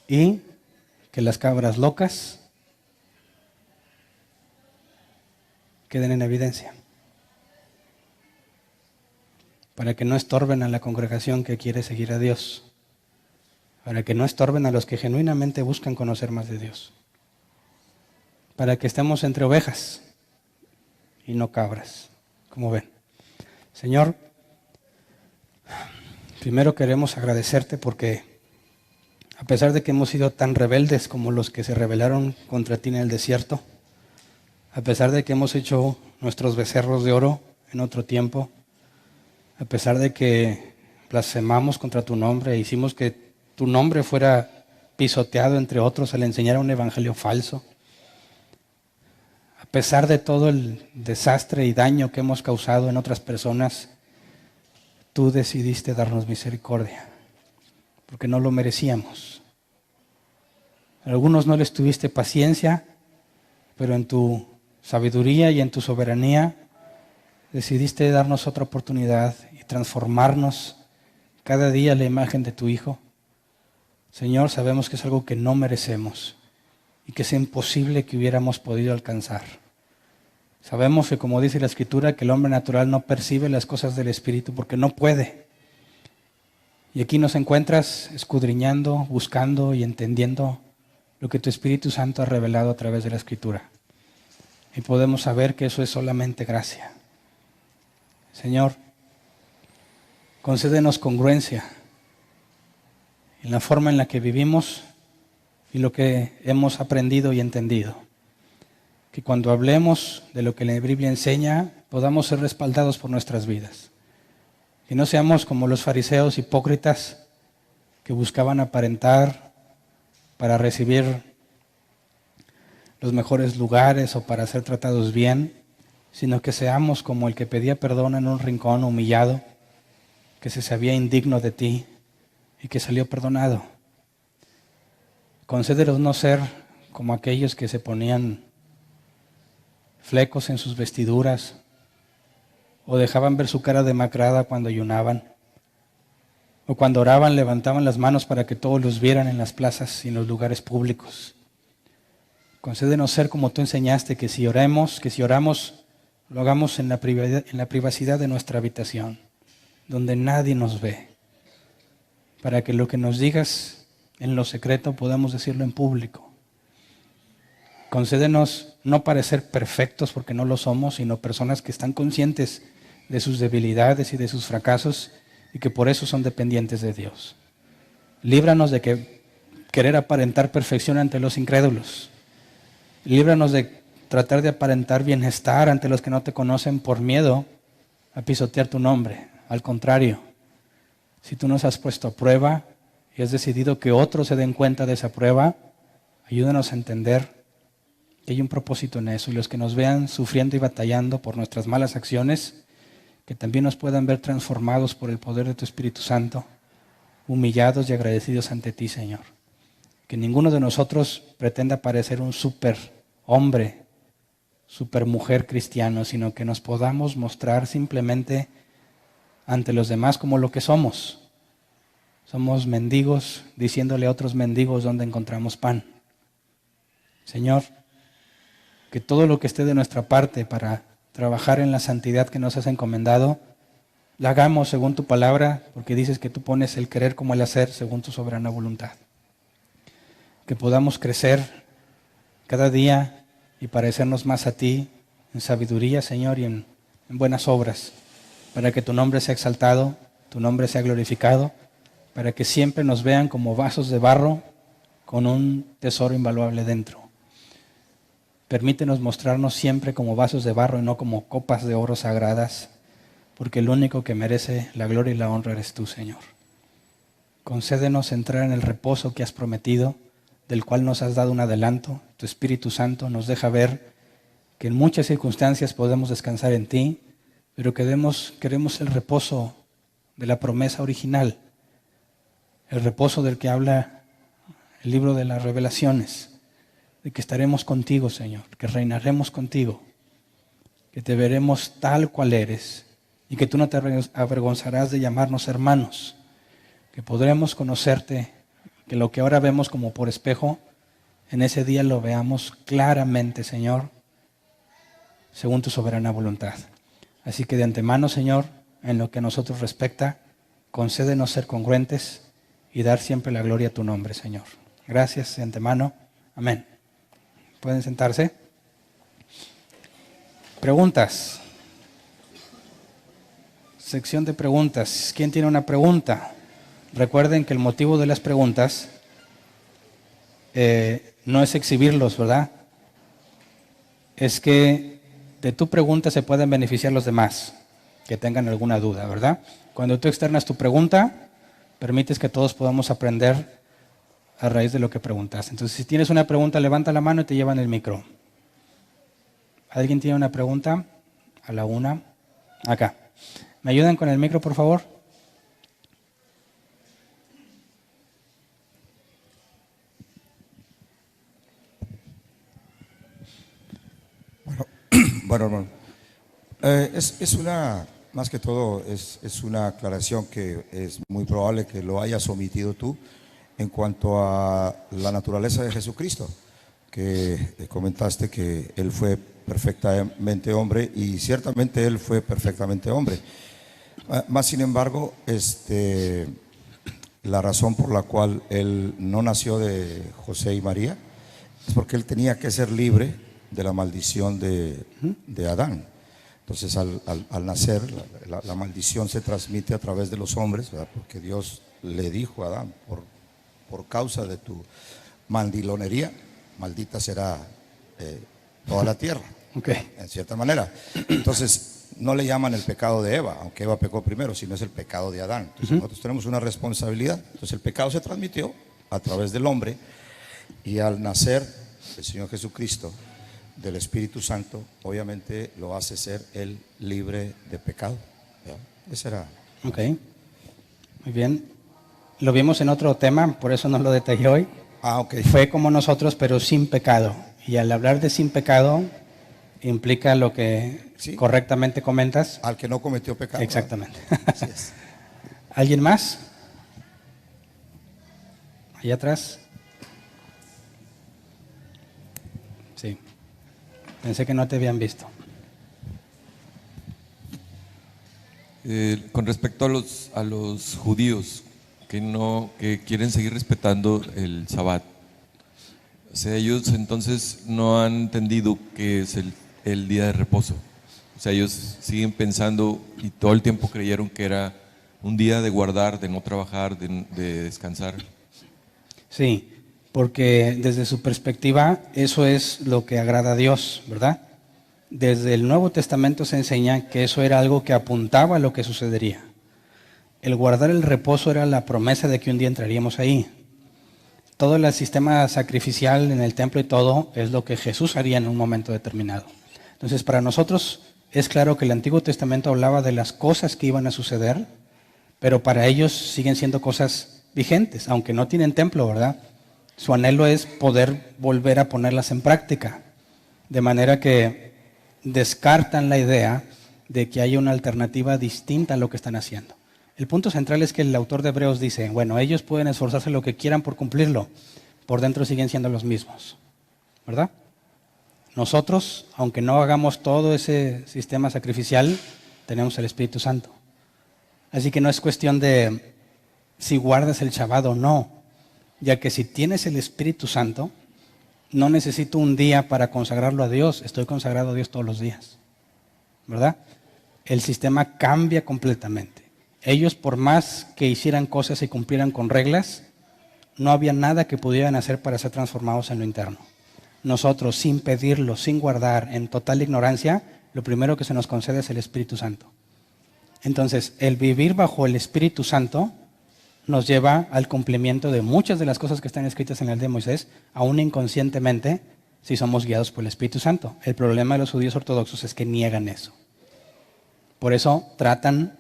Y que las cabras locas queden en evidencia, para que no estorben a la congregación que quiere seguir a Dios, para que no estorben a los que genuinamente buscan conocer más de Dios, para que estemos entre ovejas y no cabras, como ven. Señor, primero queremos agradecerte porque a pesar de que hemos sido tan rebeldes como los que se rebelaron contra ti en el desierto, a pesar de que hemos hecho nuestros becerros de oro en otro tiempo, a pesar de que blasfemamos contra tu nombre e hicimos que tu nombre fuera pisoteado entre otros al enseñar un evangelio falso, a pesar de todo el desastre y daño que hemos causado en otras personas, tú decidiste darnos misericordia, porque no lo merecíamos. A algunos no les tuviste paciencia, pero en tu sabiduría y en tu soberanía decidiste darnos otra oportunidad y transformarnos cada día a la imagen de tu Hijo. Señor, sabemos que es algo que no merecemos y que es imposible que hubiéramos podido alcanzar. Sabemos que, como dice la Escritura, que el hombre natural no percibe las cosas del Espíritu porque no puede. Y aquí nos encuentras escudriñando, buscando y entendiendo lo que tu Espíritu Santo ha revelado a través de la Escritura. Y podemos saber que eso es solamente gracia. Señor, concédenos congruencia en la forma en la que vivimos y lo que hemos aprendido y entendido. Que cuando hablemos de lo que la Biblia enseña, podamos ser respaldados por nuestras vidas. Que no seamos como los fariseos hipócritas que buscaban aparentar para recibir los mejores lugares o para ser tratados bien, sino que seamos como el que pedía perdón en un rincón humillado, que se sabía indigno de ti y que salió perdonado. Concédenos no ser como aquellos que se ponían flecos en sus vestiduras o dejaban ver su cara demacrada cuando ayunaban, o cuando oraban levantaban las manos para que todos los vieran en las plazas y en los lugares públicos. Concédenos ser como tú enseñaste, que si oramos, lo hagamos en la privacidad de nuestra habitación, donde nadie nos ve, para que lo que nos digas en lo secreto podamos decirlo en público. Concédenos no parecer perfectos porque no lo somos, sino personas que están conscientes de sus debilidades y de sus fracasos y que por eso son dependientes de Dios. Líbranos de querer aparentar perfección ante los incrédulos. Líbranos de tratar de aparentar bienestar ante los que no te conocen por miedo a pisotear tu nombre. Al contrario, si tú nos has puesto a prueba y has decidido que otros se den cuenta de esa prueba, ayúdanos a entender que hay un propósito en eso, y los que nos vean sufriendo y batallando por nuestras malas acciones, que también nos puedan ver transformados por el poder de tu Espíritu Santo, humillados y agradecidos ante ti, Señor. Que ninguno de nosotros pretenda parecer un super hombre, super mujer cristiano, sino que nos podamos mostrar simplemente ante los demás como lo que somos. Somos mendigos diciéndole a otros mendigos dónde encontramos pan. Señor, que todo lo que esté de nuestra parte para trabajar en la santidad que nos has encomendado, la hagamos según tu palabra, porque dices que tú pones el querer como el hacer según tu soberana voluntad. Que podamos crecer cada día y parecernos más a ti en sabiduría, Señor, y en buenas obras, para que tu nombre sea exaltado, tu nombre sea glorificado, para que siempre nos vean como vasos de barro con un tesoro invaluable dentro. Permítenos mostrarnos siempre como vasos de barro y no como copas de oro sagradas, porque el único que merece la gloria y la honra eres tú, Señor. Concédenos entrar en el reposo que has prometido, del cual nos has dado un adelanto. Tu Espíritu Santo nos deja ver que en muchas circunstancias podemos descansar en ti, pero queremos el reposo de la promesa original, el reposo del que habla el libro de las Revelaciones, de que estaremos contigo, Señor, que reinaremos contigo, que te veremos tal cual eres y que tú no te avergonzarás de llamarnos hermanos, que podremos conocerte, que lo que ahora vemos como por espejo, en ese día lo veamos claramente, Señor, según tu soberana voluntad. Así que de antemano, Señor, en lo que a nosotros respecta, concédenos ser congruentes y dar siempre la gloria a tu nombre, Señor. Gracias de antemano. Amén. ¿Pueden sentarse? Preguntas. Sección de preguntas. ¿Quién tiene una pregunta? Recuerden que el motivo de las preguntas no es exhibirlos, ¿verdad? Es que de tu pregunta se pueden beneficiar los demás que tengan alguna duda, ¿verdad? Cuando tú externas tu pregunta, permites que todos podamos aprender a raíz de lo que preguntas. Entonces, si tienes una pregunta, levanta la mano y te llevan el micro. ¿Alguien tiene una pregunta? A la una. Acá. ¿Me ayudan con el micro, por favor? Bueno, hermano, es una, más que todo, es una aclaración que es muy probable que lo hayas omitido tú en cuanto a la naturaleza de Jesucristo, que comentaste que Él fue perfectamente hombre y ciertamente Él fue perfectamente hombre. Más sin embargo, la razón por la cual él no nació de José y María es porque él tenía que ser libre de la maldición de Adán. Entonces al nacer la maldición se transmite a través de los hombres, ¿verdad? Porque Dios le dijo a Adán, por causa de tu mandilonería, maldita será toda la tierra, Okay. en cierta manera. Entonces no le llaman el pecado de Eva, aunque Eva pecó primero, sino es el pecado de Adán. Entonces nosotros tenemos una responsabilidad. Entonces el pecado se transmitió a través del hombre, y al nacer el Señor Jesucristo del Espíritu Santo, obviamente lo hace ser él libre de pecado. ¿Ya? Ese era. Ok. Muy bien. Lo vimos en otro tema, por eso no lo detallé hoy. Ok. Fue como nosotros, pero sin pecado. Y al hablar de sin pecado, implica lo que Sí. correctamente comentas. Al que no cometió pecado. Exactamente. Así es. ¿Alguien más? Allá atrás. Sí. Pensé que no te habían visto. Con respecto a los judíos que quieren seguir respetando el Sabbat, o sea, ellos entonces no han entendido que es el día de reposo. O sea, ellos siguen pensando y todo el tiempo creyeron que era un día de guardar, de no trabajar, de descansar. Sí, porque desde su perspectiva eso es lo que agrada a Dios, ¿verdad? Desde el Nuevo Testamento se enseña que eso era algo que apuntaba a lo que sucedería. El guardar el reposo era la promesa de que un día entraríamos ahí. Todo el sistema sacrificial en el templo y todo es lo que Jesús haría en un momento determinado. Entonces, para nosotros es claro que el Antiguo Testamento hablaba de las cosas que iban a suceder, pero para ellos siguen siendo cosas vigentes, aunque no tienen templo, ¿verdad? Su anhelo es poder volver a ponerlas en práctica, de manera que descartan la idea de que haya una alternativa distinta a lo que están haciendo. El punto central es que el autor de Hebreos dice, bueno, ellos pueden esforzarse lo que quieran por cumplirlo, por dentro siguen siendo los mismos, ¿verdad? Nosotros, aunque no hagamos todo ese sistema sacrificial, tenemos el Espíritu Santo. Así que no es cuestión de si guardas el Shabbat o no, ya que si tienes el Espíritu Santo, no necesito un día para consagrarlo a Dios, estoy consagrado a Dios todos los días, ¿verdad? El sistema cambia completamente. Ellos, por más que hicieran cosas y cumplieran con reglas, no había nada que pudieran hacer para ser transformados en lo interno. Nosotros, sin pedirlo, sin guardar, en total ignorancia, lo primero que se nos concede es el Espíritu Santo. Entonces, el vivir bajo el Espíritu Santo nos lleva al cumplimiento de muchas de las cosas que están escritas en el de Moisés, aún inconscientemente, si somos guiados por el Espíritu Santo. El problema de los judíos ortodoxos es que niegan eso. Por eso tratan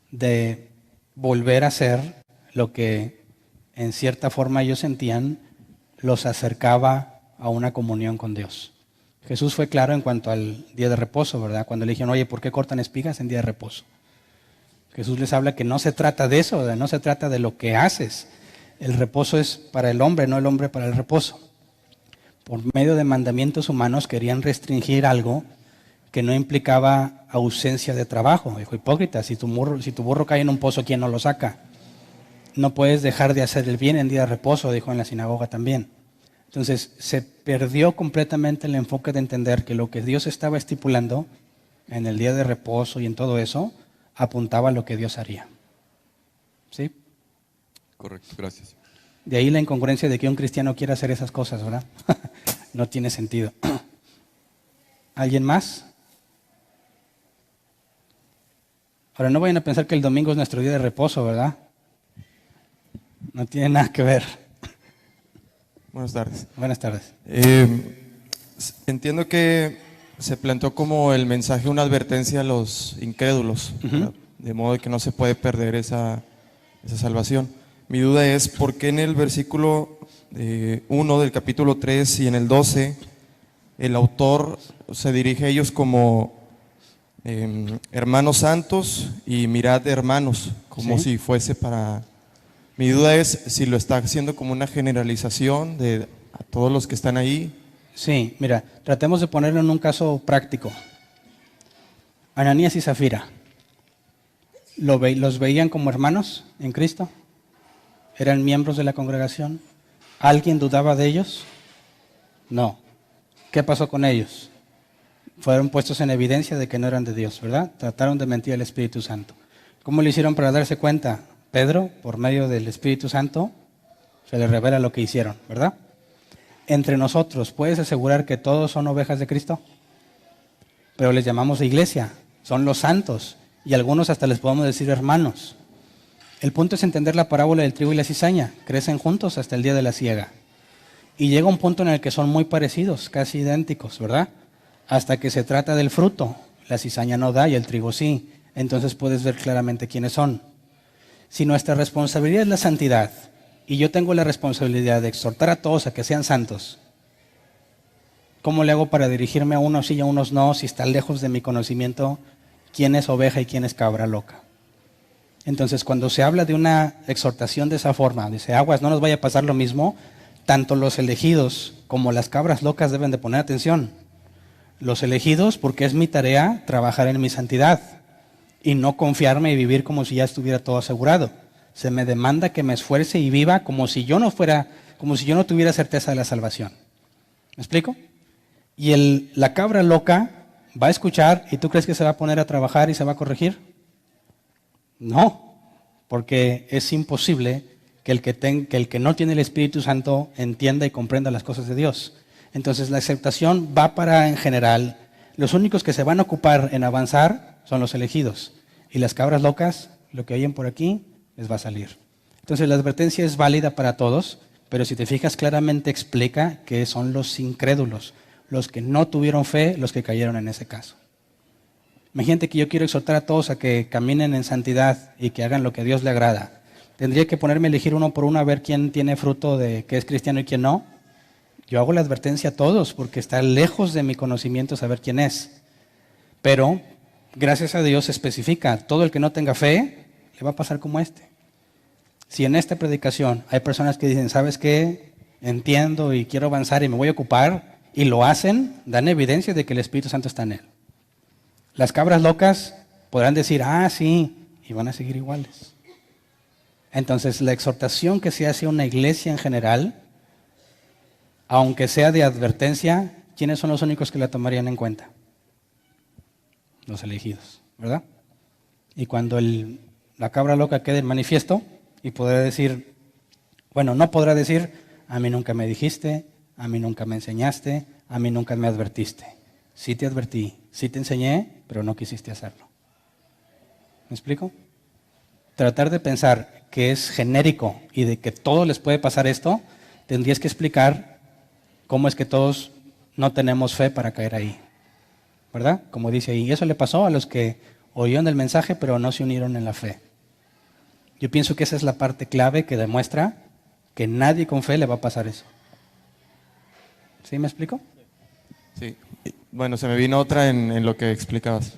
de volver a hacer lo que en cierta forma ellos sentían los acercaba a una comunión con Dios. Jesús fue claro en cuanto al día de reposo, ¿verdad? Cuando le dijeron, oye, ¿por qué cortan espigas en día de reposo? Jesús les habla que no se trata de eso, ¿verdad? No se trata de lo que haces. El reposo es para el hombre, no el hombre para el reposo. Por medio de mandamientos humanos querían restringir algo que no implicaba ausencia de trabajo. Dijo, hipócrita, si tu burro cae en un pozo, ¿quién no lo saca? No puedes dejar de hacer el bien en día de reposo, dijo en la sinagoga también. Entonces se perdió completamente el enfoque de entender que lo que Dios estaba estipulando en el día de reposo y en todo eso, apuntaba a lo que Dios haría. ¿Sí? Correcto, gracias. De ahí la incongruencia de que un cristiano quiera hacer esas cosas, ¿verdad? No tiene sentido. ¿Alguien más? Ahora, no vayan a pensar que el domingo es nuestro día de reposo, ¿verdad? No tiene nada que ver. Buenas tardes. Buenas tardes. Entiendo que se planteó como el mensaje una advertencia a los incrédulos, ¿verdad? De modo que no se puede perder esa salvación. Mi duda es por qué en el versículo 1 del capítulo 3 y en el 12 el autor se dirige a ellos como hermanos santos y mirad hermanos, como Sí. si fuese para... Mi duda es si lo está haciendo como una generalización de a todos los que están ahí. Sí, mira, tratemos de ponerlo en un caso práctico. Ananías y Zafira, ¿los veían como hermanos en Cristo? ¿Eran miembros de la congregación? ¿Alguien dudaba de ellos? No. ¿Qué pasó con ellos? Fueron puestos en evidencia de que no eran de Dios, ¿verdad? Trataron de mentir al Espíritu Santo. ¿Cómo lo hicieron para darse cuenta? Pedro, por medio del Espíritu Santo, se le revela lo que hicieron, ¿verdad? Entre nosotros, ¿puedes asegurar que todos son ovejas de Cristo? Pero les llamamos iglesia, son los santos, y algunos hasta les podemos decir hermanos. El punto es entender la parábola del trigo y la cizaña. Crecen juntos hasta el día de la siega. Y llega un punto en el que son muy parecidos, casi idénticos, ¿verdad? Hasta que se trata del fruto. La cizaña no da y el trigo sí. Entonces puedes ver claramente quiénes son. Si nuestra responsabilidad es la santidad, y yo tengo la responsabilidad de exhortar a todos a que sean santos, ¿cómo le hago para dirigirme a unos sí y a unos no si está lejos de mi conocimiento quién es oveja y quién es cabra loca? Entonces, cuando se habla de una exhortación de esa forma, dice, aguas, no nos vaya a pasar lo mismo, tanto los elegidos como las cabras locas deben de poner atención. Los elegidos, porque es mi tarea trabajar en mi santidad y no confiarme y vivir como si ya estuviera todo asegurado. Se me demanda que me esfuerce y viva como si yo no tuviera certeza de la salvación. ¿Me explico? Y la cabra loca va a escuchar y ¿tú crees que se va a poner a trabajar y se va a corregir? No, porque es imposible que el que no tiene el Espíritu Santo entienda y comprenda las cosas de Dios. Entonces la aceptación va para, en general, los únicos que se van a ocupar en avanzar son los elegidos. Y las cabras locas, lo que oyen por aquí, les va a salir. Entonces la advertencia es válida para todos, pero si te fijas claramente explica que son los incrédulos, los que no tuvieron fe, los que cayeron en ese caso. Imagínate que yo quiero exhortar a todos a que caminen en santidad y que hagan lo que a Dios le agrada. ¿Tendría que ponerme a elegir uno por uno a ver quién tiene fruto de que es cristiano y quién no? Yo hago la advertencia a todos porque está lejos de mi conocimiento saber quién es. Pero, gracias a Dios, se especifica, todo el que no tenga fe, le va a pasar como este. Si en esta predicación hay personas que dicen, ¿sabes qué? Entiendo y quiero avanzar y me voy a ocupar, y lo hacen, dan evidencia de que el Espíritu Santo está en él. Las cabras locas podrán decir, sí, y van a seguir iguales. Entonces, la exhortación que se hace a una iglesia en general, aunque sea de advertencia, ¿quiénes son los únicos que la tomarían en cuenta? Los elegidos, ¿verdad? Y cuando la cabra loca quede en manifiesto y podrá decir, bueno, no podrá decir, a mí nunca me dijiste, a mí nunca me enseñaste, a mí nunca me advertiste. Sí te advertí, sí te enseñé, pero no quisiste hacerlo. ¿Me explico? Tratar de pensar que es genérico y de que todos les puede pasar esto, tendrías que explicar cómo es que todos no tenemos fe para caer ahí. ¿Verdad? Como dice ahí, eso le pasó a los que oyeron el mensaje pero no se unieron en la fe. Yo pienso que esa es la parte clave que demuestra que nadie con fe le va a pasar eso. ¿Sí me explico? Sí. Bueno, se me vino otra en lo que explicabas.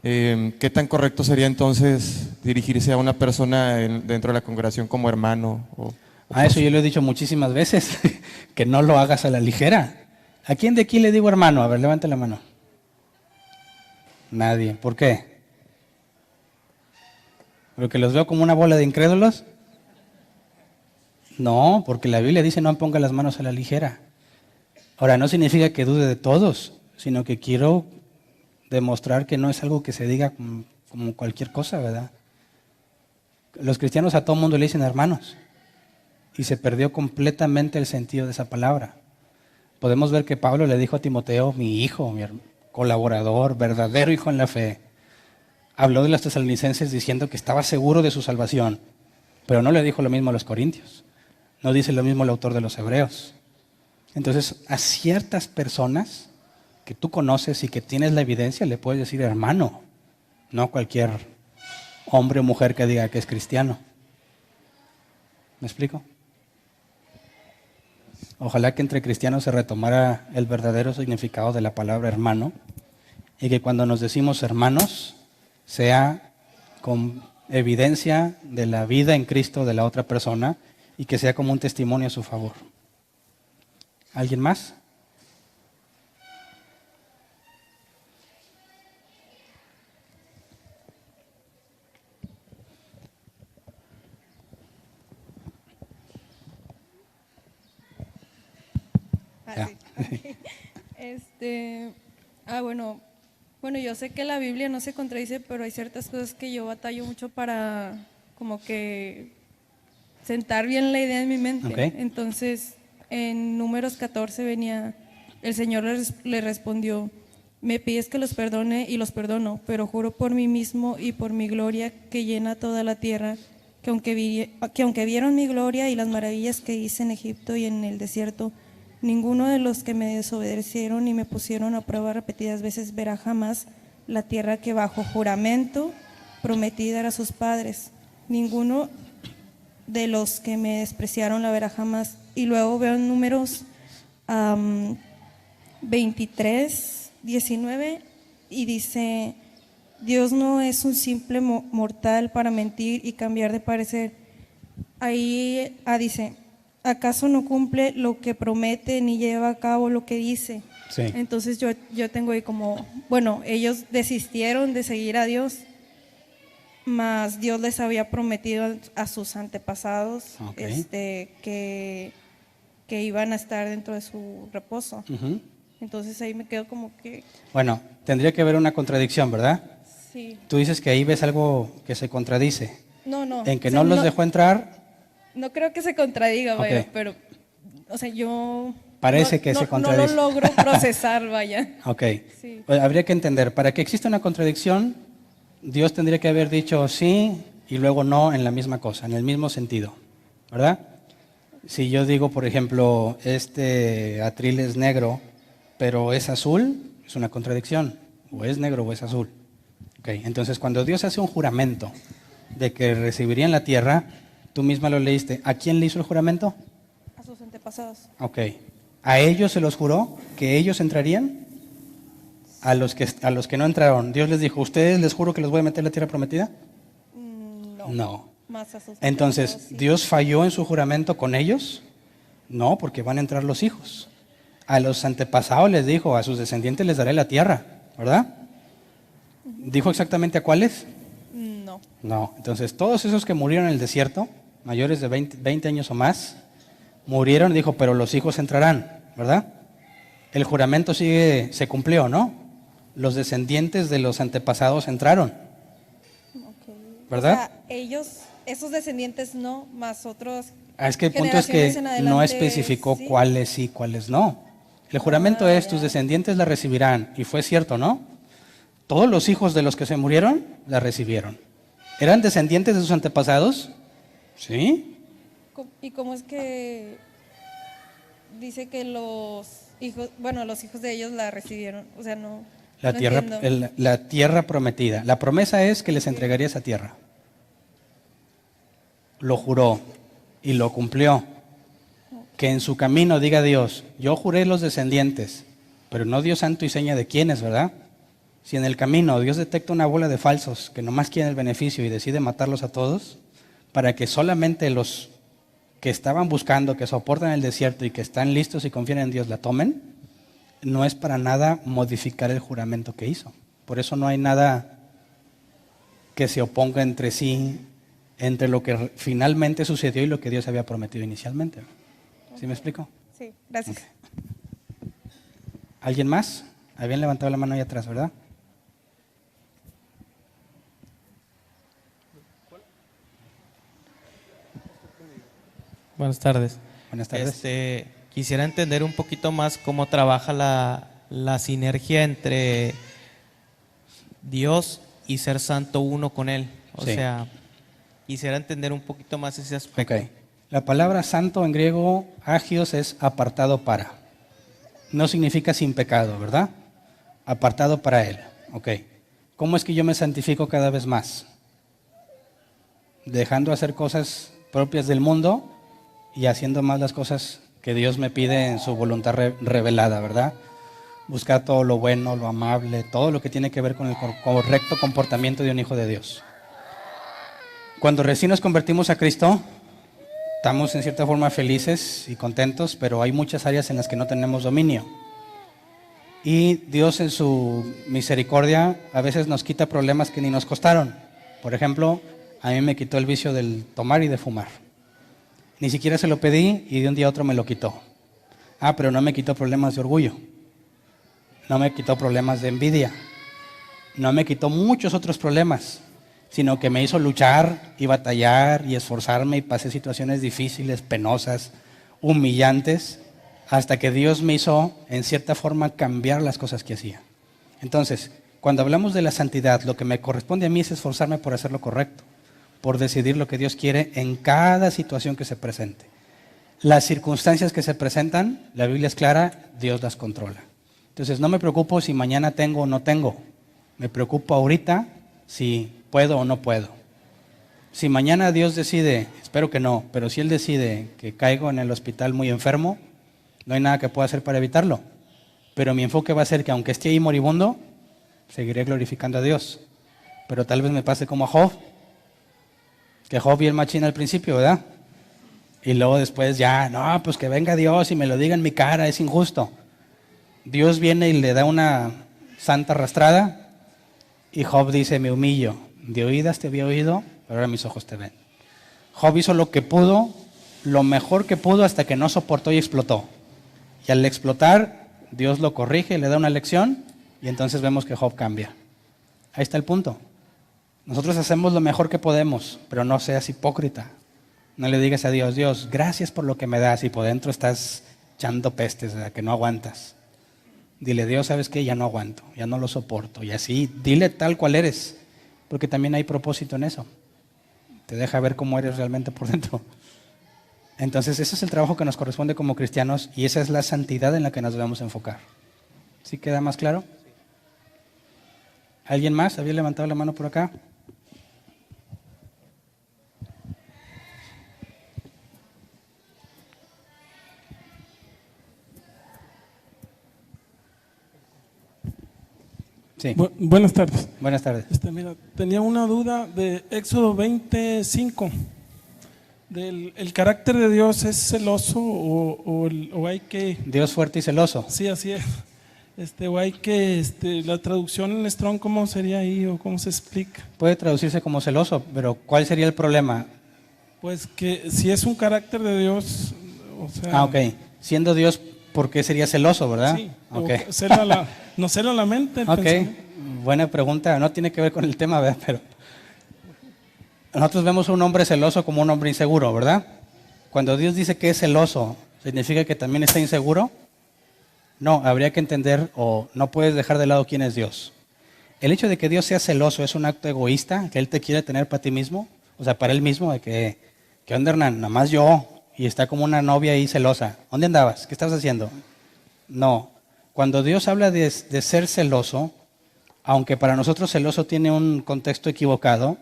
¿Qué tan correcto sería entonces dirigirse a una persona dentro de la congregación como hermano? Eso yo lo he dicho muchísimas veces, que no lo hagas a la ligera. ¿A quién de aquí le digo hermano? A ver, levante la mano. Nadie. ¿Por qué? ¿Porque los veo como una bola de incrédulos? No, porque la Biblia dice no ponga las manos a la ligera. Ahora, no significa que dude de todos, sino que quiero demostrar que no es algo que se diga como cualquier cosa, ¿verdad? Los cristianos a todo mundo le dicen hermanos y se perdió completamente el sentido de esa palabra. Podemos ver que Pablo le dijo a Timoteo, mi hijo, mi colaborador, verdadero hijo en la fe. Habló de los tesalonicenses diciendo que estaba seguro de su salvación, pero no le dijo lo mismo a los corintios. No dice lo mismo el autor de los hebreos. Entonces, a ciertas personas que tú conoces y que tienes la evidencia, le puedes decir hermano, no cualquier hombre o mujer que diga que es cristiano. ¿Me explico? Ojalá que entre cristianos se retomara el verdadero significado de la palabra hermano y que cuando nos decimos hermanos sea con evidencia de la vida en Cristo de la otra persona y que sea como un testimonio a su favor. ¿Alguien más? Bueno, yo sé que la Biblia no se contradice, pero hay ciertas cosas que yo batallo mucho para como que sentar bien la idea en mi mente. Ok. Entonces, en Números 14 venía, el Señor le respondió: me pides que los perdone y los perdono, pero juro por mí mismo y por mi gloria que llena toda la tierra, que aunque vieron mi gloria y las maravillas que hice en Egipto y en el desierto, ninguno de los que me desobedecieron y me pusieron a prueba repetidas veces verá jamás la tierra que bajo juramento prometí dar a sus padres. Ninguno de los que me despreciaron la verá jamás. Y luego veo en Números 23, 19, y dice: Dios no es un simple mortal para mentir y cambiar de parecer. Ahí dice: ¿acaso no cumple lo que promete ni lleva a cabo lo que dice? Sí. Entonces yo tengo ahí como, ellos desistieron de seguir a Dios, mas Dios les había prometido a sus antepasados Ok. que iban a estar dentro de su reposo. Ujú. Entonces ahí me quedo como que, Bueno, tendría que haber una contradicción, ¿verdad? sí. Tú dices que ahí ves algo que se contradice. No. En que O sea, no los dejó entrar, No creo que se contradiga, vaya, Ok. pero, yo... Parece que se contradice. No lo logro procesar, vaya. ok. Sí. Habría que entender, para que exista una contradicción, Dios tendría que haber dicho sí y luego no en la misma cosa, en el mismo sentido, ¿verdad? Si yo digo, por ejemplo, este atril es negro, pero es azul, es una contradicción. O es negro o es azul. Ok, entonces cuando Dios hace un juramento de que recibirían la tierra, tú misma lo leíste. ¿A quién le hizo el juramento? A sus antepasados. Ok. ¿A ellos se los juró que ellos entrarían? A los que no entraron, Dios les dijo: ¿ustedes les juro que los voy a meter en la tierra prometida? No. No. Más a sus Entonces, antepasados, sí. ¿Dios falló en su juramento con ellos? No, porque van a entrar los hijos. A los antepasados les dijo: a sus descendientes les daré la tierra, ¿verdad? ¿Dijo exactamente a cuáles? No. No. Entonces, todos esos que murieron en el desierto, mayores de 20 años o más, murieron, dijo, pero los hijos entrarán, ¿verdad? El juramento se cumplió, ¿no? Los descendientes de los antepasados entraron, ¿verdad? O sea, esos descendientes no, más otros. Es que el punto es que generaciones en no adelante, especificó sí. cuáles sí, cuáles no. El juramento es: tus ya. descendientes la recibirán. Y fue cierto, ¿no? Todos los hijos de los que se murieron la recibieron. ¿Eran descendientes de sus antepasados? Sí. ¿Y cómo es que dice que los hijos de ellos la recibieron? O sea, no. La no tierra, entiendo. la tierra prometida. La promesa es que les entregaría esa tierra. Lo juró y lo cumplió. Que en su camino diga Dios: yo juré los descendientes, pero no dio santo y seña de quiénes, ¿verdad? Si en el camino Dios detecta una bola de falsos que nomás quieren el beneficio y decide matarlos a todos, para que solamente los que estaban buscando, que soportan el desierto y que están listos y confían en Dios la tomen, no es para nada modificar el juramento que hizo. Por eso no hay nada que se oponga entre sí, entre lo que finalmente sucedió y lo que Dios había prometido inicialmente. ¿Sí me explico? Sí, gracias. Ok. ¿Alguien más? Habían levantado la mano ahí atrás, ¿verdad? Buenas tardes. Buenas tardes. Quisiera entender un poquito más cómo trabaja la sinergia entre Dios y ser santo uno con Él. O Sí. sea, quisiera entender un poquito más ese aspecto. Ok. La palabra santo en griego, agios, es apartado para. No significa sin pecado, ¿verdad? Apartado para Él. Ok. ¿Cómo es que yo me santifico cada vez más? Dejando hacer cosas propias del mundo y haciendo más las cosas que Dios me pide en su voluntad revelada, ¿verdad? Buscar todo lo bueno, lo amable, todo lo que tiene que ver con el correcto comportamiento de un hijo de Dios. Cuando recién nos convertimos a Cristo, estamos en cierta forma felices y contentos, pero hay muchas áreas en las que no tenemos dominio. Y Dios en su misericordia a veces nos quita problemas que ni nos costaron. Por ejemplo, a mí me quitó el vicio del tomar y de fumar. Ni siquiera se lo pedí y de un día a otro me lo quitó. Ah, pero no me quitó problemas de orgullo. No me quitó problemas de envidia. No me quitó muchos otros problemas, sino que me hizo luchar y batallar y esforzarme y pasé situaciones difíciles, penosas, humillantes, hasta que Dios me hizo, en cierta forma, cambiar las cosas que hacía. Entonces, cuando hablamos de la santidad, lo que me corresponde a mí es esforzarme por hacer lo correcto, por decidir lo que Dios quiere en cada situación que se presente. Las circunstancias que se presentan, la Biblia es clara, Dios las controla. Entonces, no me preocupo si mañana tengo o no tengo. Me preocupo ahorita si puedo o no puedo. Si mañana Dios decide, espero que no, pero si Él decide que caigo en el hospital muy enfermo, no hay nada que pueda hacer para evitarlo. Pero mi enfoque va a ser que aunque esté ahí moribundo, seguiré glorificando a Dios. Pero tal vez me pase como a Job, que Job vi el machín al principio, ¿verdad? Y luego después ya, no, pues que venga Dios y me lo diga en mi cara, es injusto. Dios viene y le da una santa arrastrada y Job dice, me humillo, de oídas te había oído, pero ahora mis ojos te ven. Job hizo lo que pudo, lo mejor que pudo hasta que no soportó y explotó. Y al explotar, Dios lo corrige, le da una lección y entonces vemos que Job cambia. Ahí está el punto. Nosotros hacemos lo mejor que podemos, pero no seas hipócrita. No le digas a Dios, Dios, gracias por lo que me das y por dentro estás echando pestes, ¿verdad? Que no aguantas. Dile, Dios, ¿sabes qué? Ya no aguanto, ya no lo soporto. Y así, dile tal cual eres, porque también hay propósito en eso. Te deja ver cómo eres realmente por dentro. Entonces, ese es el trabajo que nos corresponde como cristianos y esa es la santidad en la que nos debemos enfocar. ¿Sí queda más claro? ¿Alguien más? ¿Había levantado la mano por acá? Sí. Buenas tardes. Buenas tardes. Mira, tenía una duda de Éxodo 25. ¿El carácter de Dios es celoso o hay que...? Dios fuerte y celoso. Sí, así es. O hay que... la traducción en Strong, ¿cómo sería ahí o cómo se explica? Puede traducirse como celoso, pero ¿cuál sería el problema? Pues que si es un carácter de Dios, o sea... Ok. Siendo Dios, ¿por qué sería celoso, verdad? Sí, Okay. no cela la mente. El Ok, pensamiento. buena pregunta. No tiene que ver con el tema, ¿verdad? Pero nosotros vemos a un hombre celoso como un hombre inseguro, ¿verdad? Cuando Dios dice que es celoso, ¿significa que también está inseguro? No, habría que entender o no puedes dejar de lado quién es Dios. El hecho de que Dios sea celoso es un acto egoísta, que Él te quiere tener para ti mismo, o sea, para Él mismo, de que onda, Hernán, nada más yo, y está como una novia ahí celosa. ¿Dónde andabas? ¿Qué estabas haciendo? No. Cuando Dios habla de ser celoso, aunque para nosotros celoso tiene un contexto equivocado,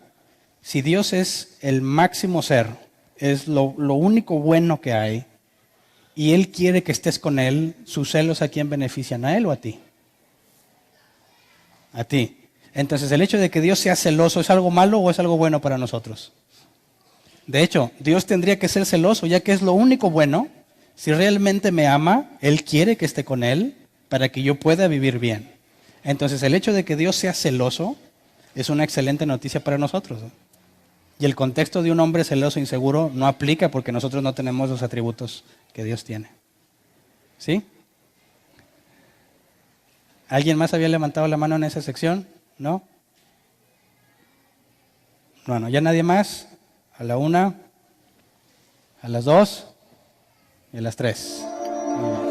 si Dios es el máximo ser, es lo único bueno que hay, y Él quiere que estés con Él, ¿sus celos a quién benefician? ¿A Él o a ti? A ti. Entonces, ¿el hecho de que Dios sea celoso es algo malo o es algo bueno para nosotros? De hecho, Dios tendría que ser celoso, ya que es lo único bueno. Si realmente me ama, Él quiere que esté con Él para que yo pueda vivir bien. Entonces, el hecho de que Dios sea celoso es una excelente noticia para nosotros, ¿no? Y el contexto de un hombre celoso e inseguro no aplica porque nosotros no tenemos los atributos que Dios tiene. ¿Sí? ¿Alguien más había levantado la mano en esa sección? ¿No? Bueno, ya nadie más. A la 1, a las 2 y a las 3. Muy bien.